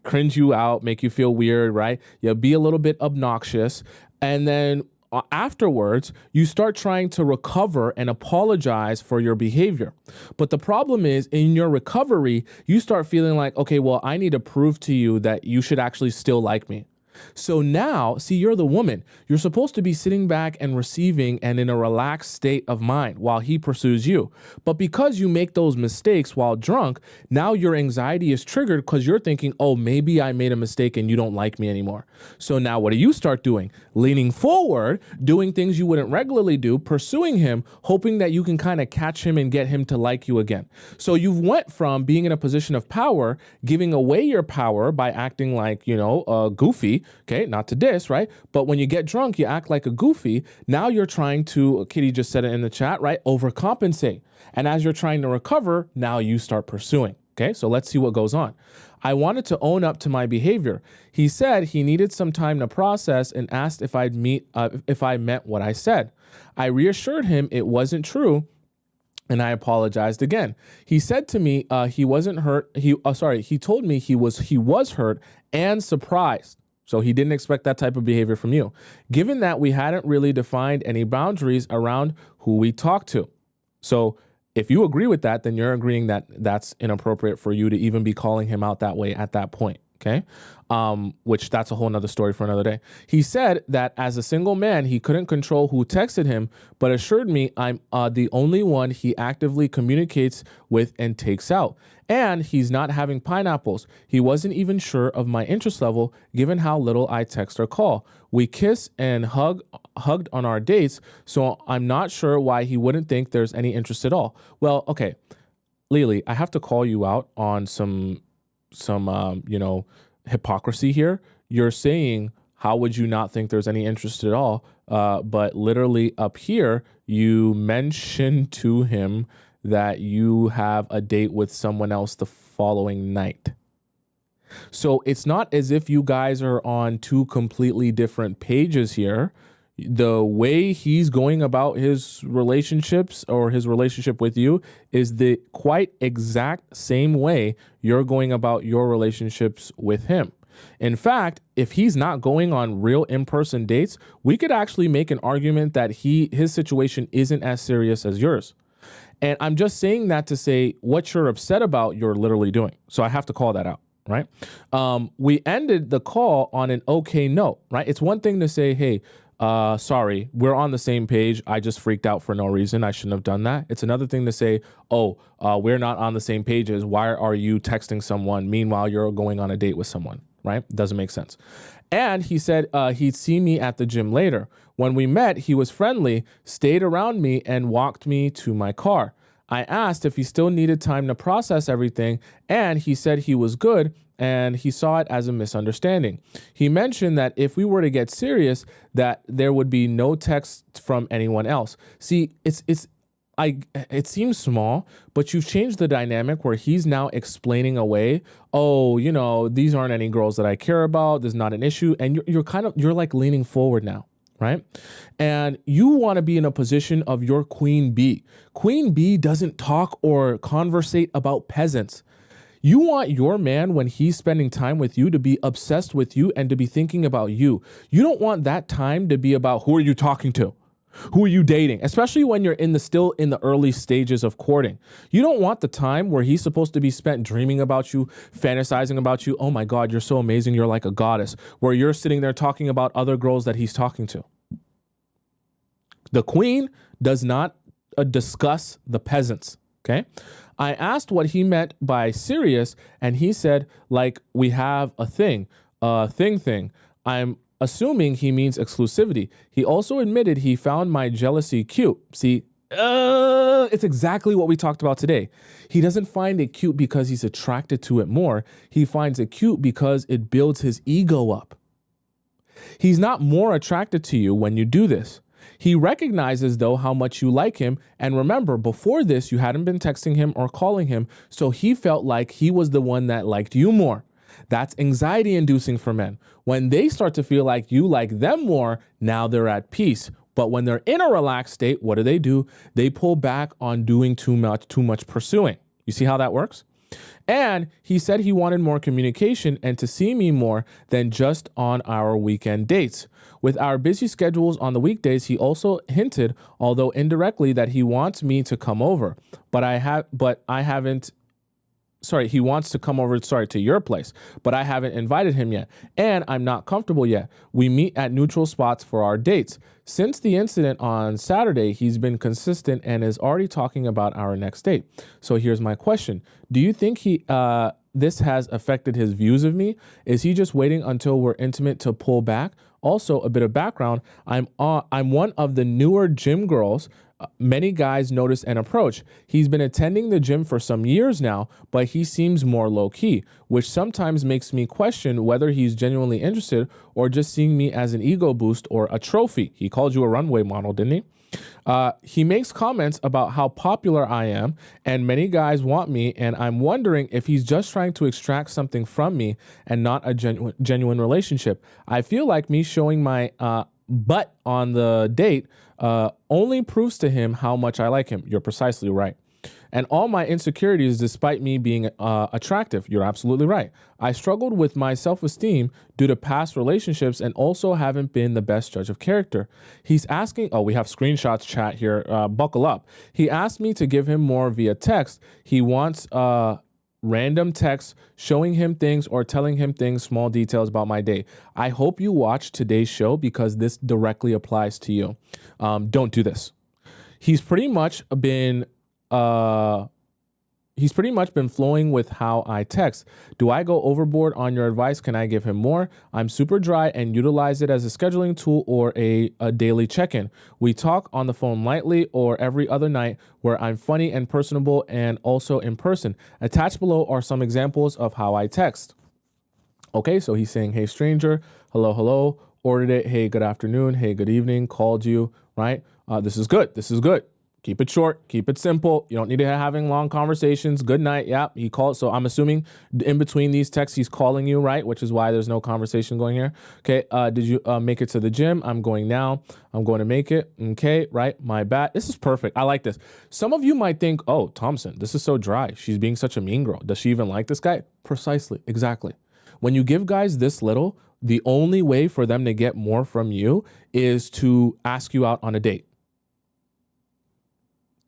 cringe you out, make you feel weird, right? You'll be a little bit obnoxious. And then afterwards, you start trying to recover and apologize for your behavior. But the problem is in your recovery, you start feeling like, okay, well, I need to prove to you that you should actually still like me. So now, see, you're the woman. You're supposed to be sitting back and receiving and in a relaxed state of mind while he pursues you. But because you make those mistakes while drunk, now your anxiety is triggered because you're thinking, oh, maybe I made a mistake and you don't like me anymore. So now what do you start doing? Leaning forward, doing things you wouldn't regularly do, pursuing him, hoping that you can kind of catch him and get him to like you again. So you've went from being in a position of power, giving away your power by acting like, goofy. Okay, not to diss, right? But when you get drunk, you act like a goofy. Now you're trying to, Kitty just said it in the chat, right? Overcompensate. And as you're trying to recover, now you start pursuing. Okay, so let's see what goes on. I wanted to own up to my behavior. He said he needed some time to process and asked if if I meant what I said. I reassured him it wasn't true, and I apologized again. He said to me he wasn't hurt. He told me he was hurt and surprised. So he didn't expect that type of behavior from you, given that we hadn't really defined any boundaries around who we talked to. So if you agree with that, then you're agreeing that that's inappropriate for you to even be calling him out that way at that point. Okay. Which that's a whole nother story for another day. He said that as a single man, he couldn't control who texted him, but assured me I'm the only one he actively communicates with and takes out. And he's not having pineapples. He wasn't even sure of my interest level, given how little I text or call. We kiss and hugged on our dates, so I'm not sure why he wouldn't think there's any interest at all. Well, okay, Lily, I have to call you out on some hypocrisy here. You're saying, how would you not think there's any interest at all? But literally up here, you mentioned to him that you have a date with someone else the following night. So it's not as if you guys are on two completely different pages here. The way he's going about his relationships or his relationship with you is the quite exact same way you're going about your relationships with him. In fact, if he's not going on real in-person dates, we could actually make an argument that his situation isn't as serious as yours. And I'm just saying that to say what you're upset about, you're literally doing. So I have to call that out, right? We ended the call on an okay note, right? It's one thing to say, hey, sorry, we're on the same page. I just freaked out for no reason. I shouldn't have done that. It's another thing to say, we're not on the same pages. Why are you texting someone? Meanwhile, you're going on a date with someone, right? Doesn't make sense. And he said he'd see me at the gym later. When we met, he was friendly, stayed around me, and walked me to my car. I asked if he still needed time to process everything, and he said he was good, and he saw it as a misunderstanding. He mentioned that if we were to get serious, that there would be no text from anyone else. See, it seems small, but you've changed the dynamic where he's now explaining away, these aren't any girls that I care about. There's not an issue. And you're like leaning forward now, right? And you want to be in a position of your queen bee. Queen bee doesn't talk or conversate about peasants. You want your man, when he's spending time with you, to be obsessed with you and to be thinking about you. You don't want that time to be about who are you talking to? Who are you dating? Especially when you're still in the early stages of courting. You don't want the time where he's supposed to be spent dreaming about you, fantasizing about you. Oh my God, you're so amazing. You're like a goddess. Where you're sitting there talking about other girls that he's talking to. The queen does not discuss the peasants. Okay. I asked what he meant by serious, and he said, like, we have a thing. I'm assuming he means exclusivity. He also admitted he found my jealousy cute. See, it's exactly what we talked about today. He doesn't find it cute because he's attracted to it more. He finds it cute because it builds his ego up. He's not more attracted to you when you do this. He recognizes, though, how much you like him. And remember, before this, you hadn't been texting him or calling him. So he felt like he was the one that liked you more. That's anxiety inducing for men. When they start to feel like you like them more, now they're at peace. But when they're in a relaxed state, what do? They pull back on doing too much pursuing. You see how that works? And he said he wanted more communication and to see me more than just on our weekend dates. With our busy schedules on the weekdays, he also hinted, although indirectly, that he wants me to come over. But I haven't he wants to come over, to your place, but I haven't invited him yet, and I'm not comfortable yet. We meet at neutral spots for our dates. Since the incident on Saturday, he's been consistent and is already talking about our next date. So here's my question. Do you think this has affected his views of me? Is he just waiting until we're intimate to pull back? Also, a bit of background. I'm one of the newer gym girls many guys notice and approach. He's been attending the gym for some years now, but he seems more low-key, which sometimes makes me question whether he's genuinely interested or just seeing me as an ego boost or a trophy. He called you a runway model, didn't he? He makes comments about how popular I am and many guys want me, and I'm wondering if he's just trying to extract something from me and not a genuine relationship. I feel like me showing my butt on the date only proves to him how much I like him. You're precisely right. And all my insecurities, despite me being attractive. You're absolutely right. I struggled with my self-esteem due to past relationships and also haven't been the best judge of character. He's asking, oh, we have screenshots chat here. Buckle up. He asked me to give him more via text. He wants random texts showing him things or telling him things, small details about my day. I hope you watch today's show because this directly applies to you. Don't do this. He's pretty much been flowing with how I text. Do I go overboard on your advice? Can I give him more? I'm super dry and utilize it as a scheduling tool or a daily check-in. We talk on the phone lightly or every other night where I'm funny and personable and also in person. Attached below are some examples of how I text. Okay, so he's saying, hey, stranger, hello, hello, ordered it, hey, good afternoon, hey, good evening, called you, right? This is good. This is good. Keep it short. Keep it simple. You don't need to having long conversations. Good night. Yep. He called. So I'm assuming in between these texts, he's calling you, right? Which is why there's no conversation going here. Okay. Did you make it to the gym? I'm going now. I'm going to make it. Okay. Right. My bad. This is perfect. I like this. Some of you might think, oh, Thompson, this is so dry. She's being such a mean girl. Does she even like this guy? Precisely. Exactly. When you give guys this little, the only way for them to get more from you is to ask you out on a date.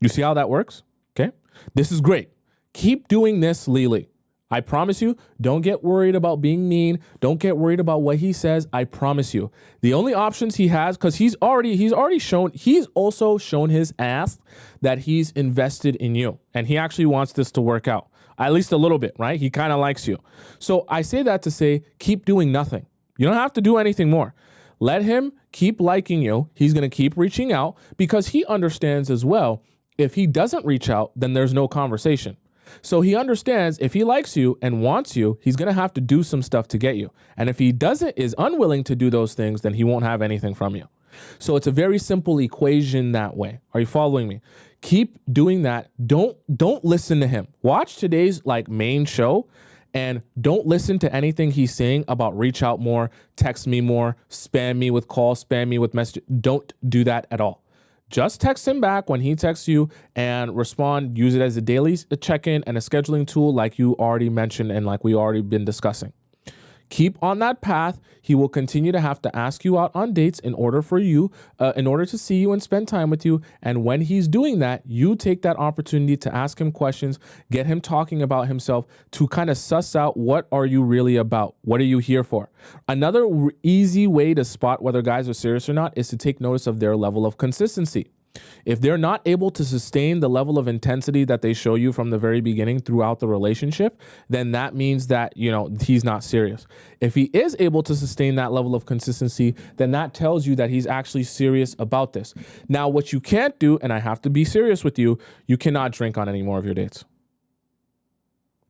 You see how that works? Okay. This is great. Keep doing this, Lily. I promise you, don't get worried about being mean. Don't get worried about what he says. I promise you. The only options he has, because he's also shown his ass that he's invested in you. And he actually wants this to work out. At least a little bit, right? He kind of likes you. So I say that to say, keep doing nothing. You don't have to do anything more. Let him keep liking you. He's going to keep reaching out because he understands as well. If he doesn't reach out, then there's no conversation. So he understands if he likes you and wants you, he's going to have to do some stuff to get you. And if he is unwilling to do those things, then he won't have anything from you. So it's a very simple equation that way. Are you following me? Keep doing that. Don't listen to him. Watch today's main show and don't listen to anything he's saying about reach out more, text me more, spam me with calls, spam me with messages. Don't do that at all. Just text him back when he texts you and respond. Use it as a daily check-in and a scheduling tool like you already mentioned and like we already been discussing. Keep on that path. He will continue to have to ask you out on dates in order to see you and spend time with you. And when he's doing that, you take that opportunity to ask him questions, get him talking about himself to kind of suss out what are you really about? What are you here for? Another easy way to spot whether guys are serious or not is to take notice of their level of consistency. If they're not able to sustain the level of intensity that they show you from the very beginning throughout the relationship, then that means that, he's not serious. If he is able to sustain that level of consistency, then that tells you that he's actually serious about this. Now, what you can't do, and I have to be serious with you, you cannot drink on any more of your dates.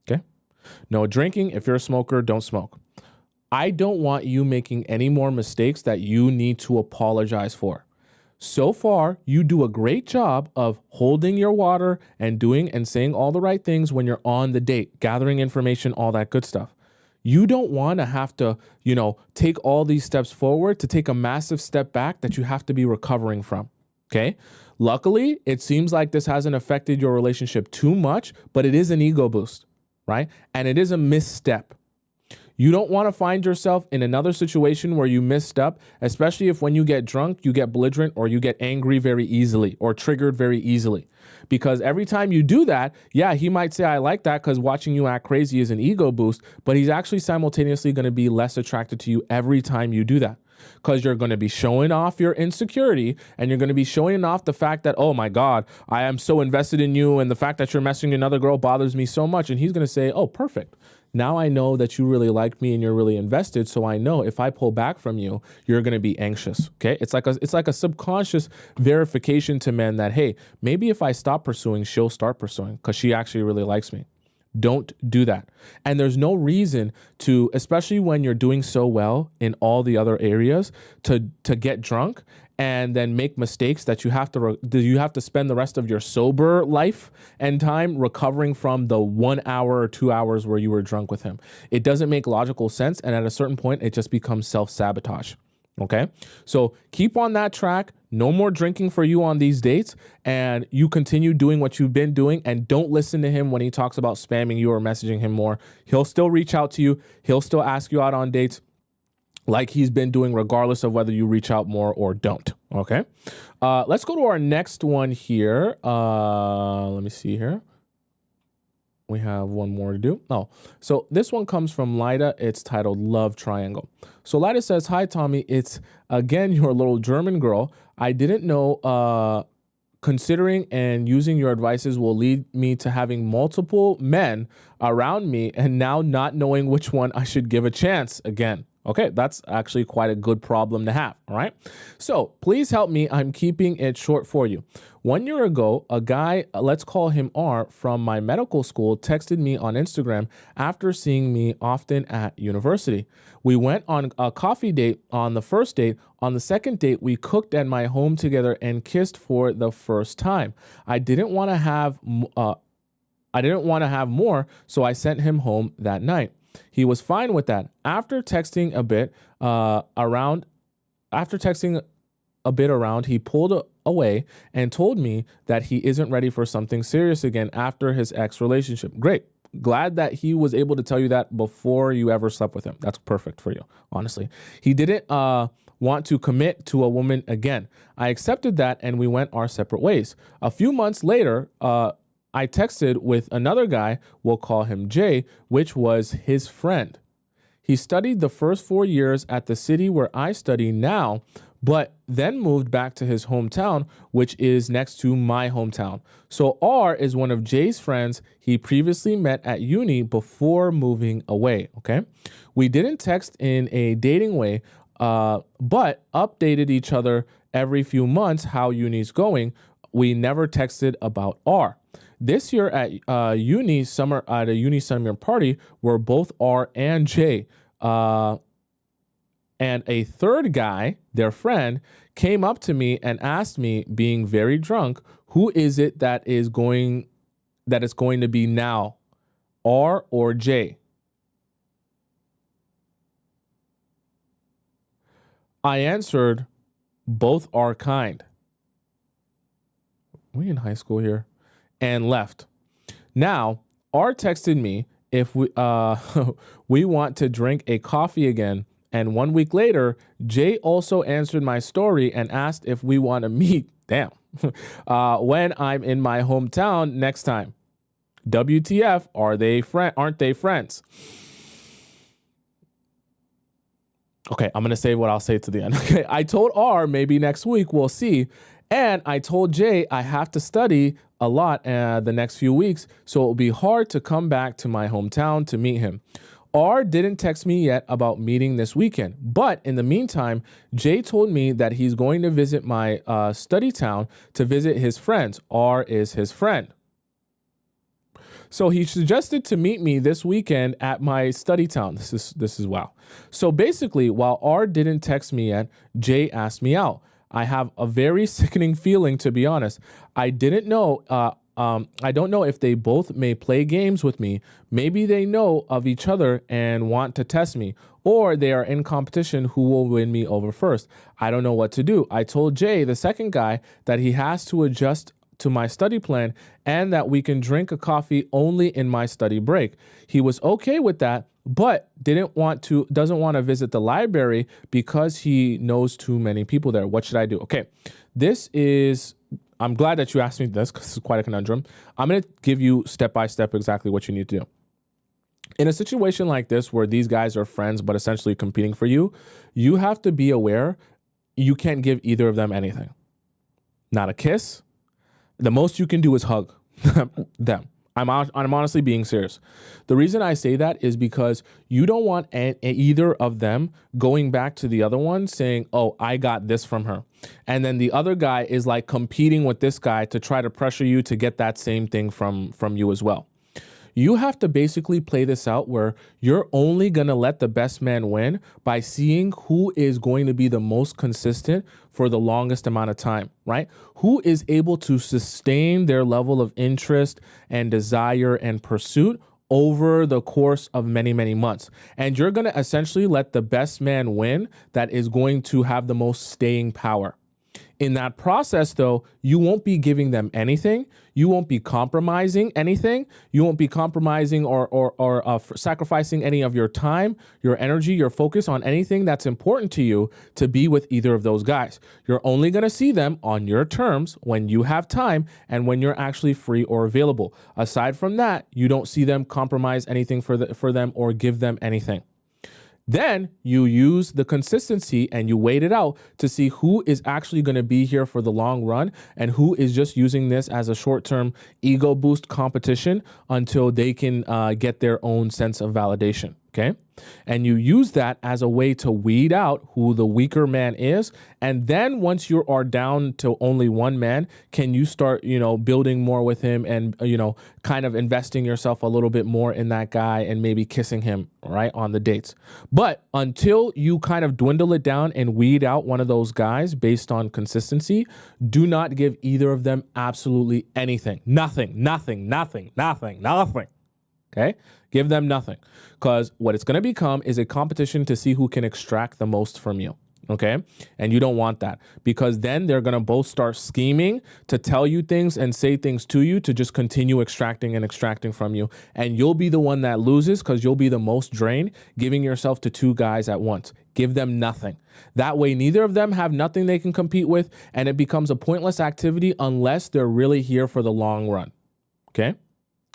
Okay? No drinking. If you're a smoker, don't smoke. I don't want you making any more mistakes that you need to apologize for. So far, you do a great job of holding your water and doing and saying all the right things when you're on the date, gathering information, all that good stuff. You don't want to have to, take all these steps forward to take a massive step back that you have to be recovering from. Okay. Luckily, it seems like this hasn't affected your relationship too much, but it is an ego boost, right? And it is a misstep. You don't want to find yourself in another situation where you missed up, especially if when you get drunk, you get belligerent or you get angry very easily or triggered very easily. Because every time you do that, yeah, he might say, I like that because watching you act crazy is an ego boost, but he's actually simultaneously going to be less attracted to you every time you do that. Because you're going to be showing off your insecurity and you're going to be showing off the fact that, oh my God, I am so invested in you and the fact that you're messing another girl bothers me so much. And he's going to say, oh, perfect. Now I know that you really like me and you're really invested. So I know if I pull back from you, you're going to be anxious. Okay. It's like a subconscious verification to men that, hey, maybe if I stop pursuing, she'll start pursuing because she actually really likes me. Don't do that. And there's no reason to, especially when you're doing so well in all the other areas, to get drunk and then make mistakes that you have to spend the rest of your sober life and time recovering from the 1 hour or 2 hours where you were drunk with him. It doesn't make logical sense. And at a certain point, it just becomes self-sabotage. Okay. So keep on that track. No more drinking for you on these dates. And you continue doing what you've been doing. And don't listen to him when he talks about spamming you or messaging him more. He'll still reach out to you. He'll still ask you out on dates like he's been doing regardless of whether you reach out more or don't. Okay. Let's go to our next one here. Let me see here. We have one more to do. Oh, so this one comes from Lida. It's titled Love Triangle. So Lida says, hi, Tommy. It's again your little German girl. I didn't know considering and using your advices will lead me to having multiple men around me and now not knowing which one I should give a chance again. Okay, that's actually quite a good problem to have, all right? So please help me. I'm keeping it short for you. 1 year ago, a guy, let's call him R, from my medical school texted me on Instagram after seeing me often at university. We went on a coffee date on the first date. On the second date, we cooked at my home together and kissed for the first time. I didn't want to have more, so I sent him home that night. He was fine with that. After texting a bit around, he pulled away and told me that he isn't ready for something serious again after his ex relationship. Great. Glad that he was able to tell you that before you ever slept with him. That's perfect for you, honestly. He didn't want to commit to a woman again. I accepted that and we went our separate ways. A few months later, I texted with another guy, we'll call him Jay, which was his friend. He studied the first 4 years at the city where I study now, but then moved back to his hometown, which is next to my hometown. So R is one of Jay's friends he previously met at uni before moving away, okay? We didn't text in a dating way, but updated each other every few months how uni's going. We never texted about R. This year at a uni summer party were both R and J. And a third guy, their friend, came up to me and asked me, being very drunk, who is it that it's going to be now, R or J? I answered, both are kind. We in high school here. And left. Now, R texted me if we we want to drink a coffee again. And 1 week later, Jay also answered my story and asked if we want to meet. Damn. When I'm in my hometown next time. WTF? Aren't they friends? Okay, I'm gonna say what I'll say to the end. Okay, I told R maybe next week we'll see. And I told Jay I have to study a lot the next few weeks, so it will be hard to come back to my hometown to meet him. R didn't text me yet about meeting this weekend, but in the meantime, Jay told me that he's going to visit my study town to visit his friends. R is his friend. So he suggested to meet me this weekend at my study town. This is wow. So basically, while R didn't text me yet, Jay asked me out. I have a very sickening feeling, to be honest. I don't know if they both may play games with me. Maybe they know of each other and want to test me, or they are in competition who will win me over first. I don't know what to do. I told Jay, the second guy, that he has to adjust to my study plan and that we can drink a coffee only in my study break. He was okay with that, but doesn't want to visit the library because he knows too many people there. What should I do? Okay, I'm glad that you asked me this because it's quite a conundrum. I'm going to give you step by step exactly what you need to do. In a situation like this where these guys are friends but essentially competing for you, you have to be aware you can't give either of them anything. Not a kiss. The most you can do is hug them. I'm honestly being serious. The reason I say that is because you don't want either of them going back to the other one saying, oh, I got this from her. And then the other guy is like competing with this guy to try to pressure you to get that same thing from you as well. You have to basically play this out where you're only going to let the best man win by seeing who is going to be the most consistent for the longest amount of time, right? Who is able to sustain their level of interest and desire and pursuit over the course of many, many months. And you're going to essentially let the best man win that is going to have the most staying power. In that process, though, you won't be giving them anything. You won't be compromising anything. You won't be compromising or sacrificing any of your time, your energy, your focus on anything that's important to you to be with either of those guys. You're only going to see them on your terms when you have time and when you're actually free or available. Aside from that, you don't see them compromise anything for them or give them anything. Then you use the consistency and you wait it out to see who is actually going to be here for the long run and who is just using this as a short-term ego boost competition until they can get their own sense of validation. Okay. And you use that as a way to weed out who the weaker man is. And then once you are down to only one man, can you start, building more with him and, kind of investing yourself a little bit more in that guy and maybe kissing him, right, on the dates. But until you kind of dwindle it down and weed out one of those guys based on consistency, do not give either of them absolutely anything. Nothing. Okay? Give them nothing, because what it's going to become is a competition to see who can extract the most from you. Okay? And you don't want that, because then they're going to both start scheming to tell you things and say things to you to just continue extracting from you. And you'll be the one that loses because you'll be the most drained, giving yourself to two guys at once. Give them nothing. That way, neither of them have nothing they can compete with, and it becomes a pointless activity unless they're really here for the long run. Okay?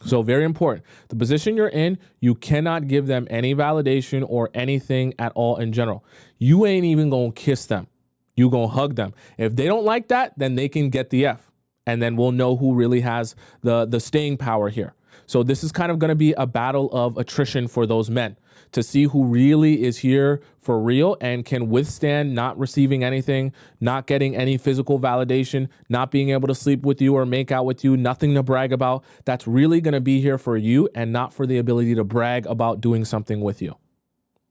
So very important. The position you're in, you cannot give them any validation or anything at all in general. You ain't even going to kiss them. You going to hug them. If they don't like that, then they can get the F. And then we'll know who really has the staying power here. So this is kind of going to be a battle of attrition for those men to see who really is here for real and can withstand not receiving anything, not getting any physical validation, not being able to sleep with you or make out with you, nothing to brag about. That's really going to be here for you and not for the ability to brag about doing something with you.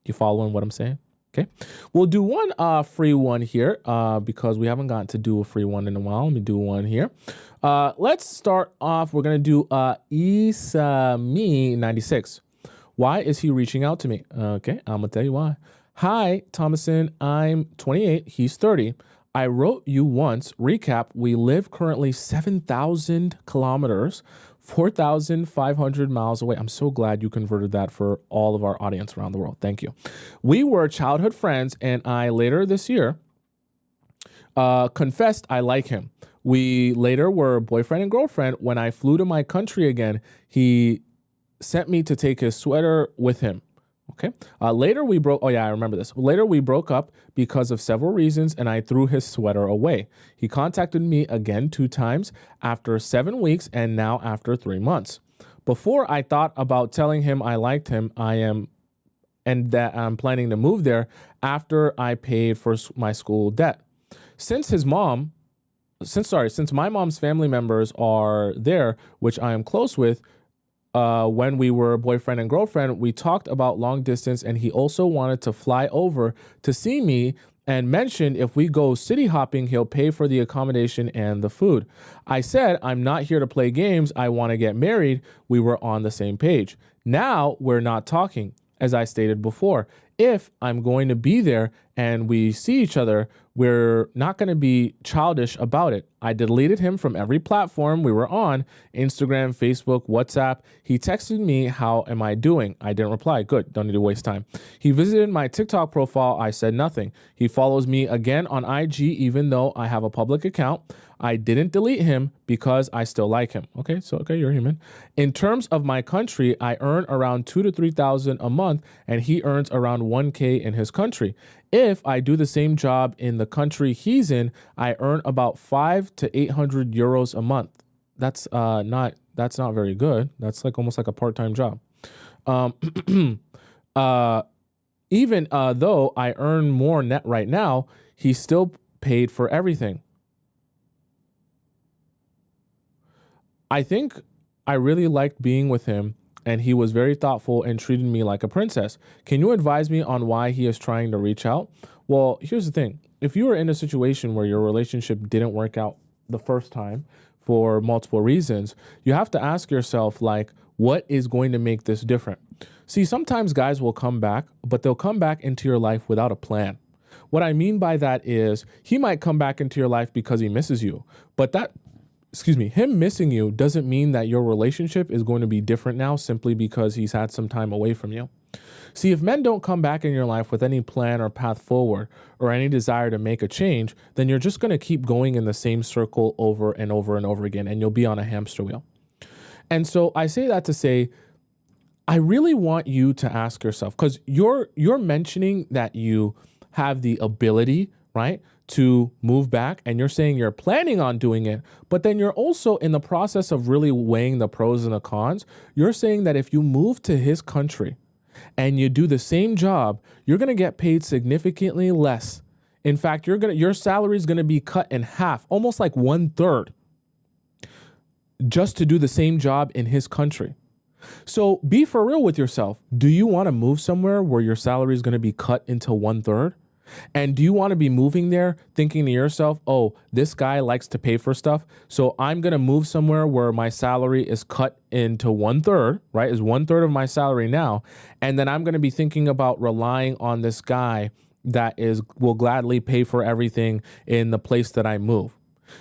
You following what I'm saying? Okay. We'll do one free one here because we haven't gotten to do a free one in a while. Let me do one here. Let's start off. We're going to do Isami96. Why is he reaching out to me? Okay, I'm going to tell you why. Hi, Tomisin. I'm 28. He's 30. I wrote you once. Recap. We live currently 7,000 kilometers, 4,500 miles away. I'm so glad you converted that for all of our audience around the world. Thank you. We were childhood friends, and I later this year confessed I like him. We later were boyfriend and girlfriend. When I flew to my country again, he sent me to take his sweater with him. Okay. Later we broke. Oh yeah, I remember this. Later we broke up because of several reasons, and I threw his sweater away. He contacted me again 2 times after 7 weeks, and now after 3 months. Before I thought about telling him I liked him, and that I'm planning to move there after I paid for my school debt. Since my mom's family members are there, which I am close with. When we were boyfriend and girlfriend, we talked about long distance, and he also wanted to fly over to see me and mentioned if we go city hopping, he'll pay for the accommodation and the food. I said, I'm not here to play games. I want to get married. We were on the same page. Now we're not talking, as I stated before. If I'm going to be there and we see each other, we're not going to be childish about it. I deleted him from every platform we were on, Instagram, Facebook, WhatsApp. He texted me, how am I doing? I didn't reply. Good. Don't need to waste time. He visited my TikTok profile. I said nothing. He follows me again on IG, even though I have a public account. I didn't delete him because I still like him. Okay, you're human. In terms of my country, I earn around 2,000 to 3,000 a month, and he earns around 1K in his country. If I do the same job in the country he's in, I earn about 500 to 800 euros a month. That's not very good. That's like almost like a part-time job. Even though I earn more net right now, he still paid for everything. I think I really liked being with him, and he was very thoughtful and treated me like a princess. Can you advise me on why he is trying to reach out? Well, here's the thing. If you were in a situation where your relationship didn't work out the first time for multiple reasons, you have to ask yourself, like, what is going to make this different? See, sometimes guys will come back, but they'll come back into your life without a plan. What I mean by that is he might come back into your life because he misses you, but him missing you doesn't mean that your relationship is going to be different now simply because he's had some time away from you. See, if men don't come back in your life with any plan or path forward or any desire to make a change, then you're just going to keep going in the same circle over and over and over again, and you'll be on a hamster wheel. And so I say that to say, I really want you to ask yourself, because you're mentioning that you have the ability, right, to move back, and you're saying you're planning on doing it, but then you're also in the process of really weighing the pros and the cons. You're saying that if you move to his country and you do the same job, you're going to get paid significantly less. In fact, your salary is going to be cut in half, almost like 1/3, just to do the same job in his country. So be for real with yourself. Do you want to move somewhere where your salary is going to be cut into 1/3? And do you want to be moving there thinking to yourself, oh, this guy likes to pay for stuff, so I'm going to move somewhere where my salary is cut into 1/3, right? Is 1/3 of my salary now. And then I'm going to be thinking about relying on this guy that will gladly pay for everything in the place that I move.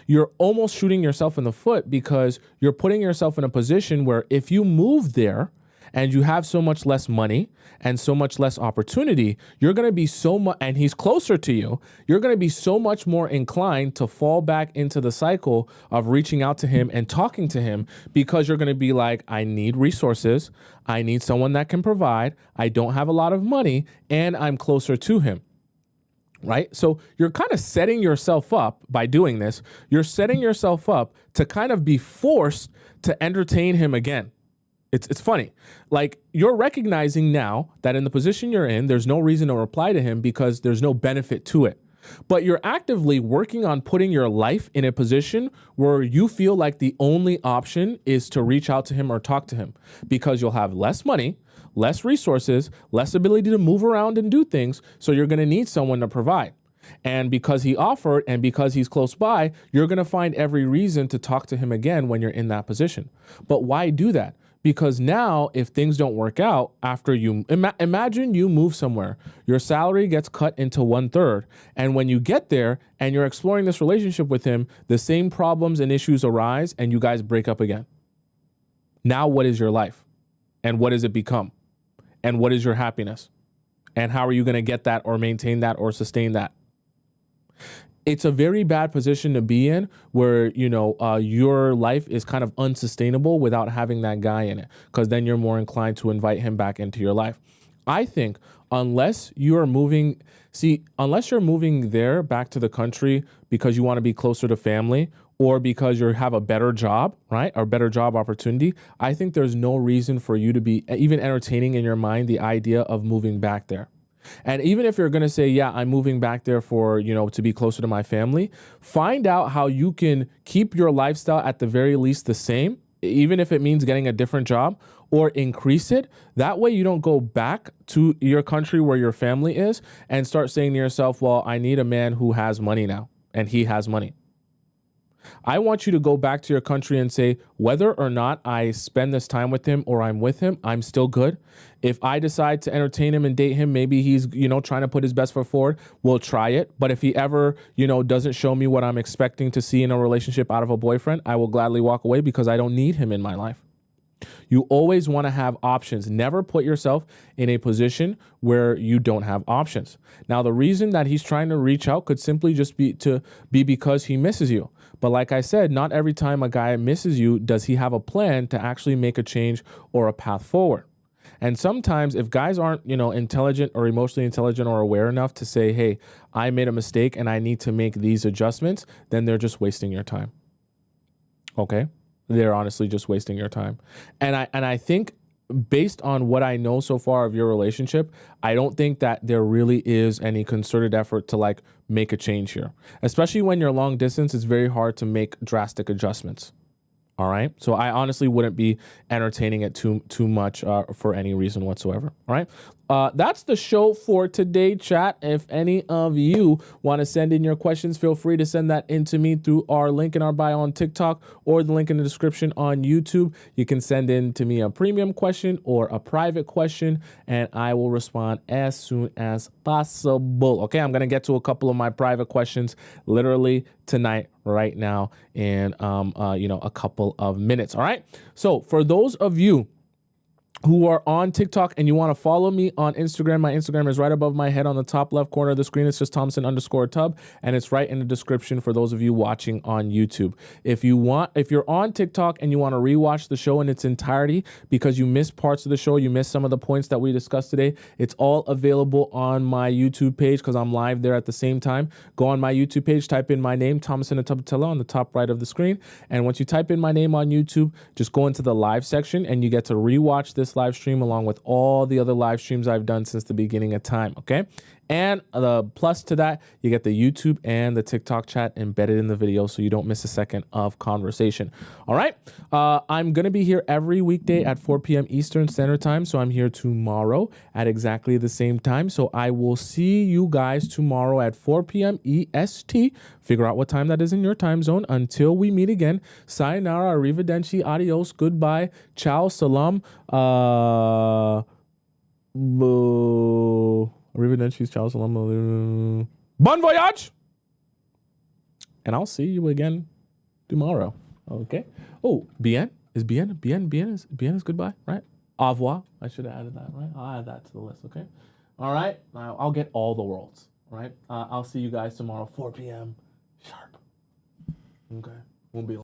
You're almost shooting yourself in the foot, because you're putting yourself in a position where if you move there and you have so much less money and so much less opportunity, you're going to be and he's closer to you, you're going to be so much more inclined to fall back into the cycle of reaching out to him and talking to him, because you're going to be like, I need resources, I need someone that can provide, I don't have a lot of money, and I'm closer to him. Right? So you're kind of setting yourself up by doing this. You're setting yourself up to kind of be forced to entertain him again. It's funny. Like, you're recognizing now that in the position you're in, there's no reason to reply to him because there's no benefit to it. But you're actively working on putting your life in a position where you feel like the only option is to reach out to him or talk to him, because you'll have less money, less resources, less ability to move around and do things. So you're going to need someone to provide. And because he offered and because he's close by, you're going to find every reason to talk to him again when you're in that position. But why do that? Because now, if things don't work out after you, imagine you move somewhere, your salary gets cut into 1/3. And when you get there and you're exploring this relationship with him, the same problems and issues arise and you guys break up again. Now, what is your life? And what does it become? And what is your happiness? And how are you going to get that or maintain that or sustain that? It's a very bad position to be in, where, your life is kind of unsustainable without having that guy in it, because then you're more inclined to invite him back into your life. I think unless you're moving there back to the country because you want to be closer to family, or because you have a better job, right? Or better job opportunity, I think there's no reason for you to be even entertaining in your mind the idea of moving back there. And even if you're going to say, yeah, I'm moving back there for, to be closer to my family, find out how you can keep your lifestyle at the very least the same, even if it means getting a different job, or increase it. That way you don't go back to your country where your family is and start saying to yourself, well, I need a man who has money now, and he has money. I want you to go back to your country and say, whether or not I spend this time with him or I'm with him, I'm still good. If I decide to entertain him and date him, maybe he's, trying to put his best foot forward. We'll try it. But if he ever, doesn't show me what I'm expecting to see in a relationship out of a boyfriend, I will gladly walk away because I don't need him in my life. You always want to have options. Never put yourself in a position where you don't have options. Now, the reason that he's trying to reach out could simply just be because he misses you. But like I said, not every time a guy misses you does he have a plan to actually make a change or a path forward. And sometimes if guys aren't, intelligent or emotionally intelligent or aware enough to say, hey, I made a mistake and I need to make these adjustments, then they're just wasting your time. Okay? They're honestly just wasting your time. And I think based on what I know so far of your relationship, I don't think that there really is any concerted effort to like make a change here. Especially when you're long distance, it's very hard to make drastic adjustments. All right. So I honestly wouldn't be entertaining it too much for any reason whatsoever. All right. That's the show for today, chat. If any of you want to send in your questions, feel free to send that in to me through our link in our bio on TikTok or the link in the description on YouTube. You can send in to me a premium question or a private question, and I will respond as soon as possible. Okay, I'm going to get to a couple of my private questions literally tonight, right now, in a couple of minutes. All right. So for those of you who are on TikTok and you want to follow me on Instagram, my Instagram is right above my head on the top left corner of the screen. It's just Tomisin_Tub, and it's right in the description for those of you watching on YouTube. If you're on TikTok and you want to rewatch the show in its entirety because you missed parts of the show, you missed some of the points that we discussed today, it's all available on my YouTube page because I'm live there at the same time. Go on my YouTube page, type in my name, Tomisin Atobatele, on the top right of the screen. And once you type in my name on YouTube, just go into the live section and you get to rewatch this live stream along with all the other live streams I've done since the beginning of time. Okay. And the plus to that, you get the YouTube and the TikTok chat embedded in the video so you don't miss a second of conversation. All right. I'm going to be here every weekday at 4 p.m. Eastern Standard Time. So I'm here tomorrow at exactly the same time. So I will see you guys tomorrow at 4 p.m. EST. Figure out what time that is in your time zone. Until we meet again, sayonara, arrivederci, adios, goodbye, ciao, salam, arrivederci, ciao, salam, bon voyage, and I'll see you again tomorrow. Okay. Oh, bien is goodbye, right? Au revoir. I should have added that, right? I'll add that to the list. Okay. All right. Now I'll get all the worlds. All right. I'll see you guys tomorrow, 4 p.m. sharp. Okay. Won't be long.